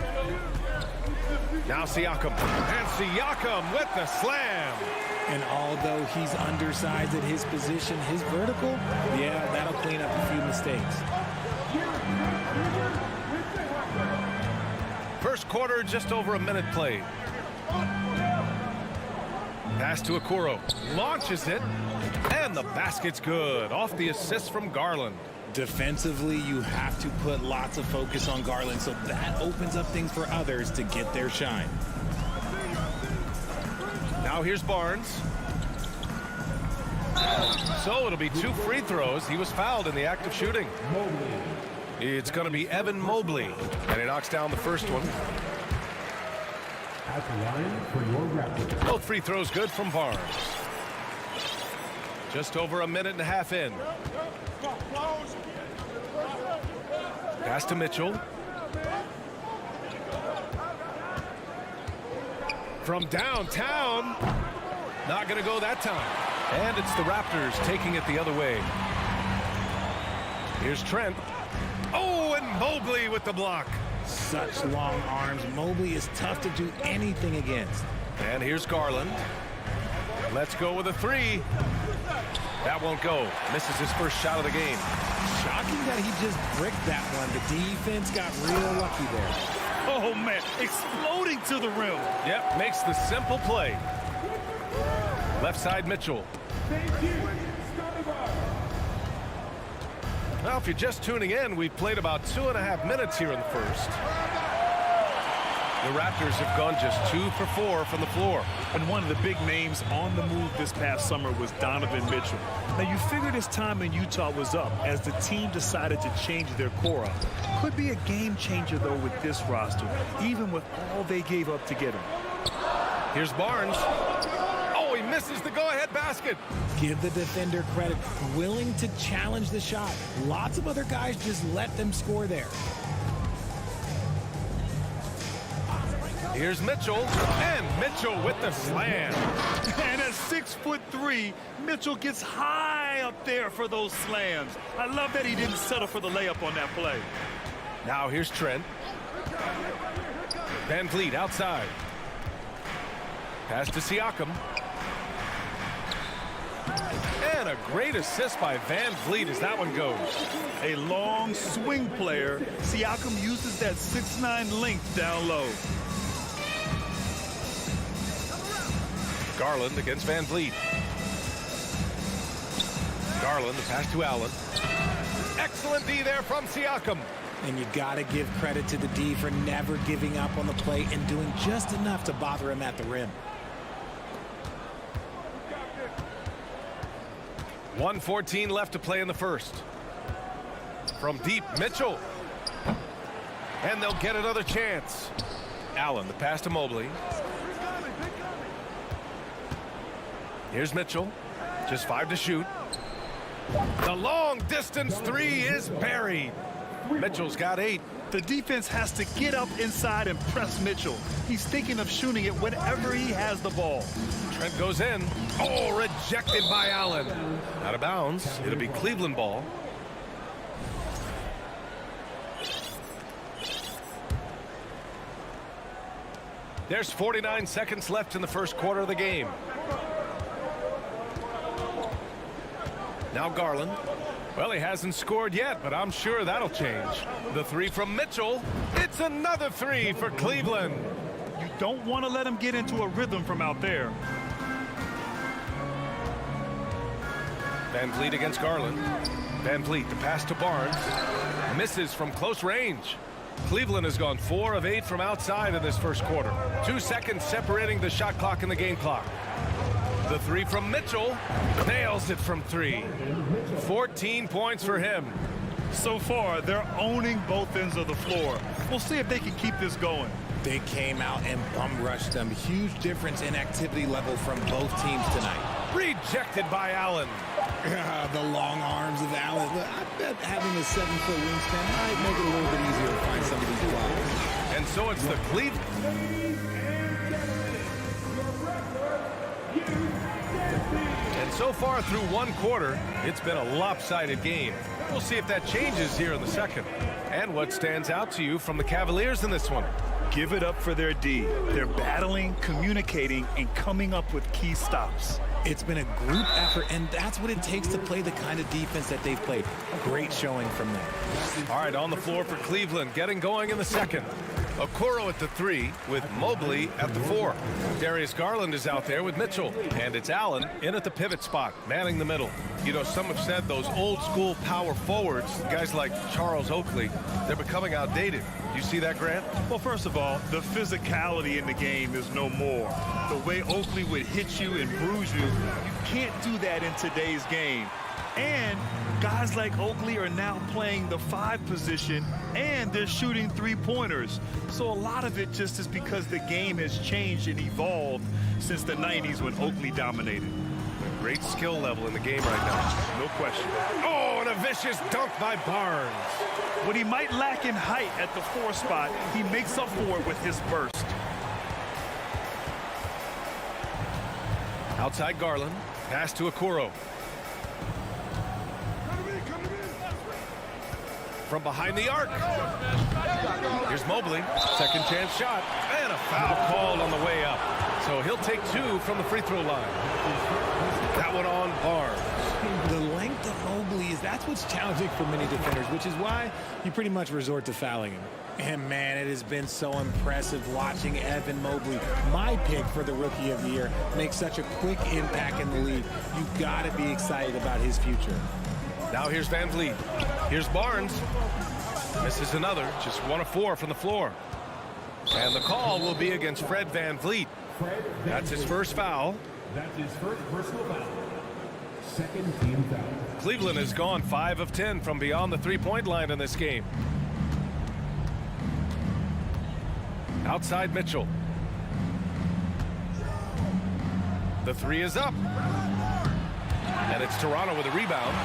Now Siakam. And Siakam with the slam. And although he's undersized at his position, his vertical, yeah, that'll clean up a few mistakes. First quarter, just over a minute played. Pass to Okoro. Launches it. And the basket's good. Off the assist from Garland. Defensively, you have to put lots of focus on Garland, so that opens up things for others to get their shine. Now here's Barnes. So it'll be 2 free throws. He was fouled in the act of shooting. It's going to be Evan Mobley. And he knocks down the first one. At the line for your Raptors. Both free throws good from Barnes. Just over a minute and a half in. Pass to Mitchell. From downtown. Not going to go that time. And it's the Raptors taking it the other way. Here's Trent. Oh, and Mobley with the block. Such long arms. Mobley is tough to do anything against. And here's Garland. Let's go with a 3. That won't go. Misses his first shot of the game. Shocking that he just bricked that one. The defense got real lucky there. Oh, man, exploding to the rim. Yep, makes the simple play. Left side, Mitchell. Well, if you're just tuning in, we've played about 2.5 minutes here in the first. The Raptors have gone just 2 for 4 from the floor. And one of the big names on the move this past summer was Donovan Mitchell. Now, you figured his time in Utah was up as the team decided to change their core up. Could be a game changer, though, with this roster, even with all they gave up to get him. Here's Barnes. Oh, he misses the go-ahead basket. Give the defender credit. Willing to challenge the shot. Lots of other guys just let them score there. Here's Mitchell, and Mitchell with the slam. And at 6'3", Mitchell gets high up there for those slams. I love that he didn't settle for the layup on that play. Now here's Trent. Van Vliet outside. Pass to Siakam. And a great assist by Van Vliet as that one goes. A long swing player. Siakam uses that 6'9" length down low. Garland against Van Vliet. Garland, the pass to Allen. Excellent D there from Siakam. And you got to give credit to the D for never giving up on the play and doing just enough to bother him at the rim. 1:14 left to play in the first. From deep, Mitchell. And they'll get another chance. Allen, the pass to Mobley. Here's Mitchell. Just 5 to shoot. The long distance 3 is buried. Mitchell's got 8. The defense has to get up inside and press Mitchell. He's thinking of shooting it whenever he has the ball. Trent goes in. Oh, rejected by Allen. Out of bounds. It'll be Cleveland ball. There's 49 seconds left in the first quarter of the game. Now Garland. Well, he hasn't scored yet, but I'm sure that'll change. The three from Mitchell. It's another three for Cleveland. You don't want to let him get into a rhythm from out there. Van Vliet against Garland. Van Vliet, the pass to Barnes. Misses from close range. Cleveland has gone 4 of 8 from outside in this first quarter. 2 seconds separating the shot clock and the game clock. The three from Mitchell. Nails it from 3. 14 points for him. So far, they're owning both ends of the floor. We'll see if they can keep this going. They came out and bum rushed them. Huge difference in activity level from both teams tonight. Rejected by Allen. The long arms of Allen. I bet having a 7-foot wingspan might make it a little bit easier to find some of these blocks. And so it's the Cleveland. And so far through one quarter, it's been a lopsided game. We'll see if that changes here in the second. And what stands out to you from the Cavaliers in this one? Give it up for their D. They're battling, communicating, and coming up with key stops. It's been a group effort, and that's what it takes to play the kind of defense that they've played. Great showing from them. All right, on the floor for Cleveland, getting going in the second. Okoro at the 3 with Mobley at the 4. Darius Garland is out there with Mitchell. And it's Allen in at the pivot spot, manning the middle. You know, some have said those old school power forwards, guys like Charles Oakley, they're becoming outdated. You see that, Grant? Well, first of all, the physicality in the game is no more. The way Oakley would hit you and bruise you, you can't do that in today's game. And guys like Oakley are now playing the 5 position, and they're shooting 3-pointers. So a lot of it just is because the game has changed and evolved since the 90s when Oakley dominated. Great skill level in the game right now. No question. Oh, and a vicious dunk by Barnes. What he might lack in height at the 4 spot, he makes up for it with his burst. Outside Garland. Pass to Okoro. From behind the arc. Here's Mobley. Second chance shot. And a foul called on the way up. So he'll take 2 from the free throw line. That one on Barnes. The length of Mobley that's what's challenging for many defenders, which is why you pretty much resort to fouling him. And man, it has been so impressive watching Evan Mobley, my pick for the Rookie of the Year, make such a quick impact in the league. You've got to be excited about his future. Now here's Van Vliet. Here's Barnes. Misses another. Just 1 of 4 from the floor. And the call will be against Fred Van Vliet. That's his first foul. That's his first personal foul. Second team foul. Cleveland has gone 5 of 10 from beyond the 3-point line in this game. Outside Mitchell. The 3 is up. And it's Toronto with a rebound.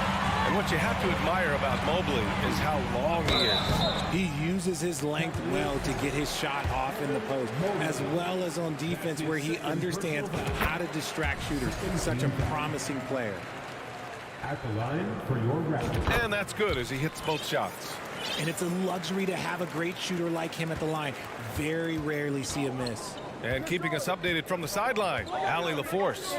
And what you have to admire about Mobley is how long he is. He uses his length well to get his shot off in the post, as well as on defense where he understands how to distract shooters. Such a promising player. At the line for your Raptors. And that's good as he hits both shots. And it's a luxury to have a great shooter like him at the line. Very rarely see a miss. And keeping us updated from the sideline, Allie LaForce.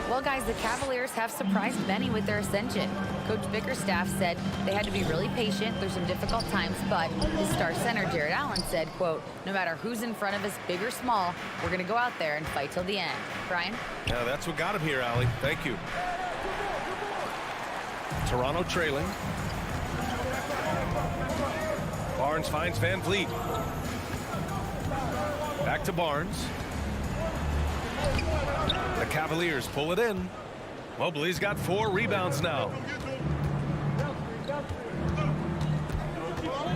Well, guys, the Cavaliers have surprised many with their ascension. Coach Bickerstaff said they had to be really patient through some difficult times, but his star center, Jared Allen, said, quote, no matter who's in front of us, big or small, we're going to go out there and fight till the end. Brian? Yeah, that's what got him here, Allie. Thank you. Toronto trailing. Barnes finds Van Vliet. Back to Barnes. The Cavaliers pull it in. Mobley's got 4 rebounds now.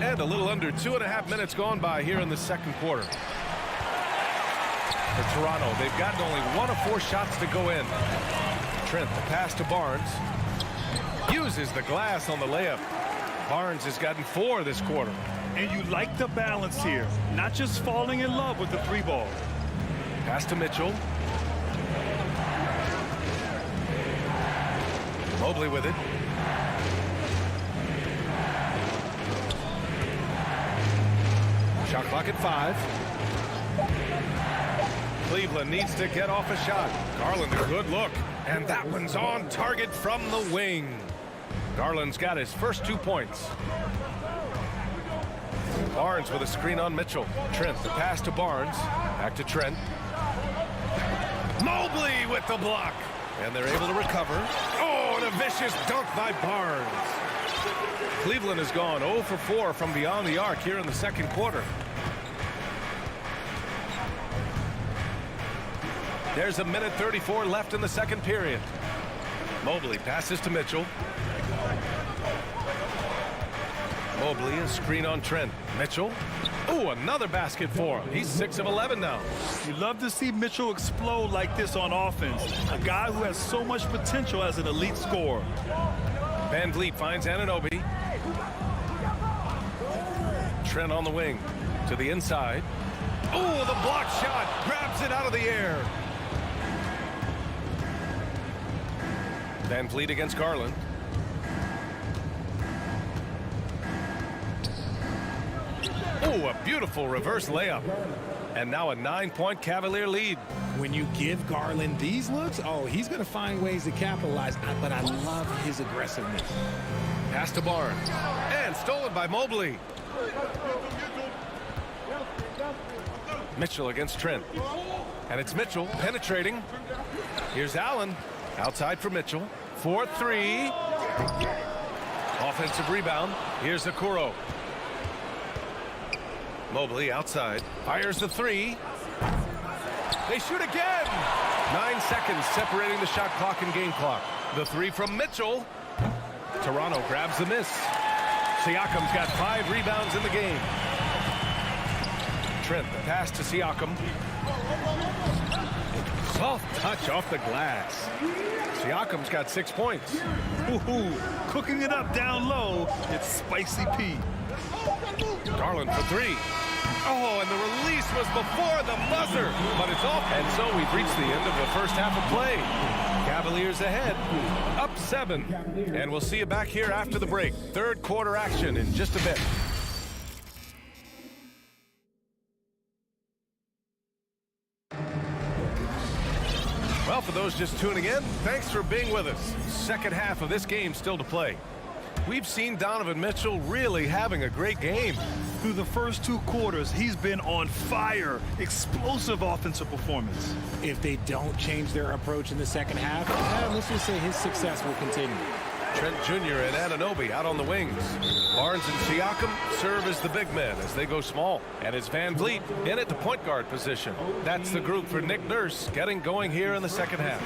And a little under 2.5 minutes gone by here in the second quarter. For Toronto, they've gotten only 1 of 4 shots to go in. Trent, the pass to Barnes. Uses the glass on the layup. Barnes has gotten 4 this quarter. And you like the balance here, not just falling in love with the 3-ball. Pass to Mitchell. Mobley with it. Shot clock at 5. Cleveland needs to get off a shot. Garland, a good look. And that one's on target from the wing. Garland's got his first 2 points. Barnes with a screen on Mitchell. Trent, the pass to Barnes. Back to Trent. Mobley with the block. And they're able to recover. Oh, and a vicious dunk by Barnes. Cleveland has gone 0 for 4 from beyond the arc here in the second quarter. There's a minute 34 left in the second period. Mobley passes to Mitchell. Mobley, a screen on Trent. Mitchell. Oh, another basket for him. He's 6 of 11 now. You love to see Mitchell explode like this on offense. A guy who has so much potential as an elite scorer. Van Vliet finds Anunoby. Trent on the wing to the inside. Oh, the block shot. Grabs it out of the air. Van Vliet against Garland. Oh, a beautiful reverse layup. And now a 9-point Cavalier lead. When you give Garland these looks, oh, he's going to find ways to capitalize. But I love his aggressiveness. Pass to Barnes. And stolen by Mobley. Mitchell against Trent. And it's Mitchell penetrating. Here's Allen. Outside for Mitchell. 4-3. Offensive rebound. Here's Okoro. Mobley outside. Fires the three. They shoot again. 9 seconds separating the shot clock and game clock. The three from Mitchell. Toronto grabs the miss. Siakam's got 5 rebounds in the game. Trent, the pass to Siakam. Soft touch off the glass. Siakam's got 6 points. Ooh, cooking it up down low. It's Spicy P. Garland for 3. Oh, and the release was before the buzzer, but it's off. And so we've reached the end of the first half of play. Cavaliers ahead, up 7. And we'll see you back here after the break. Third quarter action in just a bit. Well, for those just tuning in, thanks for being with us. Second half of this game still to play. We've seen Donovan Mitchell really having a great game. Through the first 2 quarters, he's been on fire. Explosive offensive performance. If they don't change their approach in the second half, let's just say his success will continue. Trent Jr. and Anunoby out on the wings. Barnes and Siakam serve as the big men as they go small. And it's Van Vliet in at the point guard position. That's the group for Nick Nurse getting going here in the second half.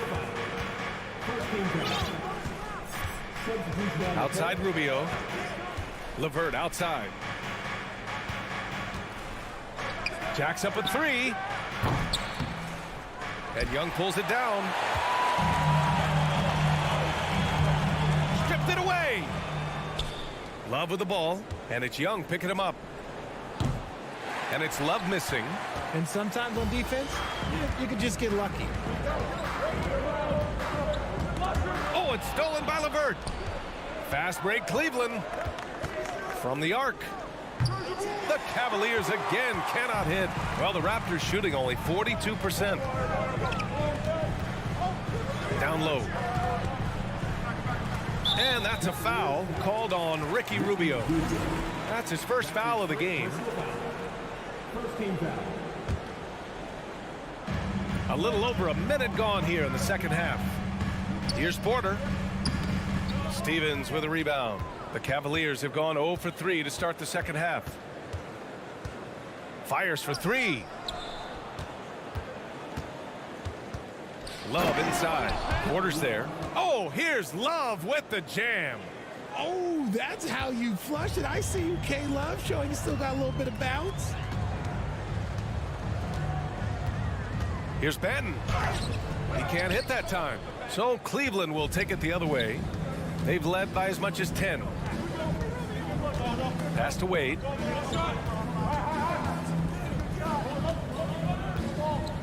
Outside Rubio. LeVert outside. Jacks up a 3. And Young pulls it down. Stripped it away. Love with the ball. And it's Young picking him up. And it's Love missing. And sometimes on defense, you can just get lucky. Oh, it's stolen by LeVert. Fast break Cleveland. From the arc. The Cavaliers again cannot hit. Well, the Raptors shooting only 42%. Down low. And that's a foul called on Ricky Rubio. That's his first foul of the game. A little over a minute gone here in the second half. Here's Porter. Stevens with a rebound. The Cavaliers have gone 0 for 3 to start the second half. Fires for 3. Love inside. Porter's there. Oh, here's Love with the jam. Oh, that's how you flush it. I see you, K-Love, showing you still got a little bit of bounce. Here's Benton. He can't hit that time. So Cleveland will take it the other way. They've led by as much as 10. Pass to Wade.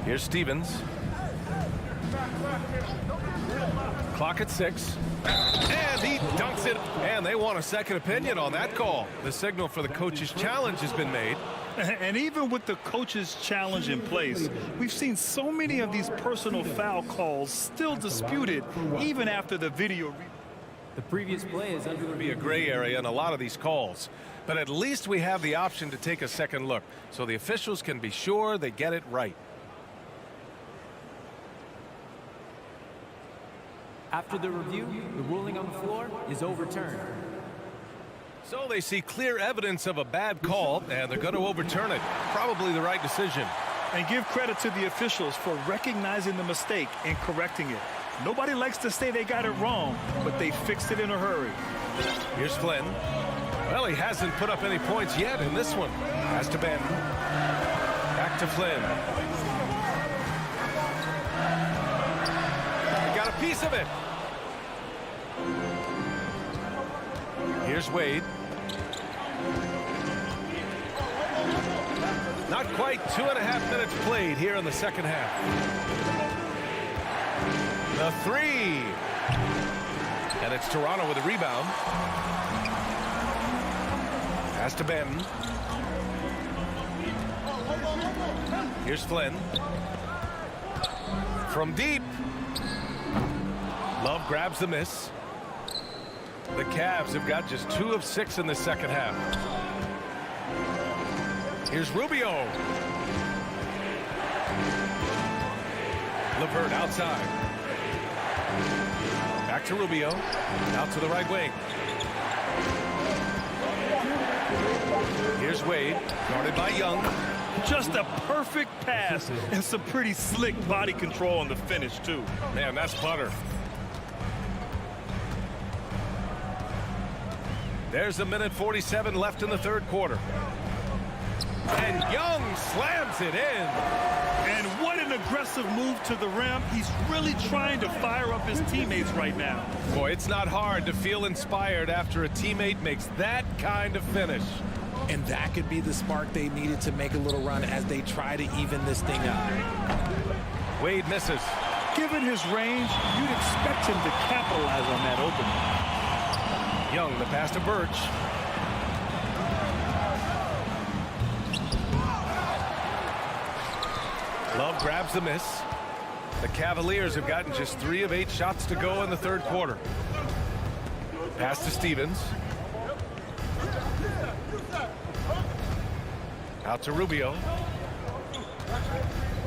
Here's Stevens. Clock at 6. And he dunks it. And they want a second opinion on that call. The signal for the coach's challenge has been made. And even with the coach's challenge in place, we've seen so many of these personal foul calls still disputed even after the video. The previous play is under Be a gray area in a lot of these calls, but at least we have the option to take a second look so the officials can be sure they get it right. After the review, the ruling on the floor is overturned. So they see clear evidence of a bad call, and they're going to overturn it. Probably the right decision. And give credit to the officials for recognizing the mistake and correcting it. Nobody likes to say they got it wrong, but they fixed it in a hurry. Here's Flynn. Well, he hasn't put up any points yet in this one. Has to bend. Back to Flynn. He got a piece of it. Here's Wade. Not quite 2.5 minutes played here in the second half. The three. And it's Toronto with a rebound. Has to bend. Here's Flynn. From deep. Love grabs the miss. The Cavs have got just 2 of 6 in the second half. Here's Rubio. LeVert outside. Back to Rubio. Out to the right wing. Here's Wade. Guarded by Young. Just a perfect pass and some pretty slick body control on the finish, too. Man, that's butter. There's 1:47 left in the third quarter. And Young slams it in. And what an aggressive move to the rim. He's really trying to fire up his teammates right now. Boy, it's not hard to feel inspired after a teammate makes that kind of finish. And that could be the spark they needed to make a little run as they try to even this thing up. Wade misses. Given his range, you'd expect him to capitalize on that opening. Young, the pass to Birch. Love grabs the miss. The Cavaliers have gotten just 3 of 8 shots to go in the third quarter. Pass to Stevens. Out to Rubio.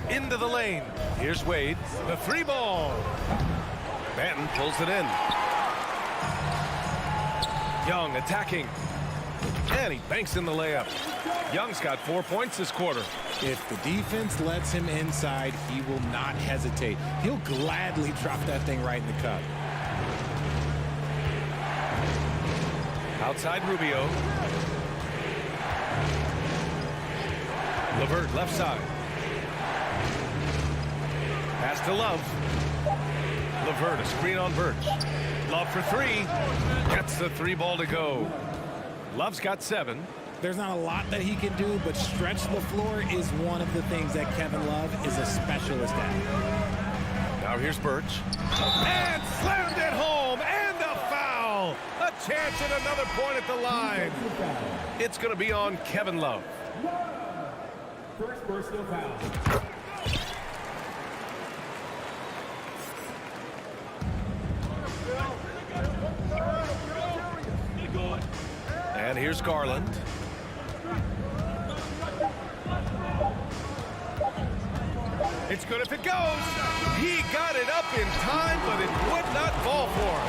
Into the lane. Here's Wade. The 3-ball. Banton pulls it in. Young attacking. And he banks in the layup. Young's got 4 points this quarter. If the defense lets him inside, he will not hesitate. He'll gladly drop that thing right in the cup. Outside Rubio. LeVert left side. Pass to Love. LeVert, a screen on Birch. Love for 3. Gets the 3-ball to go. Love's got 7. There's not a lot that he can do, but stretch the floor is one of the things that Kevin Love is a specialist at. Now here's Birch. And slammed it home. And a foul. A chance at another point at the line. It's going to be on Kevin Love. First personal foul. And here's Garland. It's good if it goes. He got it up in time, but it would not fall for him.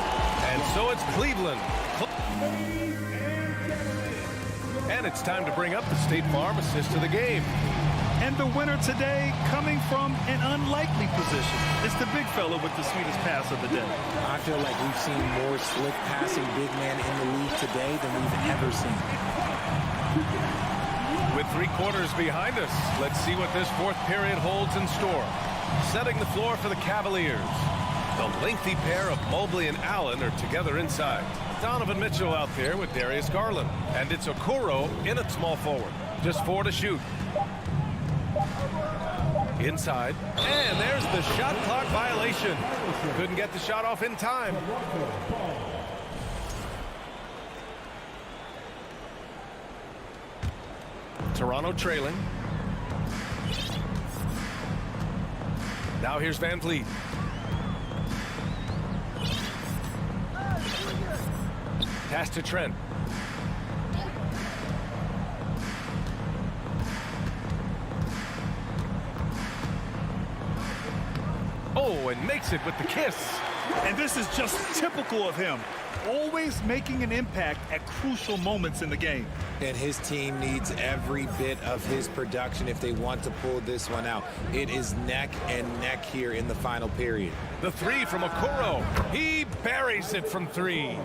And so it's Cleveland. And it's time to bring up the State Farm assist of the game. And the winner today coming from an unlikely position. It's the big fella with the sweetest pass of the day. I feel like we've seen more slick passing big man in the league today than we've ever seen. With 3 quarters behind us, let's see what this fourth period holds in store. Setting the floor for the Cavaliers. The lengthy pair of Mobley and Allen are together inside. Donovan Mitchell out there with Darius Garland. And it's Okoro in at small forward. Just 4 to shoot. Inside. And there's the shot clock violation. Couldn't get the shot off in time. Toronto trailing. Now here's Van Vliet. Pass to Trent. Oh, and makes it with the kiss. And this is just typical of him. Always making an impact at crucial moments in the game. And his team needs every bit of his production if they want to pull this one out. It is neck and neck here in the final period. The three from Okoro. He buries it from three.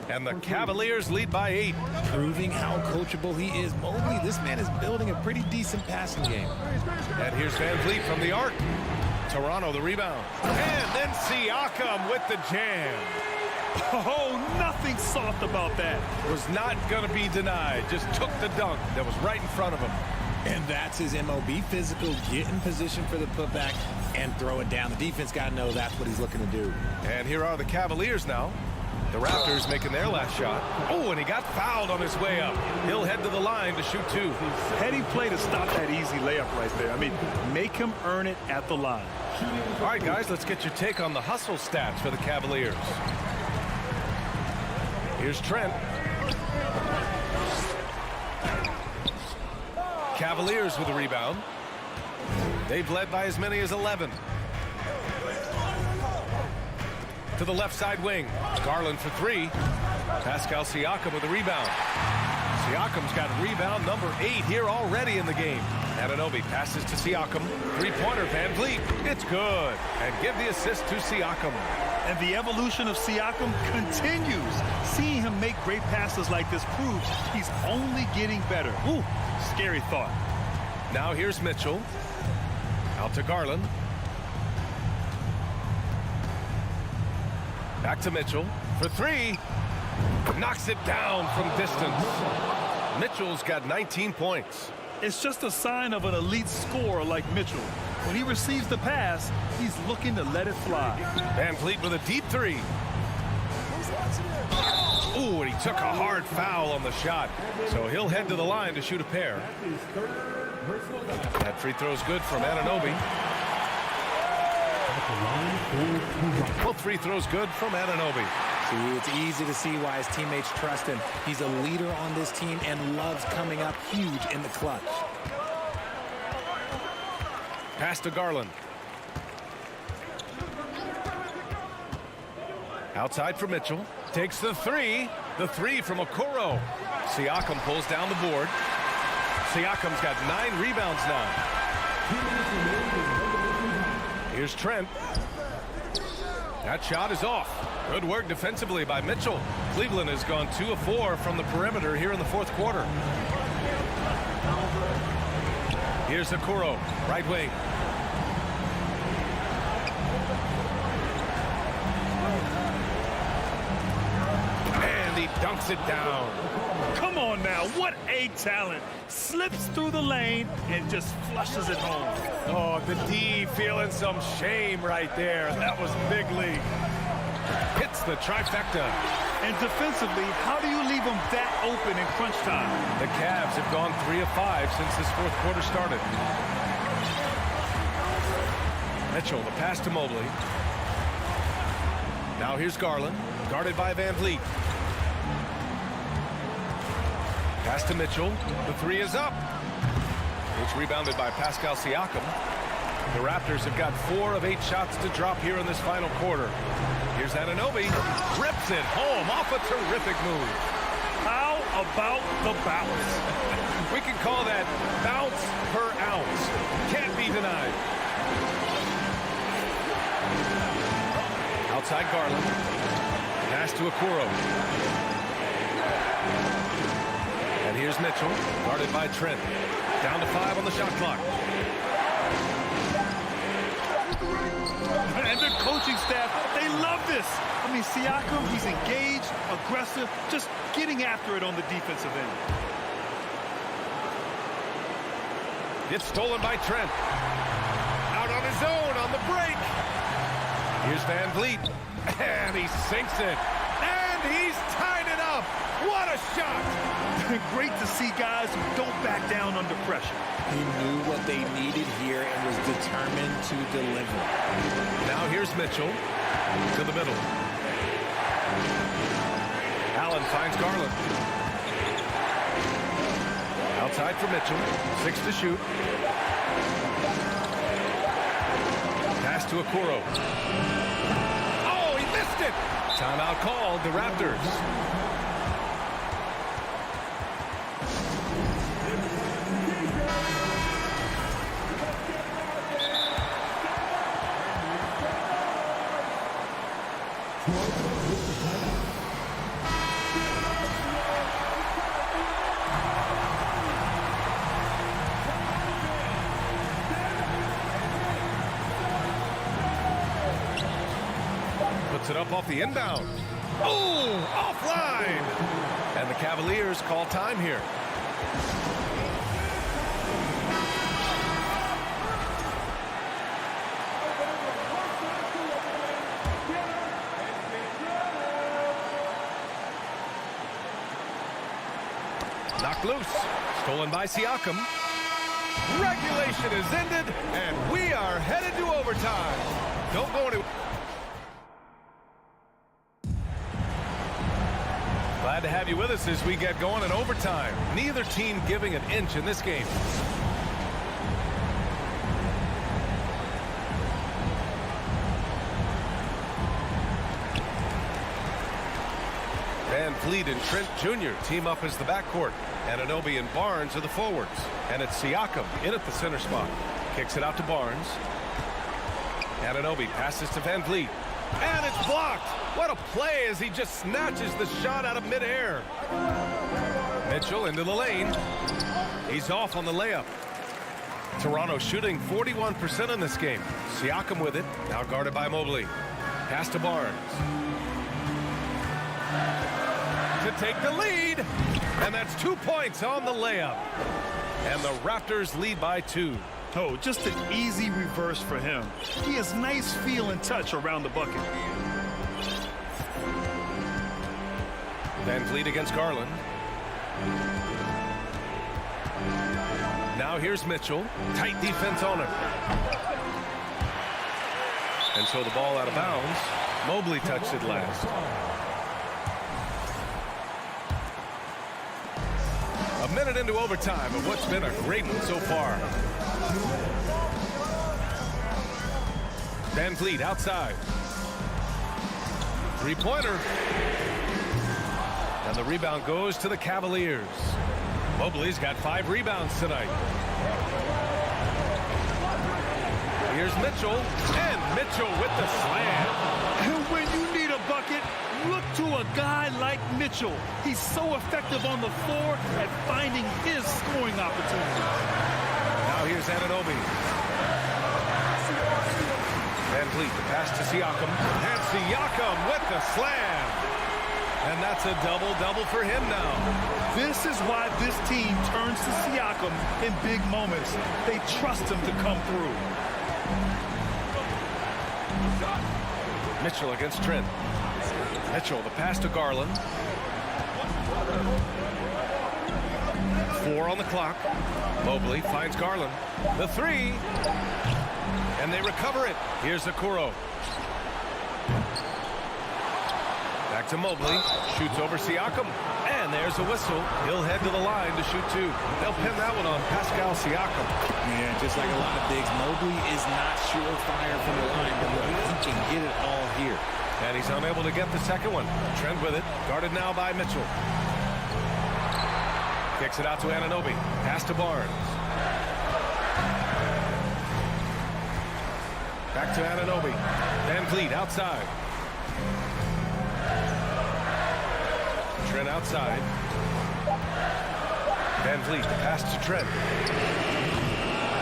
And the Cavaliers lead by 8. Proving how coachable he is. Mobley, this man is building a pretty decent passing game. And here's Van Vliet from the arc. Toronto the rebound. And then Siakam with the jam. Oh, nothing soft about that. Was not going to be denied. Just took the dunk that was right in front of him. And that's his MO. Be physical, get in position for the putback, and throw it down. The defense got to know that's what he's looking to do. And here are the Cavaliers now. The Raptors making their last shot. Oh, and he got fouled on his way up. He'll head to the line to shoot 2. Heady play to stop that easy layup right there. I mean, make him earn it at the line. All right, guys, let's get your take on the hustle stats for the Cavaliers. Here's Trent. Cavaliers with a rebound. They've led by as many as 11. To the left side wing. Garland for 3. Pascal Siakam with a rebound. Siakam's got rebound number 8 here already in the game. Anunoby passes to Siakam. 3-pointer, Van Vliet. It's good. And give the assist to Siakam. And the evolution of Siakam continues. Seeing him make great passes like this proves he's only getting better. Ooh, scary thought. Now here's Mitchell. Out to Garland. Back to Mitchell for 3. Knocks it down from distance. Mitchell's got 19 points. It's just a sign of an elite scorer like Mitchell. When he receives the pass, he's looking to let it fly. Van Vliet with a deep 3. Ooh, and he took a hard foul on the shot. So he'll head to the line to shoot a pair. That free throw's good from Anunoby. Both free throws good from Anunoby. See, it's easy to see why his teammates trust him. He's a leader on this team and loves coming up huge in the clutch. Pass to Garland. Outside for Mitchell. Takes the 3. The 3 from Okoro. Siakam pulls down the board. Siakam's got 9 rebounds now. Here's Trent. That shot is off. Good work defensively by Mitchell. Cleveland has gone 2 of 4 from the perimeter here in the 4th quarter. Here's Okoro, right wing. And he dunks it down. Come on now, what a talent. Slips through the lane and just flushes it home. Oh, the D feeling some shame right there. That was big league. Hits the trifecta. And defensively, how do you leave them that open in crunch time? The Cavs have gone 3 of 5 since this 4th quarter started. Mitchell, the pass to Mobley. Now here's Garland, guarded by Van Vliet. Pass to Mitchell. The 3 is up. It's rebounded by Pascal Siakam. The Raptors have got 4 of 8 shots to drop here in this final quarter. Here's Anunoby. Rips it home off a terrific move. How about the bounce? We can call that bounce per ounce. Can't be denied. Outside Garland. Pass to Okoro. And here's Mitchell, guarded by Trent. Down to 5 on the shot clock. And the coaching staff, they love this. I mean, Siakam, he's engaged, aggressive, just getting after it on the defensive end. It's stolen by Trent. Out on his own on the break. Here's Van Vliet. And he sinks it. And he's tied it up. What a shot! Great to see guys who don't back down under pressure. He knew what they needed here and was determined to deliver. Now here's Mitchell to the middle. Allen finds Garland. Outside for Mitchell. 6 to shoot. Pass to Okoro. Oh, he missed it! Timeout called, the Raptors. Puts it up off the inbound. Oh, offline. And the Cavaliers call time here. Knocked loose. Stolen by Siakam. Regulation is ended, and we are headed to overtime. Don't go anywhere. Glad to have you with us as we get going in overtime. Neither team giving an inch in this game. Van Vliet and Trent Jr. team up as the backcourt. Anunoby and Barnes are the forwards. And it's Siakam in at the center spot. Kicks it out to Barnes. Anunoby passes to Van Vliet. And it's blocked. What a play as he just snatches the shot out of midair. Mitchell into the lane. He's off on the layup. Toronto shooting 41% in this game. Siakam with it. Now guarded by Mobley. Pass to Barnes. To take the lead. And that's 2 points on the layup. And the Raptors lead by 2. Oh, just an easy reverse for him. He has nice feel and touch around the bucket. Van Vliet against Garland. Now here's Mitchell. Tight defense on him. And so the ball out of bounds. Mobley touched it last. A minute into overtime of what's been a great one so far. Van Vliet outside. Three-pointer. And the rebound goes to the Cavaliers. Mobley's got 5 rebounds tonight. Here's Mitchell. And Mitchell with the slam. And when you need a bucket, look to a guy like Mitchell. He's so effective on the floor at finding his scoring opportunity. Now here's Anunoby. Van Vliet, the pass to Siakam. And Siakam with the slam. And that's a double-double for him now. This is why this team turns to Siakam in big moments. They trust him to come through. Mitchell against Trent. Mitchell, the pass to Garland. 4 on the clock. Mobley finds Garland. The 3. And they recover it. Here's Okoro. Back to Mobley. Shoots over Siakam. And there's a whistle. He'll head to the line to shoot 2. They'll pin that one on Pascal Siakam. Yeah, just like a lot of bigs, Mobley is not surefire from the line, but he can get it all here. And he's unable to get the second one. Trent with it. Guarded now by Mitchell. Kicks it out to Anunoby. Pass to Barnes. Back to Anunoby. Van Vliet outside. Trent outside. Van Vliet, the pass to Trent.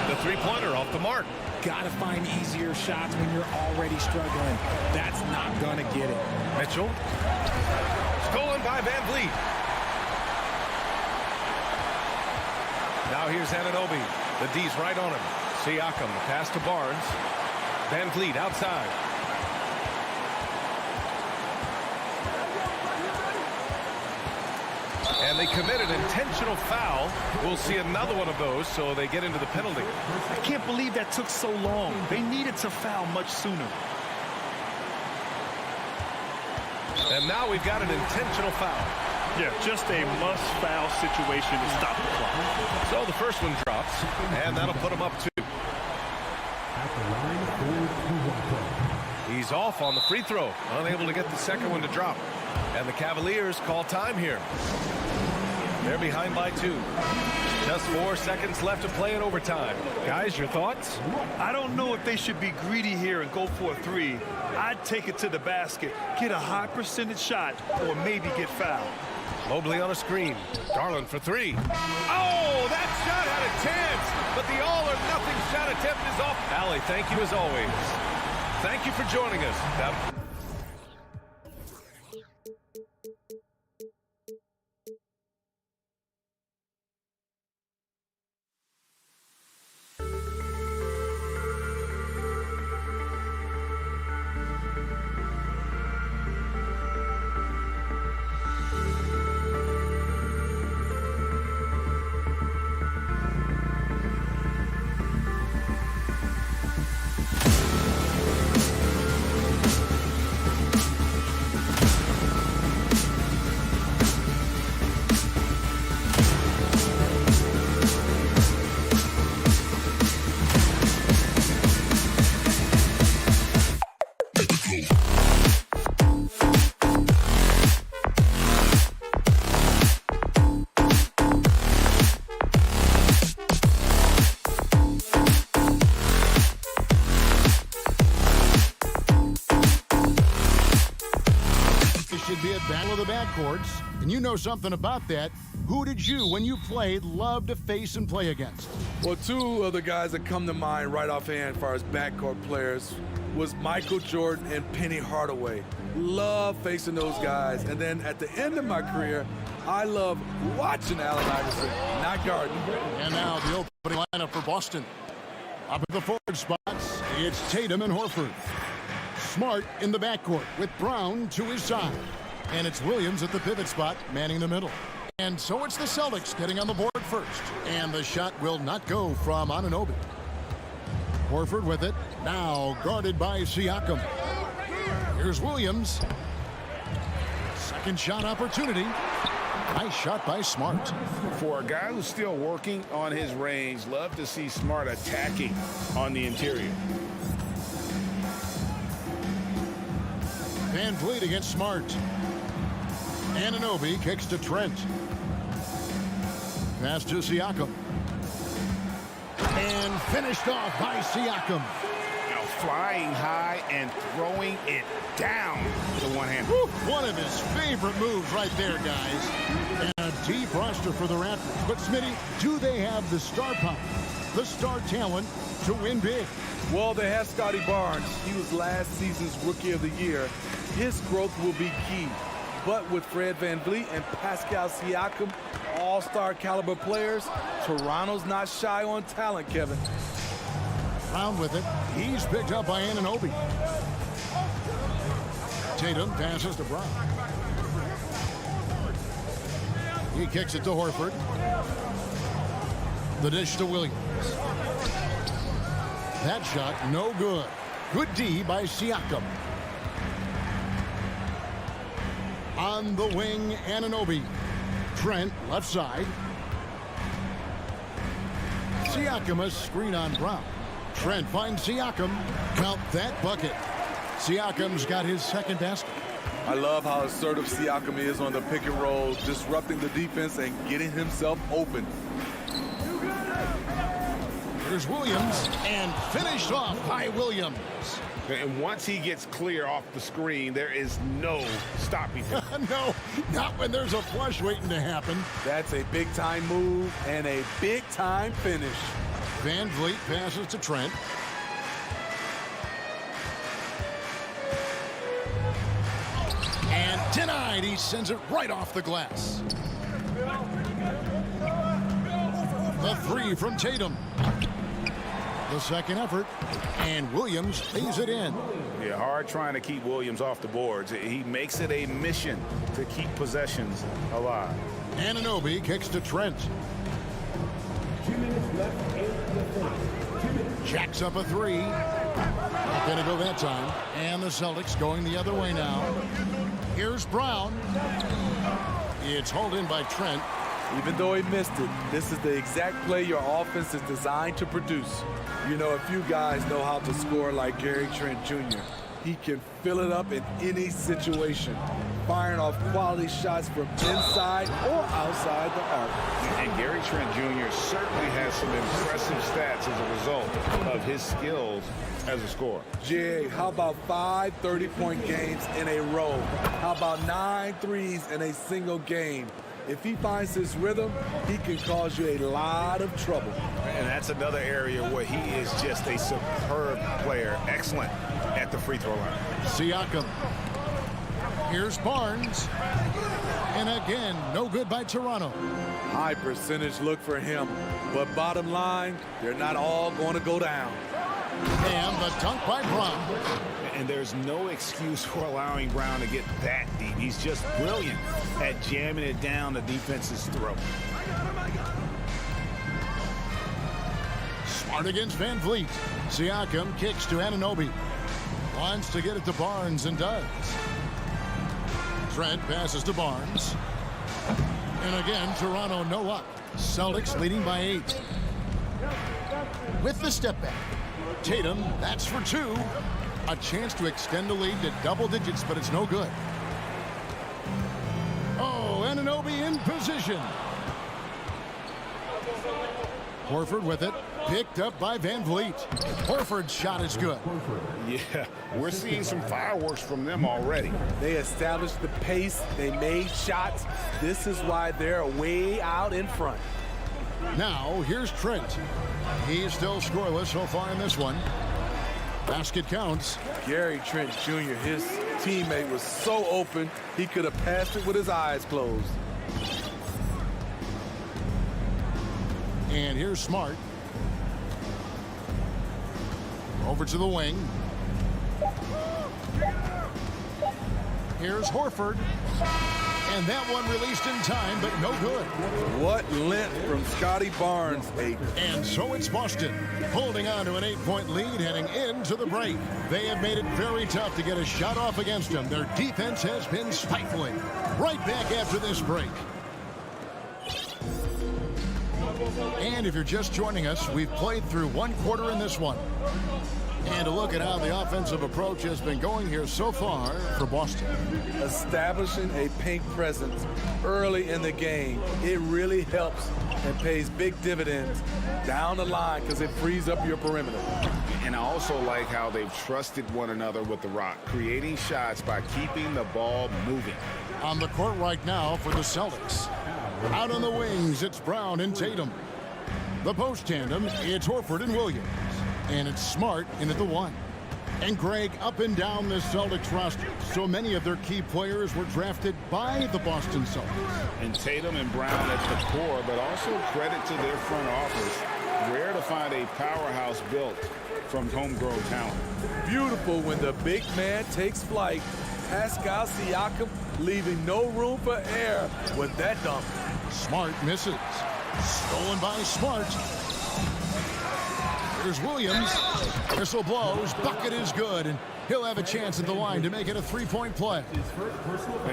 The three-pointer off the mark. Got to find easier shots when you're already struggling. That's not going to get it. Mitchell. Stolen by Van Vliet. Now here's Anunoby. The D's right on him. Siakam, the pass to Barnes. Van Vliet outside. they commit an intentional foul. We'll see another one of those, so they get into the penalty. I can't believe that took so long. They needed to foul much sooner. And now we've got an intentional foul. Yeah, just a must-foul situation to stop the clock. So the first one drops, and that'll put him up 2. He's off on the free throw, unable to get the second one to drop. And the Cavaliers call time here. They're behind by 2. Just 4 seconds left to play in overtime. Guys, your thoughts? I don't know if they should be greedy here and go for a 3. I'd take it to the basket, get a high percentage shot, or maybe get fouled. Mobley on a screen. Garland for 3. Oh, that shot had a chance, but the all-or-nothing shot attempt is off. Allie, thank you as always. Thank you for joining us. Battle of the backcourts, and you know something about that. Who did you, when you played, love to face and play against? Well, 2 of the guys that come to mind right offhand as far as backcourt players was Michael Jordan and Penny Hardaway. Love facing those guys. And then at the end of my career, I love watching Allen Iverson, not guarding. And now the opening lineup for Boston. Up at the forward spots, it's Tatum and Horford. Smart in the backcourt with Brown to his side. And it's Williams at the pivot spot, manning the middle. And so it's the Celtics getting on the board first. And the shot will not go from Anunoby. Horford with it, now guarded by Siakam. Here's Williams. Second shot opportunity. Nice shot by Smart. For a guy who's still working on his range, love to see Smart attacking on the interior. Van Vliet against Smart. Anunoby kicks to Trent. Pass to Siakam. And finished off by Siakam. Now flying high and throwing it down with the one hand. One of his favorite moves right there, guys. And a deep roster for the Raptors. But Smitty, do they have the star power, the star talent to win big? Well, they have Scotty Barnes. He was last season's Rookie of the Year. His growth will be key. But with Fred VanVleet and Pascal Siakam, all-star caliber players, Toronto's not shy on talent, Kevin. Brown with it. He's picked up by Anunoby. Tatum passes to Brown. He kicks it to Horford. The dish to Williams. That shot, no good. Good D by Siakam. On the wing, Anunoby. Trent, left side. Siakam, a screen on Brown. Trent finds Siakam. Count that bucket. Siakam's got his second basket. I love how assertive Siakam is on the pick and roll, disrupting the defense and getting himself open. Here's Williams, and finished off by Williams. And once he gets clear off the screen, there is no stopping him. No, not when there's a flush waiting to happen. That's a big-time move and a big-time finish. Van Vliet passes to Trent. And denied. He sends it right off the glass. The three from Tatum. The second effort, and Williams lays it in. Yeah, hard trying to keep Williams off the boards. He makes it a mission to keep possessions alive. Anunoby kicks to Trent. 2 minutes left in the first. 2 minutes. Jacks up a three. Not going to go that time. And the Celtics going the other way now. Here's Brown. It's hauled in by Trent. Even though he missed it, this is the exact play your offense is designed to produce. You know, if you guys know how to score like Gary Trent Jr., he can fill it up in any situation, firing off quality shots from inside or outside the arc. And Gary Trent Jr. certainly has some impressive stats as a result of his skills as a scorer. Jay, how about 5 30-point games in a row? How about 9 threes in a single game? If he finds his rhythm, he can cause you a lot of trouble. And that's another area where he is just a superb player. Excellent at the free throw line. Siakam. Here's Barnes. And again, no good by Toronto. High percentage look for him. But bottom line, they're not all going to go down. And the dunk by Brown. And there's no excuse for allowing Brown to get that deep. He's just brilliant at jamming it down the defense's throat. Smart against Van Vliet. Siakam kicks to Anunoby. Wants to get it to Barnes and does. Trent passes to Barnes. And again, Toronto no up. Celtics leading by 8. With the step back. Tatum, that's for 2. A chance to extend the lead to double digits, but it's no good. Oh, Anunoby in position. Horford with it. Picked up by Van Vliet. Horford's shot is good. Yeah, we're seeing some fireworks from them already. They established the pace. They made shots. This is why they're way out in front. Now, here's Trent. He's still scoreless so far in this one. Basket counts. Gary Trent Jr., his teammate was so open, he could have passed it with his eyes closed. And here's Smart. Over to the wing. Here's Horford. And that one released in time, but no good. What length from Scotty Barnes, 8. And so it's Boston, holding on to an 8-point lead heading into the break. They have made it very tough to get a shot off against them. Their defense has been stifling. Right back after this break. And if you're just joining us, we've played through 1 quarter in this one. And a look at how the offensive approach has been going here so far for Boston. Establishing a paint presence early in the game, it really helps and pays big dividends down the line because it frees up your perimeter. And I also like how they've trusted one another with the rock, creating shots by keeping the ball moving. On the court right now for the Celtics. Out on the wings, it's Brown and Tatum. The post tandem, it's Horford and Williams. And it's Smart in at the 1. And Greg, up and down the Celtics roster, so many of their key players were drafted by the Boston Celtics. And Tatum and Brown at the core, but also credit to their front office. Rare to find a powerhouse built from homegrown talent. Beautiful when the big man takes flight. Pascal Siakam leaving no room for error with that dunk. Smart misses. Stolen by Smart. Here's Williams. Whistle blows. Bucket is good. And he'll have a chance at the line to make it a 3-point play.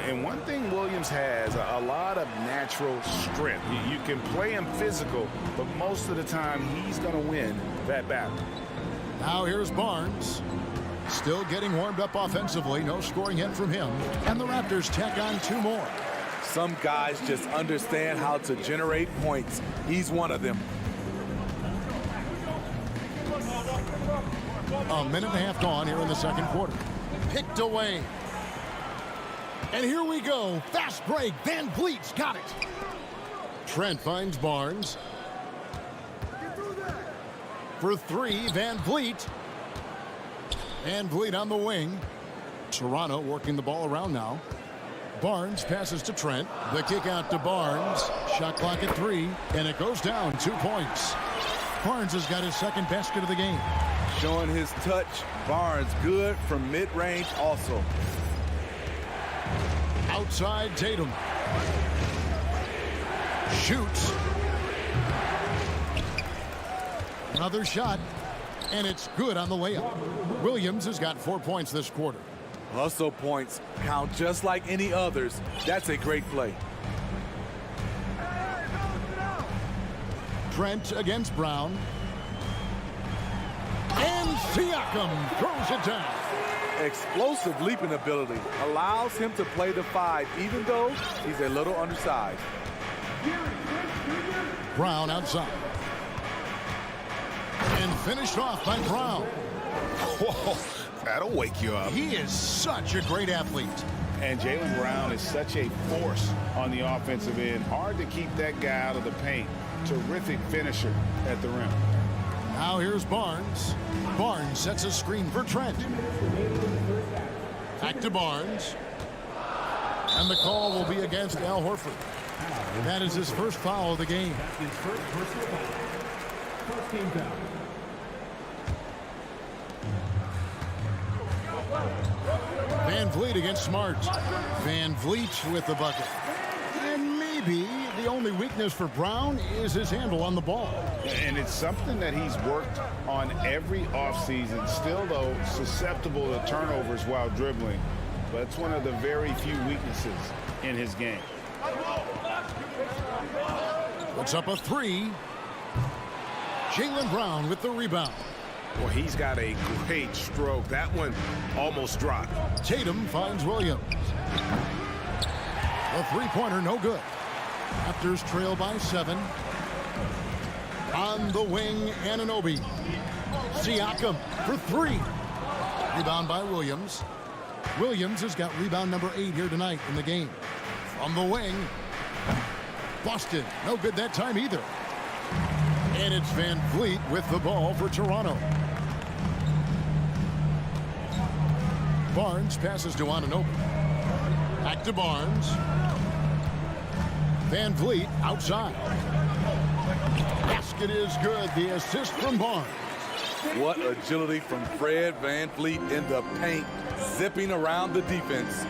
And one thing Williams has, a lot of natural strength. You can play him physical, but most of the time he's going to win that battle. Now here's Barnes. Still getting warmed up offensively. No scoring yet from him. And the Raptors tack on 2 more. Some guys just understand how to generate points. He's one of them. A minute and a half gone here in the second quarter. Picked away. And here we go. Fast break. Van Vliet's got it. Trent finds Barnes. For 3, Van Vliet. Van Vliet on the wing. Toronto working the ball around now. Barnes passes to Trent. The kick out to Barnes. Shot clock at 3. And it goes down 2 points. Barnes has got his second basket of the game. Showing his touch. Barnes good from mid-range also. Outside Tatum. Shoots. Another shot. And it's good on the layup. Williams has got 4 points this quarter. Hustle points count just like any others. That's a great play. Trent against Brown. And Siakam throws it down. Explosive leaping ability allows him to play the 5, even though he's a little undersized. Brown outside. And finished off by Brown. Whoa, that'll wake you up. He is such a great athlete. And Jaylen Brown is such a force on the offensive end. Hard to keep that guy out of the paint. Terrific finisher at the rim. Now here's Barnes. Barnes sets a screen for Trent. Back to Barnes. And the call will be against Al Horford. That is his first foul of the game. First team foul. Van Vliet against Smart. Van Vliet with the bucket. And maybe the only weakness for Brown is his handle on the ball. And it's something that he's worked on every offseason. Still, though, susceptible to turnovers while dribbling. But it's one of the very few weaknesses in his game. Puts up a 3. Jaylen Brown with the rebound. Well, he's got a great stroke. That one almost dropped. Tatum finds Williams. A three-pointer, no good. Raptors trail by 7. On the wing, Anunoby. Siakam for 3. Rebound by Williams. Williams has got rebound number 8 here tonight in the game. From the wing. Boston, no good that time either. And it's Van Vliet with the ball for Toronto. Barnes passes to Anunoby. Back to Barnes. Van Vliet outside. Basket is good. The assist from Barnes. What agility from Fred Van Vliet in the paint, zipping around the defense.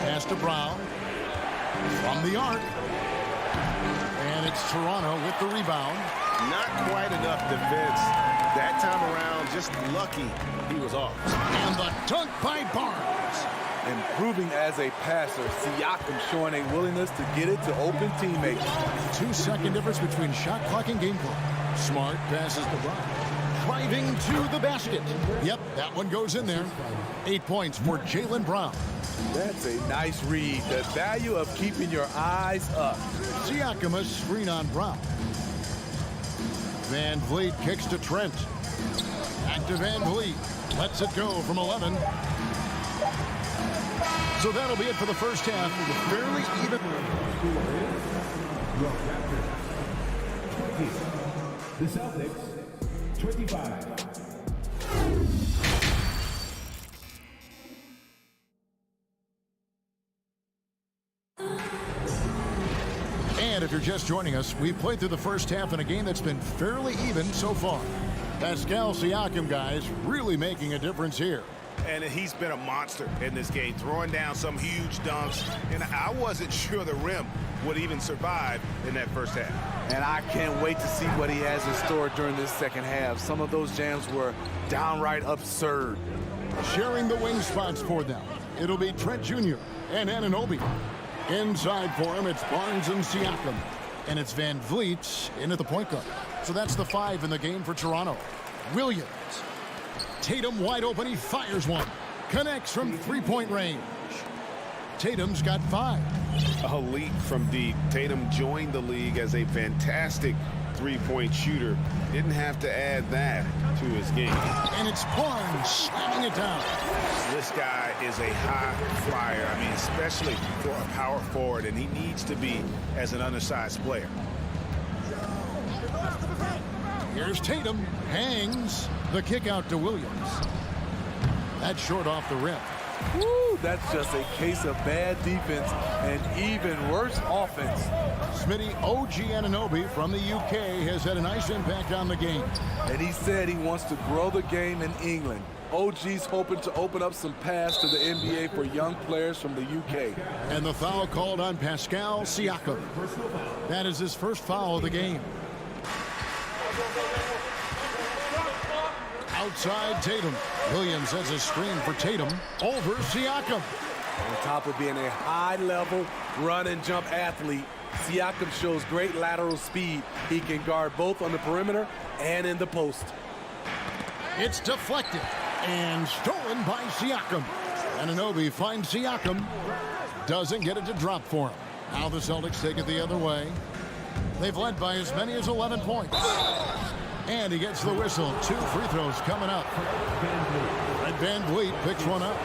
Pass to Brown. From the arc. And it's Toronto with the rebound. Not quite enough defense. That time around, just lucky he was off. And the dunk by Barnes. Improving as a passer, Siakam showing a willingness to get it to open teammates. 2-second difference between shot clock and game clock. Smart passes to Brown. Driving to the basket. Yep, that one goes in there. 8 points for Jaylen Brown. That's a nice read. The value of keeping your eyes up. Siakam a screen on Brown. Van Vliet kicks to Trent. Back to Van Vliet. Lets it go from 11. So that'll be it for the first half. Fairly even. The Celtics, 25. And if you're just joining us, we've played through the first half in a game that's been fairly even so far. Pascal Siakam, guys, really making a difference here. And he's been a monster in this game, throwing down some huge dunks. And I wasn't sure the rim would even survive in that first half. And I can't wait to see what he has in store during this second half. Some of those jams were downright absurd. Sharing the wing spots for them, it'll be Trent Jr. and Anunoby. Inside for him, it's Barnes and Siakam. And it's Van Vliet in at the point guard. So that's the 5 in the game for Toronto. Williams. Tatum wide open, he fires one. Connects from three-point range. Tatum's got 5. A leap from deep. Tatum joined the league as a fantastic three-point shooter. Didn't have to add that to his game. And it's Barnes slamming it down. This guy is a high flyer. I mean, especially for a power forward, and he needs to be as an undersized player. Here's Tatum, hangs the kick out to Williams. That's short off the rim. Woo, that's just a case of bad defense and even worse offense. Smitty, OG Anunoby from the UK has had a nice impact on the game. And he said he wants to grow the game in England. OG's hoping to open up some paths to the NBA for young players from the UK. And the foul called on Pascal Siakam. That is his first foul of the game. Outside Tatum. Williams has a screen for Tatum over Siakam. On top of being a high-level run-and-jump athlete, Siakam shows great lateral speed. He can guard both on the perimeter and in the post. It's deflected and stolen by Siakam. Anunoby finds Siakam. Doesn't get it to drop for him. Now the Celtics take it the other way. They've led by as many as 11 points. And he gets the whistle. 2 free throws coming up. And Van Vliet picks one up.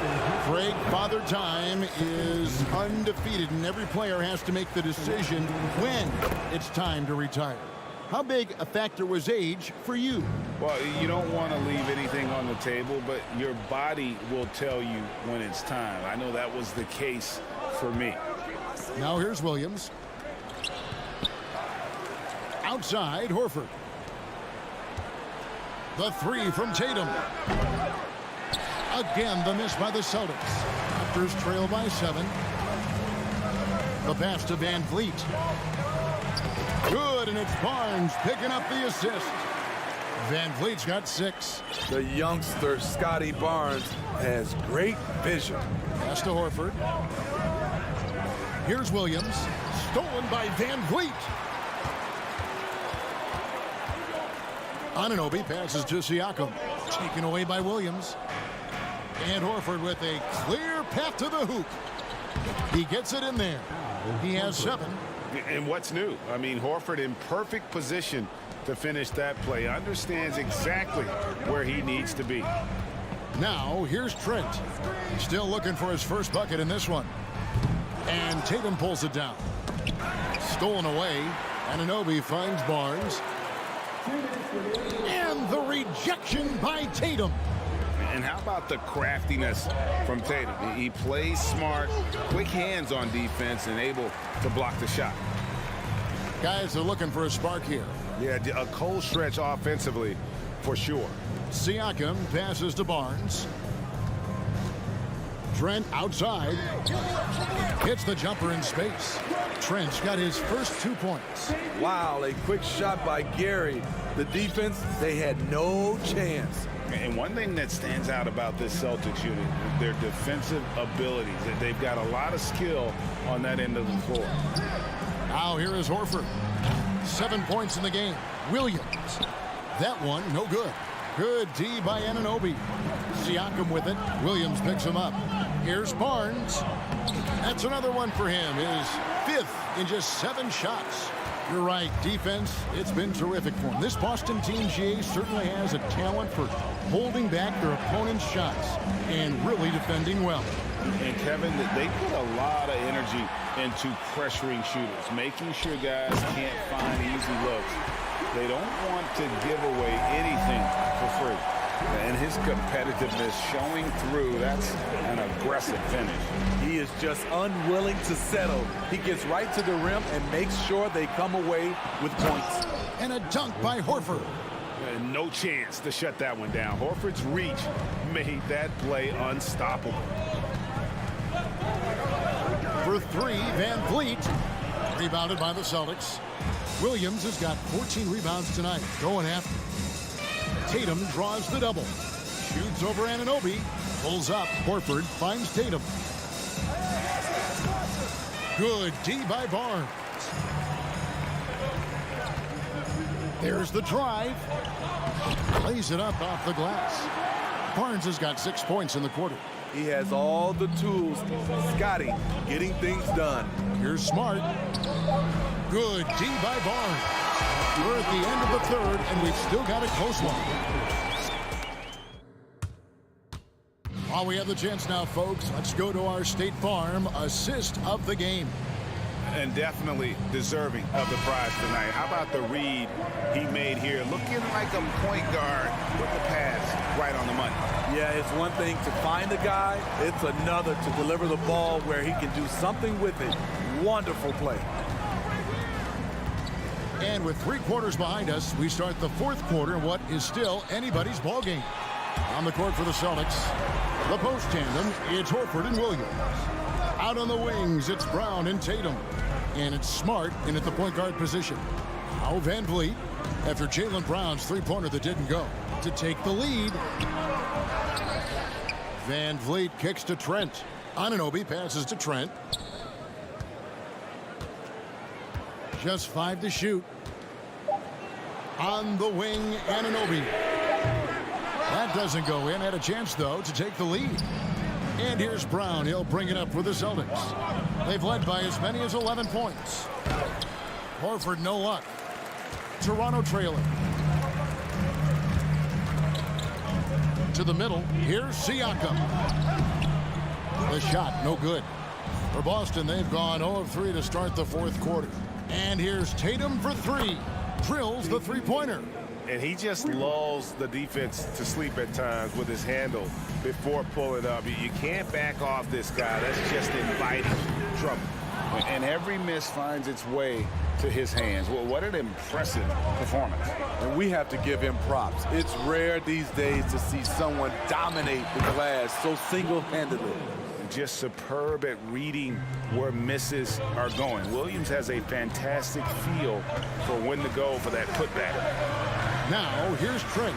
Craig Father Time is undefeated, and every player has to make the decision when it's time to retire. How big a factor was age for you? Well, you don't want to leave anything on the table, but your body will tell you when it's time. I know that was the case for me. Now here's Williams. Outside, Horford. The 3 from Tatum. Again, the miss by the Celtics. Raptors trail by 7. The pass to Van Vliet. Good, and it's Barnes picking up the assist. Van Vliet's got 6. The youngster, Scotty Barnes, has great vision. Pass to Horford. Here's Williams. Stolen by Van Vliet. Anunoby passes to Siakam. Taken away by Williams. And Horford with a clear path to the hoop. He gets it in there. He has 7. And what's new? I mean, Horford in perfect position to finish that play. Understands exactly where he needs to be. Now, here's Trent. Still looking for his first bucket in this one. And Tatum pulls it down. Stolen away. Anunoby finds Barnes. And the rejection by Tatum. And how about the craftiness from Tatum? He plays smart, quick hands on defense, and able to block the shot. Guys are looking for a spark here. Yeah, a cold stretch offensively for sure. Siakam passes to Barnes. Trent outside. Hits the jumper in space. Trent's got his first 2 points. Wow, a quick shot by Gary. The defense, they had no chance. And one thing that stands out about this Celtics unit is their defensive abilities. They've got a lot of skill on that end of the floor. Now here is Horford. 7 points in the game. Williams. That one, no good. Good D by Anunoby. Siakam with it. Williams picks him up. Here's Barnes. That's another one for him. His 5th in just 7 shots. You're right. Defense, it's been terrific for him. This Boston team, GA, certainly has a talent for holding back their opponent's shots and really defending well. And Kevin, they put a lot of energy into pressuring shooters, making sure guys can't find easy looks. They don't want to give away anything for free. And his competitiveness showing through, that's an aggressive finish. He is just unwilling to settle. He gets right to the rim and makes sure they come away with points. And a dunk by Horford. And no chance to shut that one down. Horford's reach made that play unstoppable. For 3, Van Vliet. Rebounded by the Celtics. Williams has got 14 rebounds tonight. Going after. Tatum draws the double. Shoots over Anunoby. Pulls up. Horford finds Tatum. Good D by Barnes. There's the drive. Plays it up off the glass. Barnes has got 6 points in the quarter. He has all the tools. Scotty getting things done. Here's Smart. Good D by Barnes. We're at the end of the 3rd, and we've still got a close one. While we have the chance now, folks, let's go to our State Farm assist of the game. And definitely deserving of the prize tonight. How about the read he made here? Looking like a point guard with the pass right on the money. Yeah, it's one thing to find the guy. It's another to deliver the ball where he can do something with it. Wonderful play. And with 3 quarters behind us, we start the 4th quarter in what is still anybody's ball game. On the court for the Celtics, the post tandem, it's Horford and Williams. Out on the wings, it's Brown and Tatum. And it's Smart in at the point guard position. Now Van Vliet, after Jaylen Brown's three-pointer that didn't go, to take the lead. Van Vliet kicks to Trent. Anunoby passes to Trent. Just 5 to shoot. On the wing, Anunoby. That doesn't go in. Had a chance, though, to take the lead. And here's Brown. He'll bring it up for the Celtics. They've led by as many as 11 points. Horford, no luck. Toronto trailing. To the middle. Here's Siakam. The shot, no good. For Boston, they've gone 0 of 3 to start the fourth quarter. And here's Tatum for 3. Drills the three-pointer. And he just lulls the defense to sleep at times with his handle before pulling up. You can't back off this guy. That's just inviting trouble. And every miss finds its way to his hands. Well, what an impressive performance. And we have to give him props. It's rare these days to see someone dominate the glass so single-handedly. Just superb at reading where misses are going. Williams has a fantastic feel for when to go for that putback. Now, here's Trent.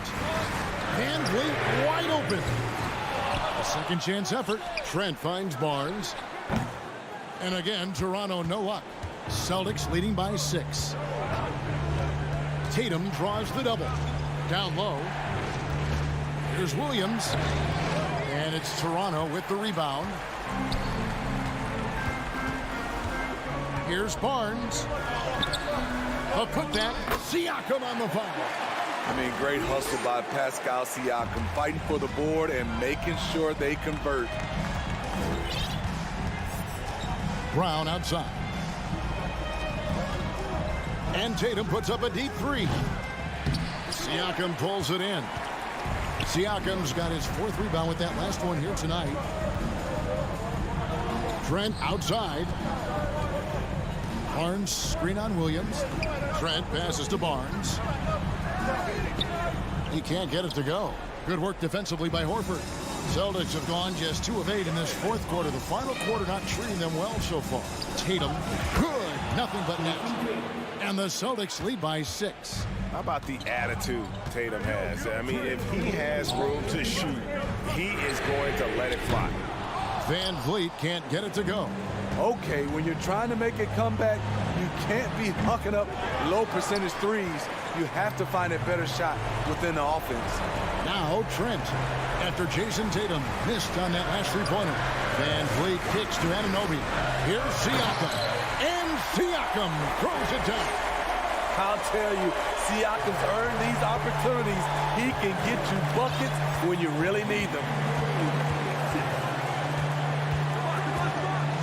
Van Vliet wide open. A second chance effort. Trent finds Barnes. And again, Toronto no luck. Celtics leading by 6. Tatum draws the double. Down low. Here's Williams. And it's Toronto with the rebound. Here's Barnes. A putback. Siakam on the foul. I mean, great hustle by Pascal Siakam, fighting for the board and making sure they convert. Brown outside. And Tatum puts up a deep 3. Siakam pulls it in. Siakam's got his 4th rebound with that last one here tonight. Trent outside. Barnes screen on Williams. Trent passes to Barnes. He can't get it to go. Good work defensively by Horford. Celtics have gone just 2 of 8 in this fourth quarter. The final quarter not treating them well so far. Tatum, good. Nothing but net. And the Celtics lead by 6. How about the attitude Tatum has? I mean, if he has room to shoot, he is going to let it fly. Van Vliet can't get it to go. Okay, when you're trying to make a comeback, you can't be hucking up low percentage threes. You have to find a better shot within the offense. Now Trent, after Jason Tatum missed on that last three-pointer. Van Vliet kicks to Anunoby. Here's Siakam. And Siakam throws it down. I'll tell you, Siakam's earned these opportunities. He can get you buckets when you really need them.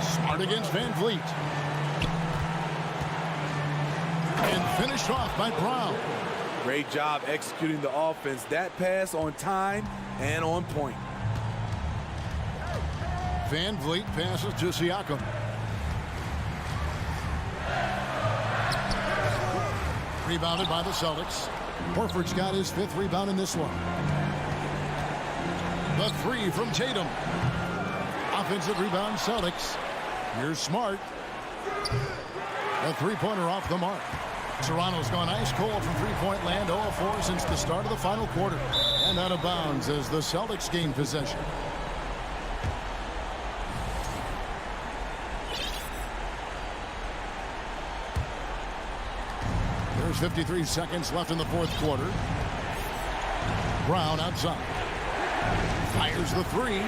Smart against Van Vliet. And finished off by Brown. Great job executing the offense. That pass on time and on point. Van Vliet passes to Siakam. Rebounded by the Celtics. Horford's got his 5th rebound in this one. The 3 from Tatum. Offensive rebound, Celtics. Here's Smart. A three-pointer off the mark. Toronto's gone ice cold from three-point land, 0 of 4 since the start of the final quarter. And out of bounds as the Celtics gain possession. There's 53 seconds left in the fourth quarter. Brown outside. Fires the 3.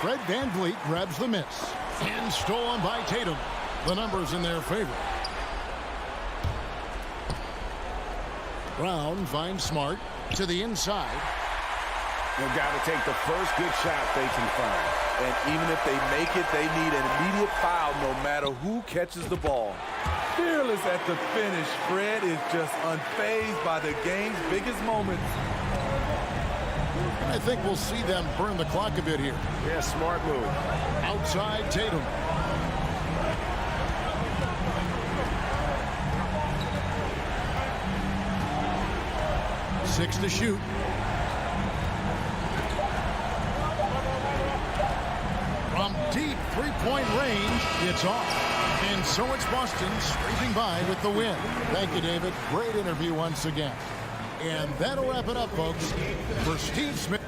Fred Van Vliet grabs the miss. And stolen by Tatum. The numbers in their favor. Brown finds Smart to the inside. They've got to take the first good shot they can find. And even if they make it, they need an immediate foul no matter who catches the ball. Fearless at the finish. Fred is just unfazed by the game's biggest moments. I think we'll see them burn the clock a bit here. Yeah, smart move. Outside Tatum. 6 to shoot. From deep three-point range, it's off. And so it's Boston scraping by with the win. Thank you, David. Great interview once again. And that'll wrap it up, folks. For Steve Smith.